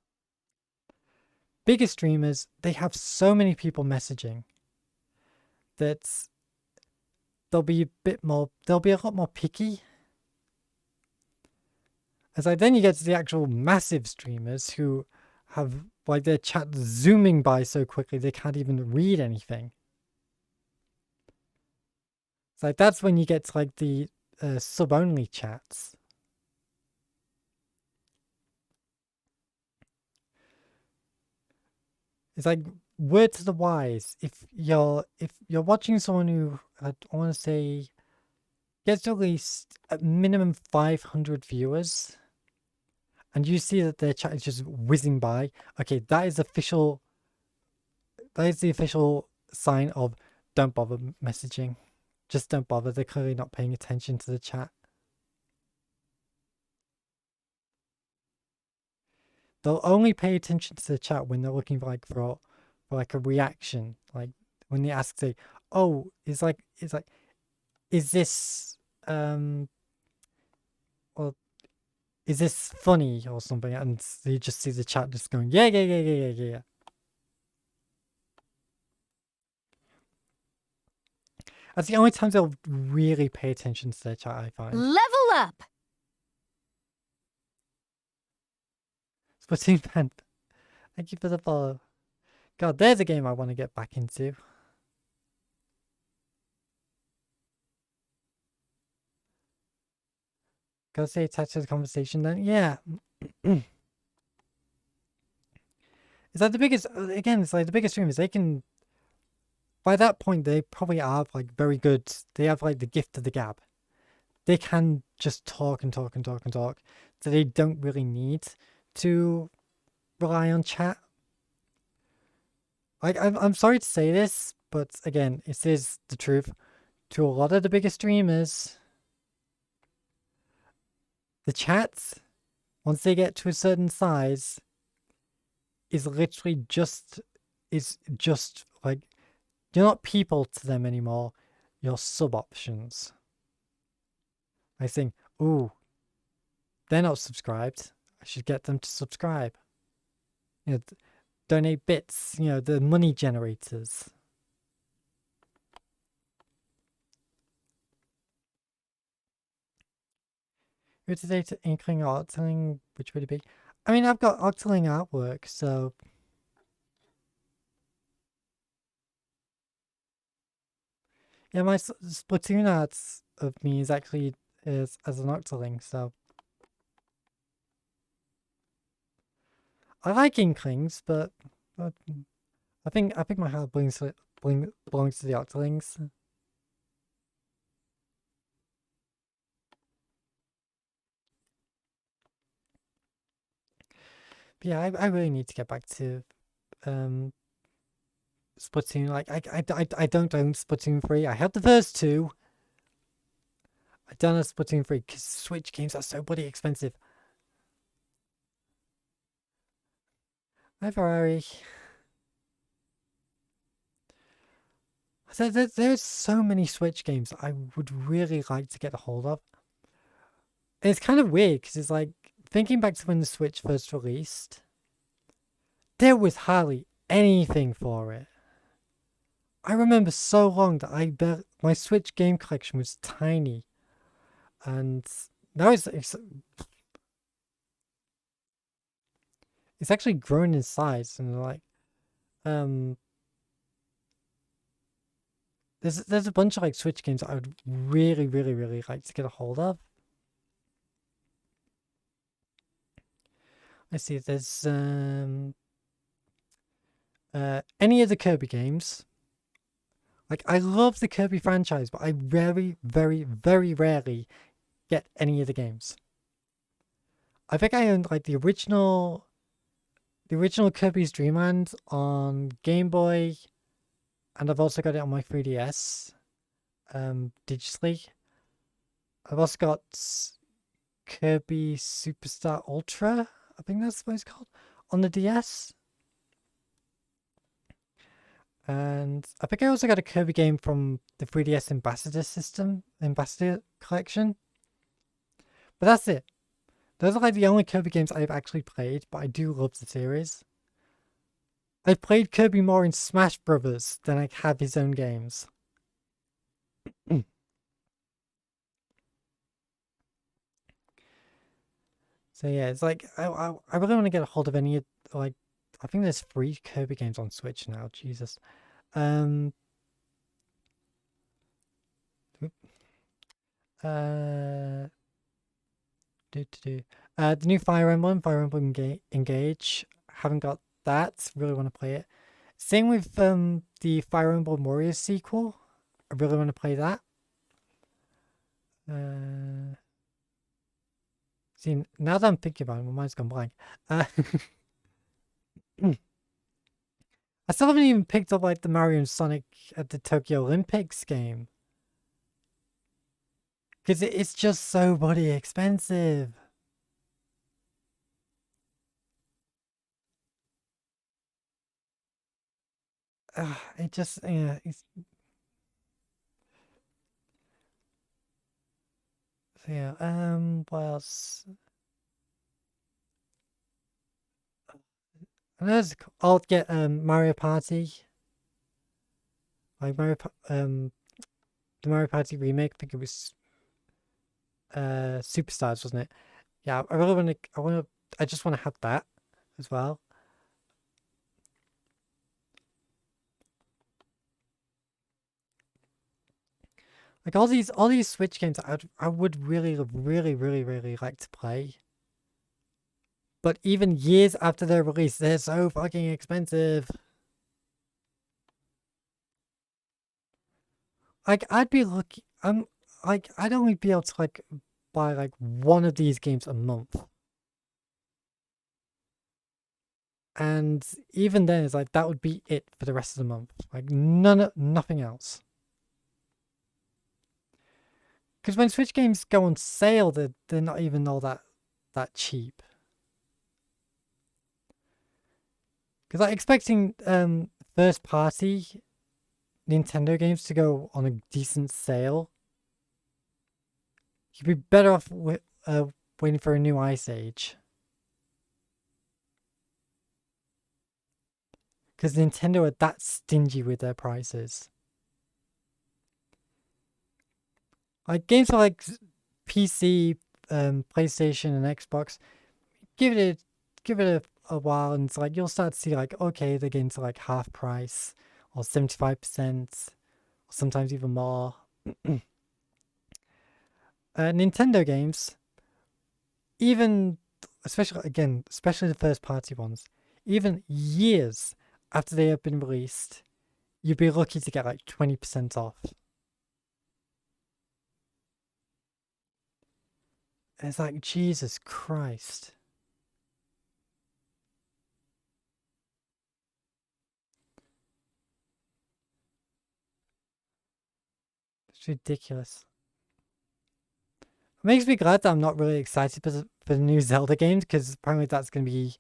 Bigger streamers, they have so many people messaging that they'll be a lot more picky. As like, then you get to the actual massive streamers who have, like, their chat zooming by so quickly they can't even read anything. It's like, that's when you get to, like, the sub-only chats. It's like, word to the wise, if you're watching someone who, I want to say, gets to at least at minimum 500 viewers, and you see that their chat is just whizzing by, okay, that is the official sign of don't bother messaging. Just don't bother. They're clearly not paying attention to the chat. They'll only pay attention to the chat when they're looking for like a reaction. Like when they ask, say, oh, is this well, is this funny or something? And you just see the chat just going, yeah. That's the only time they'll really pay attention to their chat, I find. Level up! Splatoon fan. Thank you for the follow. God, there's a game I want to get back into. Gotta say attached to the conversation then? Yeah. It's like the biggest, again, it's like the biggest streamers, they can, by that point, they probably are, like, very good. They have, like, the gift of the gab. They can just talk and talk and talk and talk. So they don't really need to rely on chat. Like, I'm sorry to say this, but again, it is the truth. To a lot of the biggest streamers, the chats, once they get to a certain size, is literally just like, you're not people to them anymore. You're sub options. I think, ooh, they're not subscribed. I should get them to subscribe. You know, donate bits, you know, the money generators. Here today to Inkling Artling, which would it be? I mean, I've got Octoling artwork, so yeah, my Splatoon arts of me is actually as an Octoling, so I like Inklings, but I think my heart belongs to the Octolings. But yeah, I really need to get back to Splatoon. Like, I don't own Splatoon 3. I have the first two. I don't have Splatoon 3 because Switch games are so bloody expensive. Hi, Ferrari. There's so many Switch games I would really like to get a hold of. And it's kind of weird because it's like, thinking back to when the Switch first released, there was hardly anything for it. I remember so long that my Switch game collection was tiny. And now it's actually grown in size, and like there's a bunch of like Switch games that I would really like to get a hold of. Let's see if there's any of the Kirby games. Like, I love the Kirby franchise, but I very rarely get any of the games. I think I owned like the original Kirby's Dream Land on Game Boy, and I've also got it on my 3DS digitally. I've also got Kirby Superstar Ultra, I think that's what it's called, on the DS. And I think I also got a Kirby game from the 3DS Ambassador collection. But that's it. Those are like the only Kirby games I've actually played, but I do love the series. I've played Kirby more in Smash Brothers than I have his own games. So yeah, it's like I really want to get a hold of any, like, I think there's 3 Kirby games on Switch now. Jesus. Oop. The new Fire Emblem, Engage. Haven't got that. Really want to play it. Same with the Fire Emblem Warriors sequel. I really want to play that. See, now that I'm thinking about it, my mind's gone blank. I still haven't even picked up like the Mario and Sonic at the Tokyo Olympics game. Because it's just so bloody expensive. It just, yeah, it's... So yeah, what else? I'll get Mario Party. Like the Mario Party remake, I think it was Superstars, wasn't it? Yeah, I really I just want to have that as well. Like all these Switch games I would really like to play. But even years after their release, they're so fucking expensive. Like I'd be lucky. Like I'd only be able to like buy like one of these games a month. And even then, it's like that would be it for the rest of the month. Like nothing else. Because when Switch games go on sale, they're not even all that cheap. Because I'm expecting first party Nintendo games to go on a decent sale. You'd be better off waiting for a new Ice Age. Because Nintendo are that stingy with their prices. Like games for like PC, PlayStation, and Xbox, give it a while, and it's like you'll start to see like, okay, the games are like half price or 75%, or sometimes even more. Nintendo games, even especially the first party ones, even years after they have been released, you'd be lucky to get like 20% off. It's like, Jesus Christ. It's ridiculous. It makes me glad that I'm not really excited for the new Zelda games, because apparently that's going to be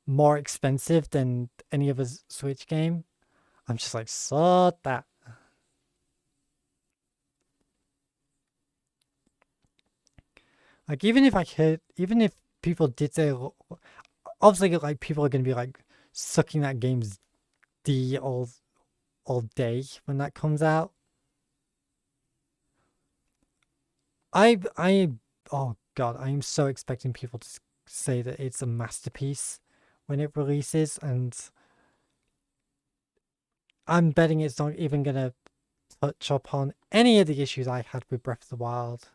more expensive than any other Switch game. I'm just like, sod that. Like, even if people did say, obviously, like, people are going to be like sucking that game's D all day when that comes out. Oh god, I am so expecting people to say that it's a masterpiece when it releases, and I'm betting it's not even gonna touch upon any of the issues I had with Breath of the Wild.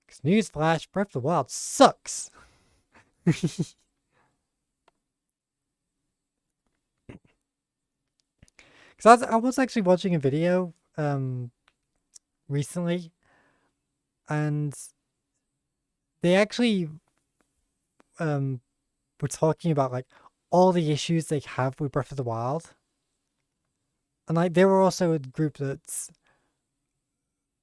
Because newsflash, Breath of the Wild sucks. Because I was actually watching a video recently, and they actually were talking about like all the issues they have with Breath of the Wild, and like they were also a group that's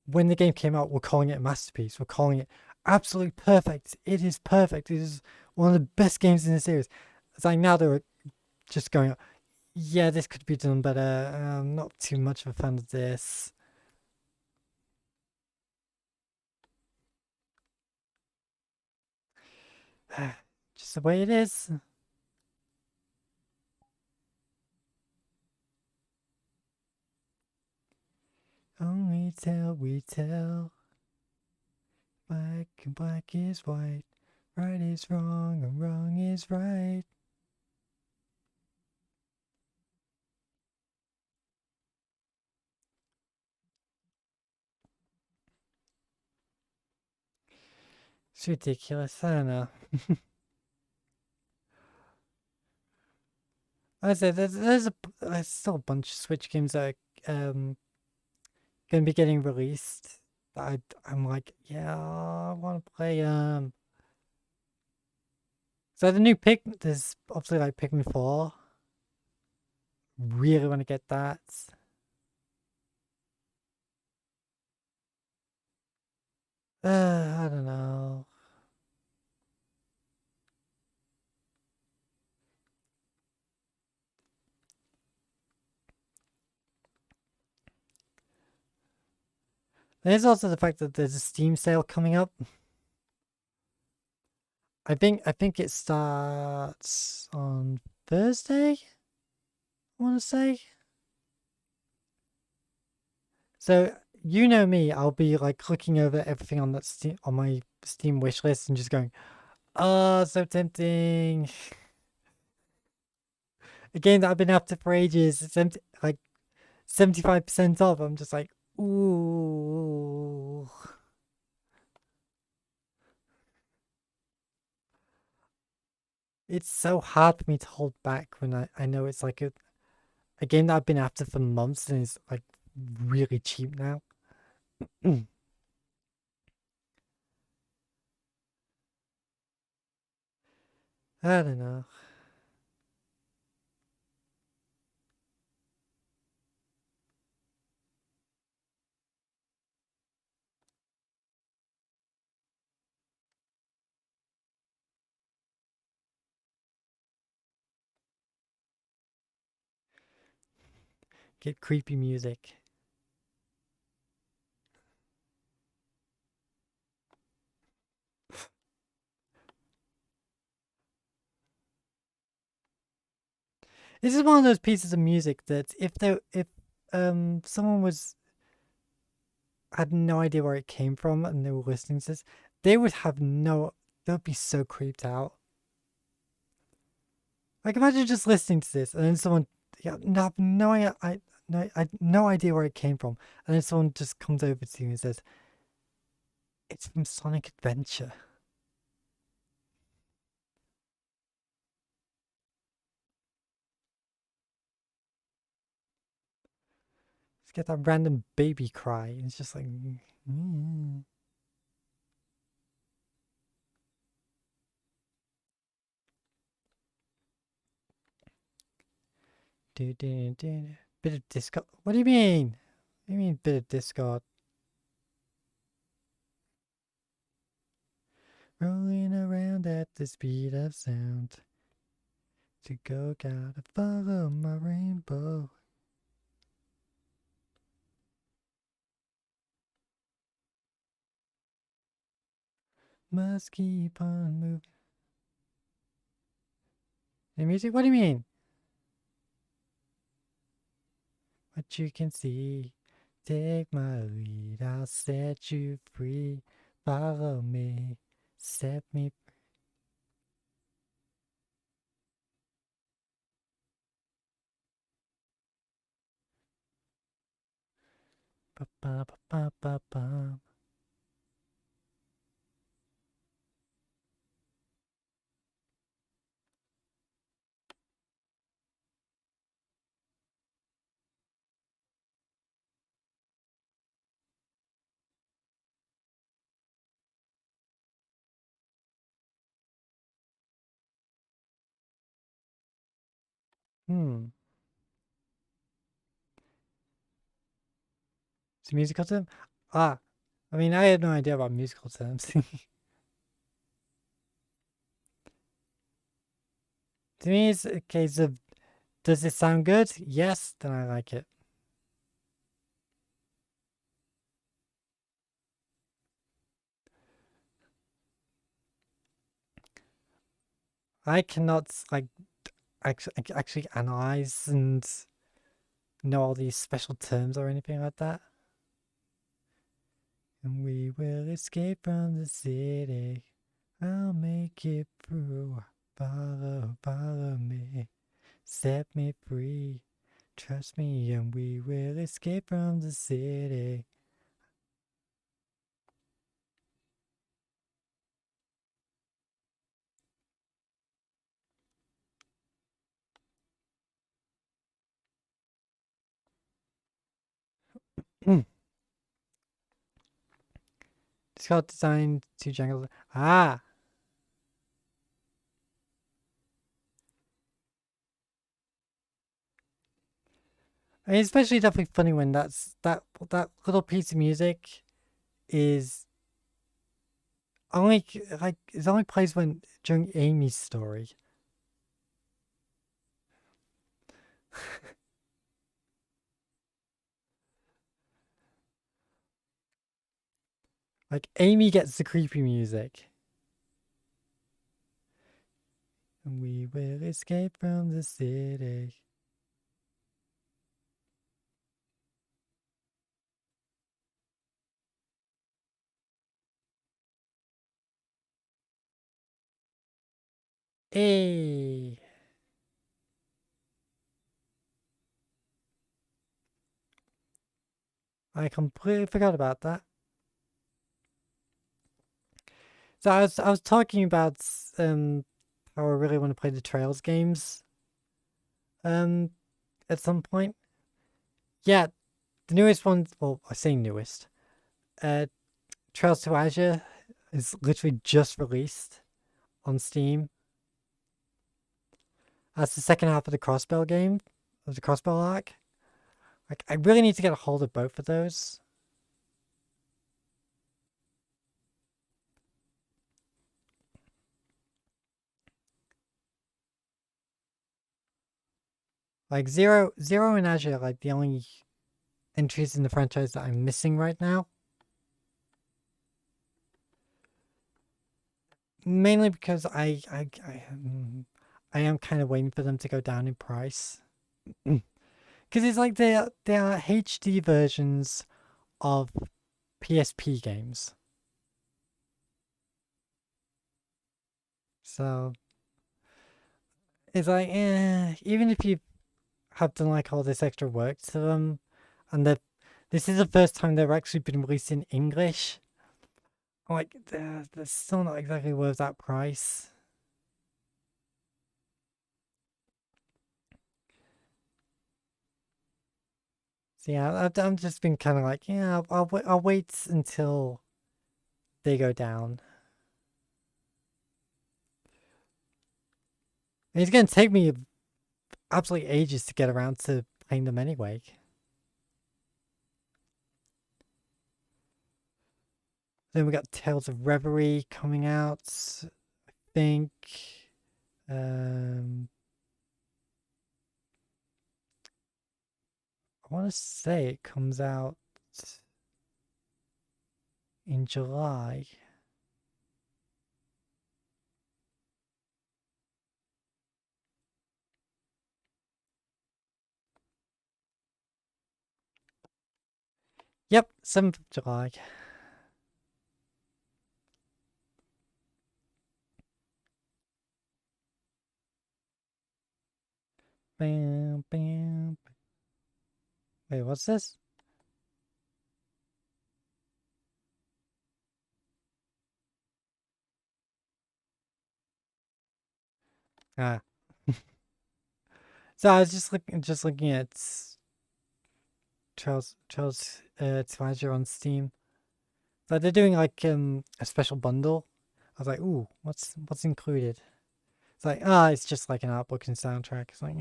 when the game came out, we're calling it a masterpiece. We're calling it absolutely perfect. It is perfect. It is one of the best games in the series. It's like now they're just going, yeah, this could be done better. I'm not too much of a fan of this. Just the way it is. Only tell we tell. Black and black is white. Right is wrong and wrong is right. It's ridiculous, I don't know. I said there's still a bunch of Switch games that are gonna be getting released. I'm like, yeah, I want to play So the new there's obviously like Pikmin 4. Really want to get that. I don't know. There's also the fact that there's a Steam sale coming up. I think it starts on Thursday. I want to say. So you know me, I'll be like looking over everything on that on my Steam wish list and just going, "Oh, so tempting." A game that I've been after for ages. It's like 75% off. I'm just like, ooh. It's so hard for me to hold back when I know it's like a game that I've been after for months and is like really cheap now. I don't know. Get creepy music. This is one of those pieces of music that if someone had no idea where it came from and they were listening to this, they would be so creeped out. Like imagine just listening to this and then someone no idea where it came from, and then someone just comes over to you and says, "It's from Sonic Adventure." Just get that random baby cry, and it's just like. Mm. Bit of Discord. What do you mean? What do you mean bit of Discord? Rolling around at the speed of sound. To go, gotta follow my rainbow. Must keep on moving. The music? What do you mean? What you can see. Take my lead, I'll set you free. Follow me, set me free. Ba ba ba ba ba ba. Hmm. It's a musical term? I mean, I had no idea about musical terms. To me, it's a case of, does it sound good? Yes, then I like it. I cannot, like, actually analyze and know all these special terms or anything like that. And we will escape from the city. I'll make it through. Follow, follow me. Set me free. Trust me, and we will escape from the city. It's called Design to Jungle. Ah! I mean, it's especially definitely funny when that little piece of music is only like it only plays when during Amy's story. Like Amy gets the creepy music. And we will escape from the city. Hey! I completely forgot about that. So I was talking about how I really want to play the Trails games at some point. Yeah, the newest one, well, I say newest. Trails to Azure is literally just released on Steam. That's the second half of the Crossbell game, of the Crossbell arc. Like, I really need to get a hold of both of those. Like Zero and Azure are like the only entries in the franchise that I'm missing right now. Mainly because I am kind of waiting for them to go down in price. Because it's like they are HD versions of PSP games. So it's like, even if you have done like all this extra work to them, and that this is the first time they've actually been released in English, like they're still not exactly worth that price. So yeah, I'm just been kind of like, yeah, I'll wait until they go down. And it's gonna take me absolutely ages to get around to playing them anyway. Then we got Tales of Reverie coming out. I think. I want to say it comes out in July. Yep, 7th of July. Bam, bam. Wait, what's this? Ah. So I was just looking at Trails Advisor on Steam. So they're doing like a special bundle. I was like, ooh, what's included? It's like, it's just like an art book and soundtrack. It's like,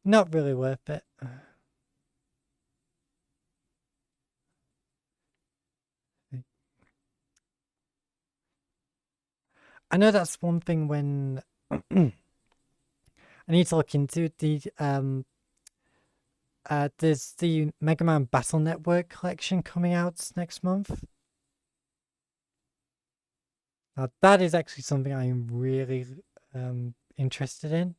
not really worth it. I know that's one thing when I need to look into there's the Mega Man Battle Network collection coming out next month. Now that is actually something I am really interested in.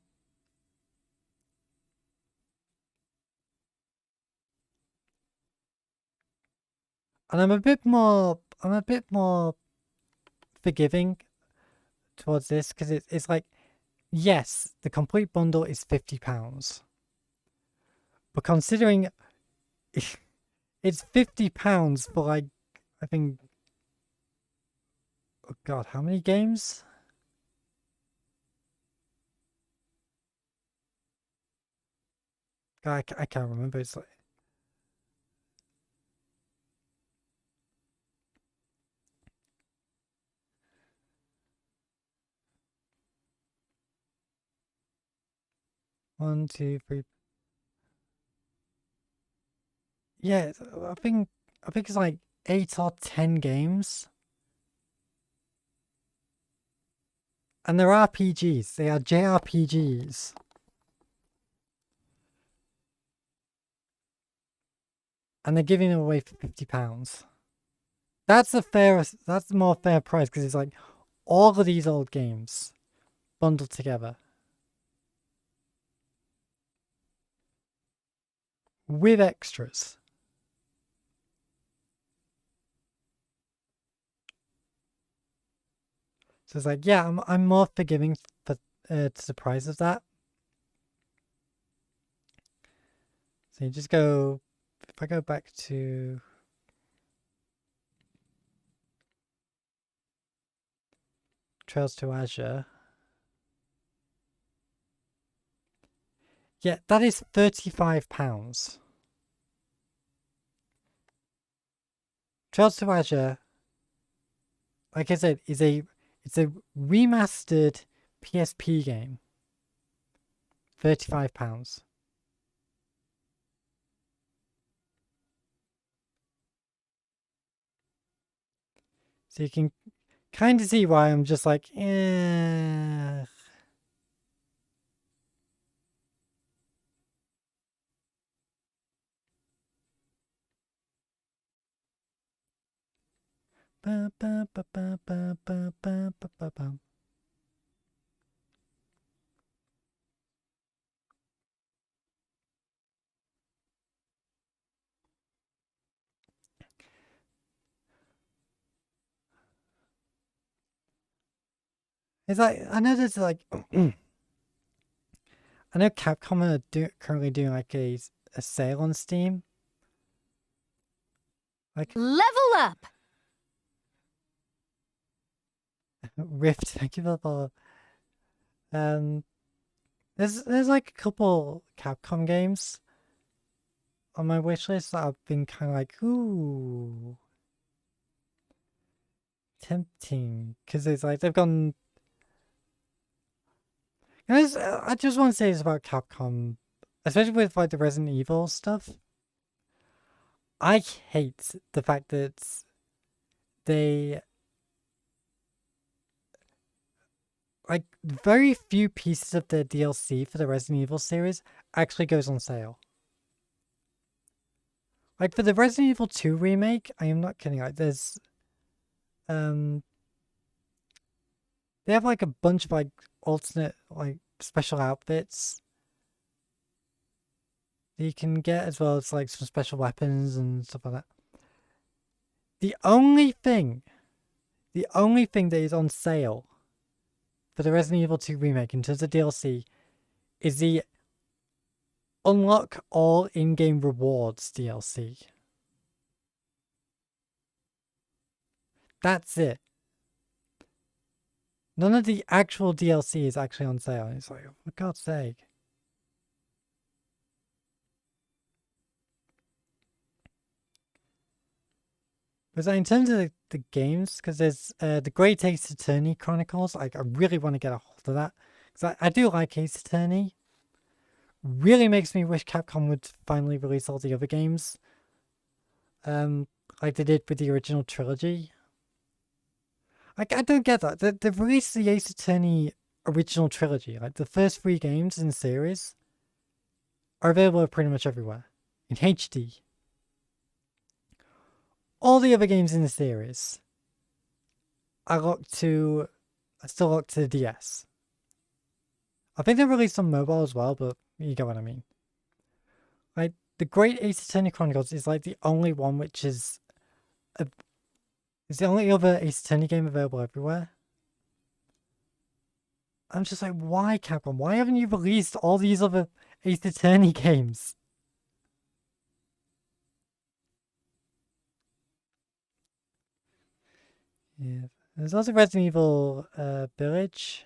And I'm a bit more forgiving towards this because it's like, yes, the complete bundle is £50. But considering it's £50 for like, I think, oh god, how many games? I can't remember. It's like 1, 2, 3. Yeah, I think it's like 8 or 10 games. And they're RPGs. They are JRPGs. And they're giving them away for £50. That's the more fair price because it's like all of these old games bundled together with extras. So it's like, yeah, I'm more forgiving for to the price of that. So you just go, if I go back to Trails to Azure. Yeah, that is £35. Trails to Azure, like I said, it's a remastered PSP game. £35. So you can kind of see why I'm just like, eh. Ba, ba, ba, ba, ba, ba, ba, ba, ba, ba. It's like, I know there's like, I know Capcom are currently doing like a sale on Steam. Like, Level up! Rift, thank you for the follow. There's like a couple Capcom games on my wish list that I've been kind of like, ooh, tempting, because it's like they've gone. Guys, I just want to say this about Capcom, especially with like the Resident Evil stuff. I hate the fact that they like very few pieces of the DLC for the Resident Evil series actually goes on sale. Like for the Resident Evil 2 remake, I am not kidding. Like there's they have like a bunch of like alternate like special outfits that you can get, as well as like some special weapons and stuff like that. The only thing that is on sale for the Resident Evil 2 remake in terms of DLC is the unlock all in-game rewards DLC. That's it. None of the actual DLC is actually on sale. It's like, for God's sake. But in terms of the games, because there's the Great Ace Attorney Chronicles, like I really want to get a hold of that. Because I do like Ace Attorney. Really makes me wish Capcom would finally release all the other games. Like they did with the original trilogy. Like, I don't get that. They've released the Ace Attorney original trilogy. Like, the first 3 games in the series are available pretty much everywhere in HD. All the other games in the series are still locked to the DS. I think they released on mobile as well, but you get what I mean. Like, the Great Ace Attorney Chronicles is like the only one which is the only other Ace Attorney game available everywhere. I'm just like, why, Capcom? Why haven't you released all these other Ace Attorney games? Yeah. There's also Resident Evil Village.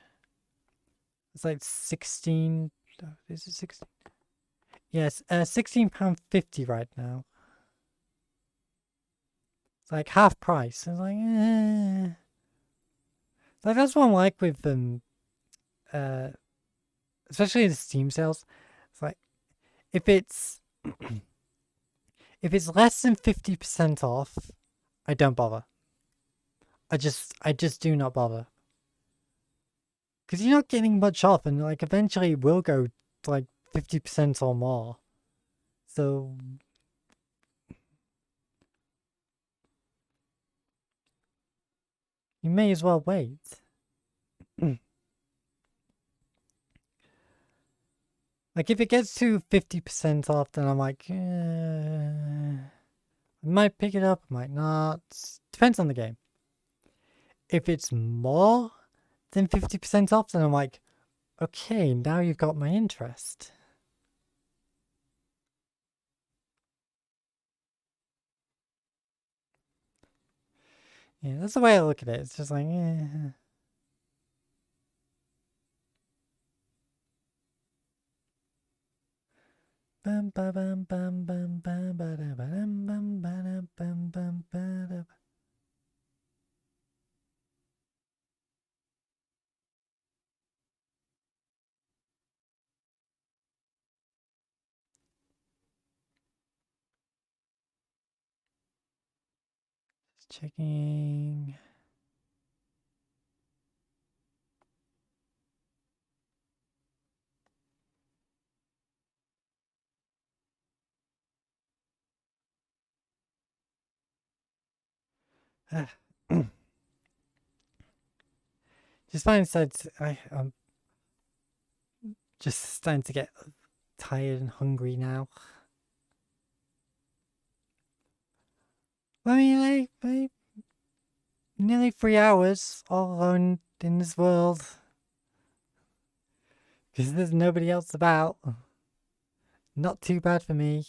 It's like 16. Is it 16? Yes, £16.50 right now. It's like half price. It's like, Like, that's what I'm like with them. Especially in the Steam sales. It's like, if it's if it's less than 50% off, I don't bother. I just do not bother. Because you're not getting much off, and like eventually it will go to like 50% or more. So you may as well wait. Like, if it gets to 50% off, then I'm like, I might pick it up, I might not. Depends on the game. If it's more than 50% off, then I'm like, okay, now you've got my interest. Yeah, that's the way I look at it. It's just like, Bum ba bum bum bum bum ba da ba dum bum ba dum bum bum ba da. Just checking. Just find that I'm just starting to get tired and hungry now. I mean, I nearly 3 hours all alone in this world. Because there's nobody else about. Not too bad for me.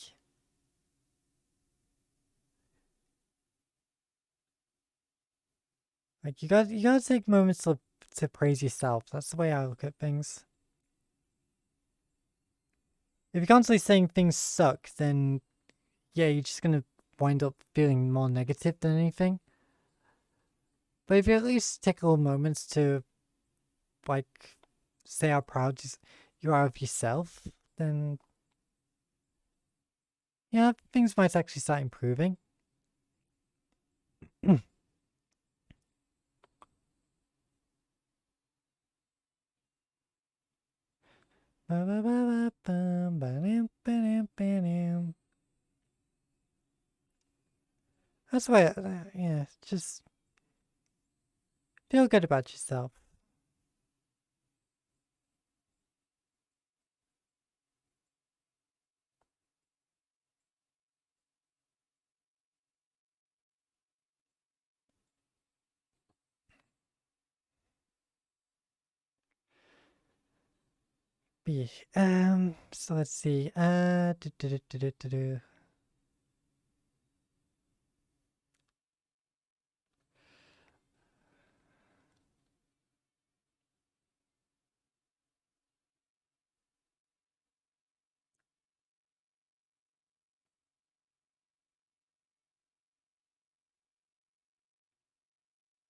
Like, you gotta take moments to praise yourself. That's the way I look at things. If you're constantly saying things suck, then yeah, you're just gonna wind up feeling more negative than anything. But if you at least take little moments to, like, say how proud you are of yourself, then yeah, things might actually start improving. That's why, yeah, just feel good about yourself. So let's see. I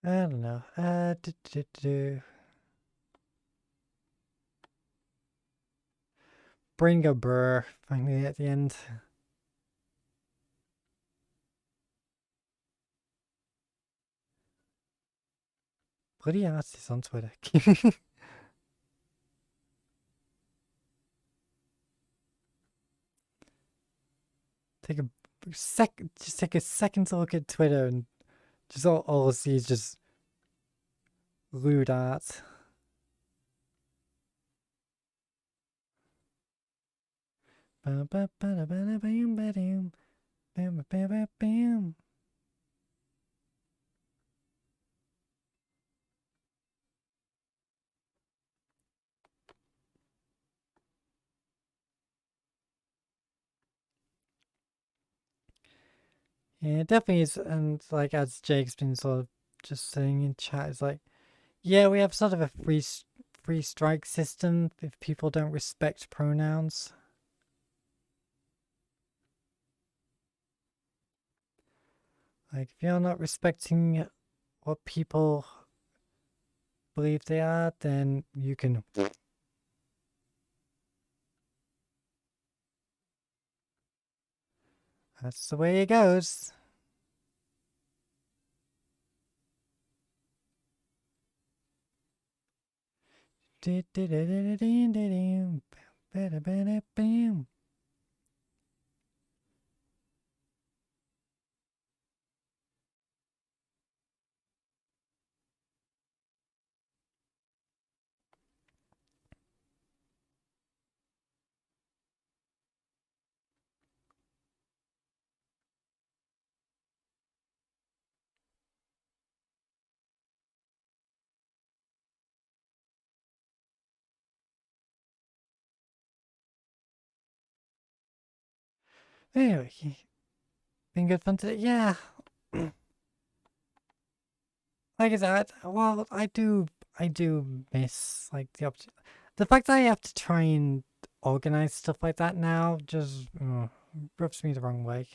don't know. Brain go brr finally at the end. bloody artists on Twitter. Take a just take a second to look at Twitter and just all I see is just lewd art. Yeah, it definitely is, and like as Jake's been sort of just saying in chat, it's like, yeah, we have sort of a free strike system if people don't respect pronouns. Like if you're not respecting what people believe they are, then you can. That's the way it goes. Anyway, been good fun today. Yeah. Like I said, well, I do miss like the fact that I have to try and organize stuff like that now just rubs me the wrong way.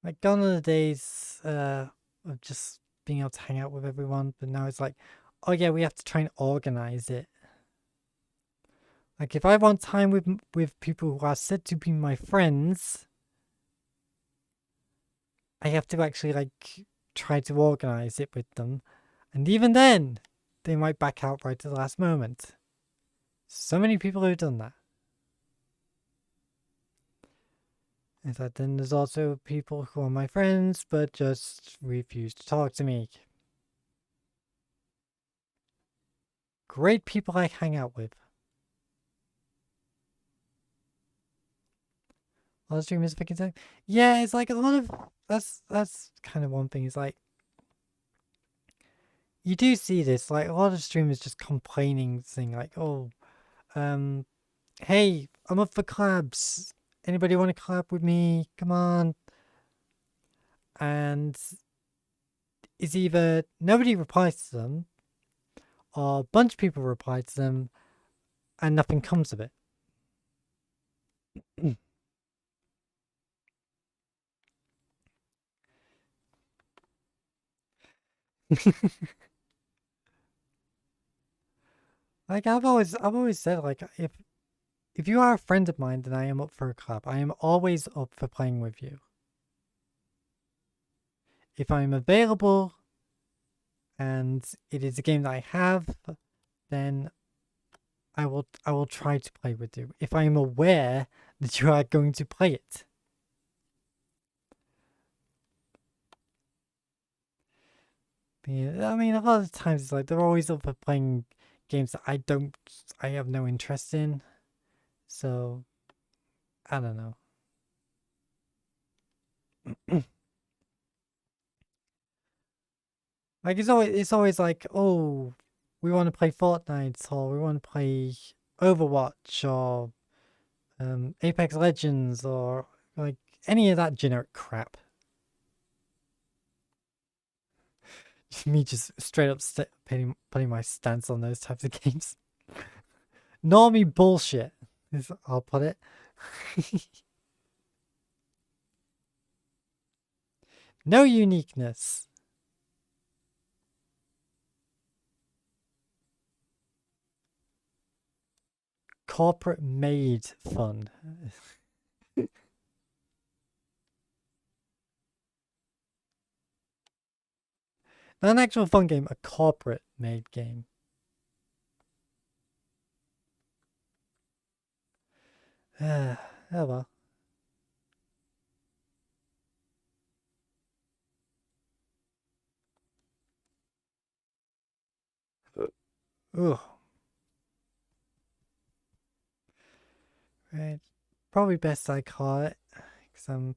Like gone are the days of just being able to hang out with everyone, but now it's like, oh yeah, we have to try and organize it. Like if I want time with people who are said to be my friends, I have to actually like try to organize it with them. And even then, they might back out right at the last moment. So many people who've done that. In fact, then there's also people who are my friends but just refuse to talk to me. Great people I hang out with. A lot of streamers picking time. Yeah, it's like a lot of that's kind of one thing. Is like you do see this, like a lot of streamers just complaining, saying like, "Oh, hey, I'm up for collabs. Anybody want to collab with me? Come on!" And it's either nobody replies to them, or a bunch of people reply to them, and nothing comes of it. Like I've always said, like if you are a friend of mine, then I am up for a collab. I am always up for playing with you. If I'm available and it is a game that I have, then I will try to play with you. If I am aware that you are going to play it. Yeah, I mean, a lot of times it's like they're always up for playing games that I have no interest in. So, I don't know. Like it's always like, oh, we want to play Fortnite or we want to play Overwatch or Apex Legends or like any of that generic crap. Me just straight up putting my stance on those types of games. Normie bullshit, I'll put it. No uniqueness. Corporate made fun. Not an actual fun game, a corporate made game. Oh well. Ugh. Right. Probably best I call it. Because I'm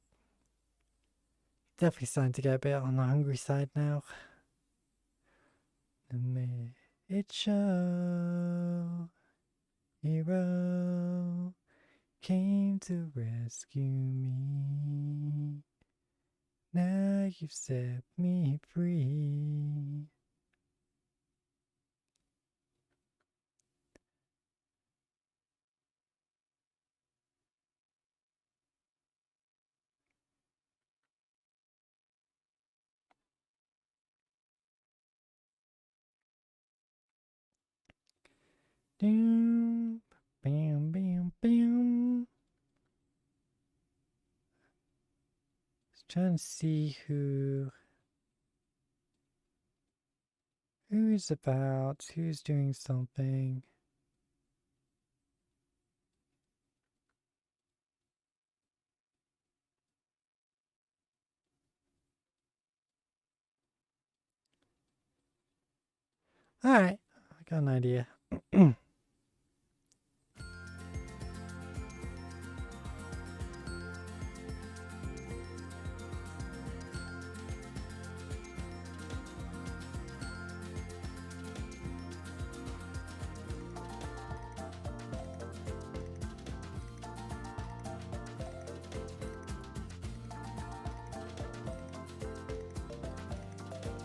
definitely starting to get a bit on the hungry side now. The it show hero came to rescue me. Now you've set me free. Doom, bam, bam, bam. Just trying to see who's about, who's doing something. Alright, I got an idea.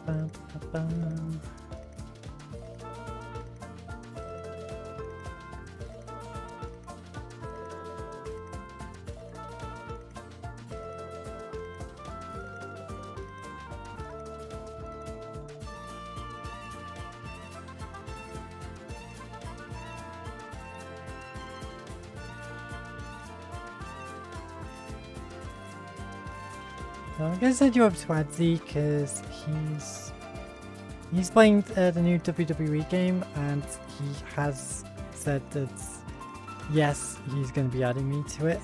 Bum, bum, bum. So I'm gonna send you up to Adzi because he's playing the new WWE game, and he has said that yes, he's gonna be adding me to it.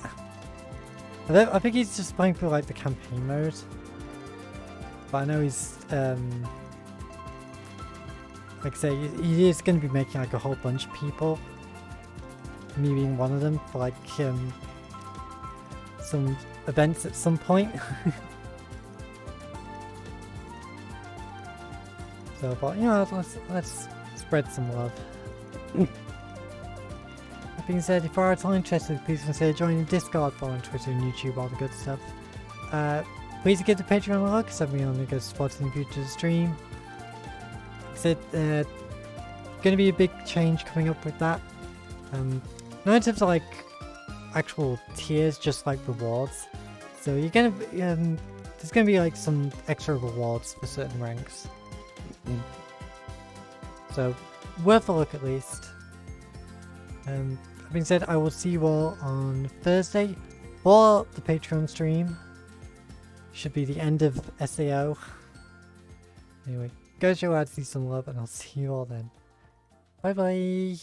I think he's just playing for like the campaign mode, but I know he's like I say, he is gonna be making like a whole bunch of people, me being one of them, for like some events at some point. So, but you know, let's spread some love. That being said, if you are at all interested, please consider joining Discord, following Twitter and YouTube, all the good stuff. Please give the Patreon a look, send me on the good spots in the future stream. Like I said, gonna be a big change coming up with that. Not in terms of like actual tiers, just like rewards. So you're gonna there's gonna be like some extra rewards for certain ranks. So, worth a look at least. That being said, I will see you all on Thursday for the Patreon stream. Should be the end of SAO. Anyway, go show Adzi some love and I'll see you all then. Bye bye!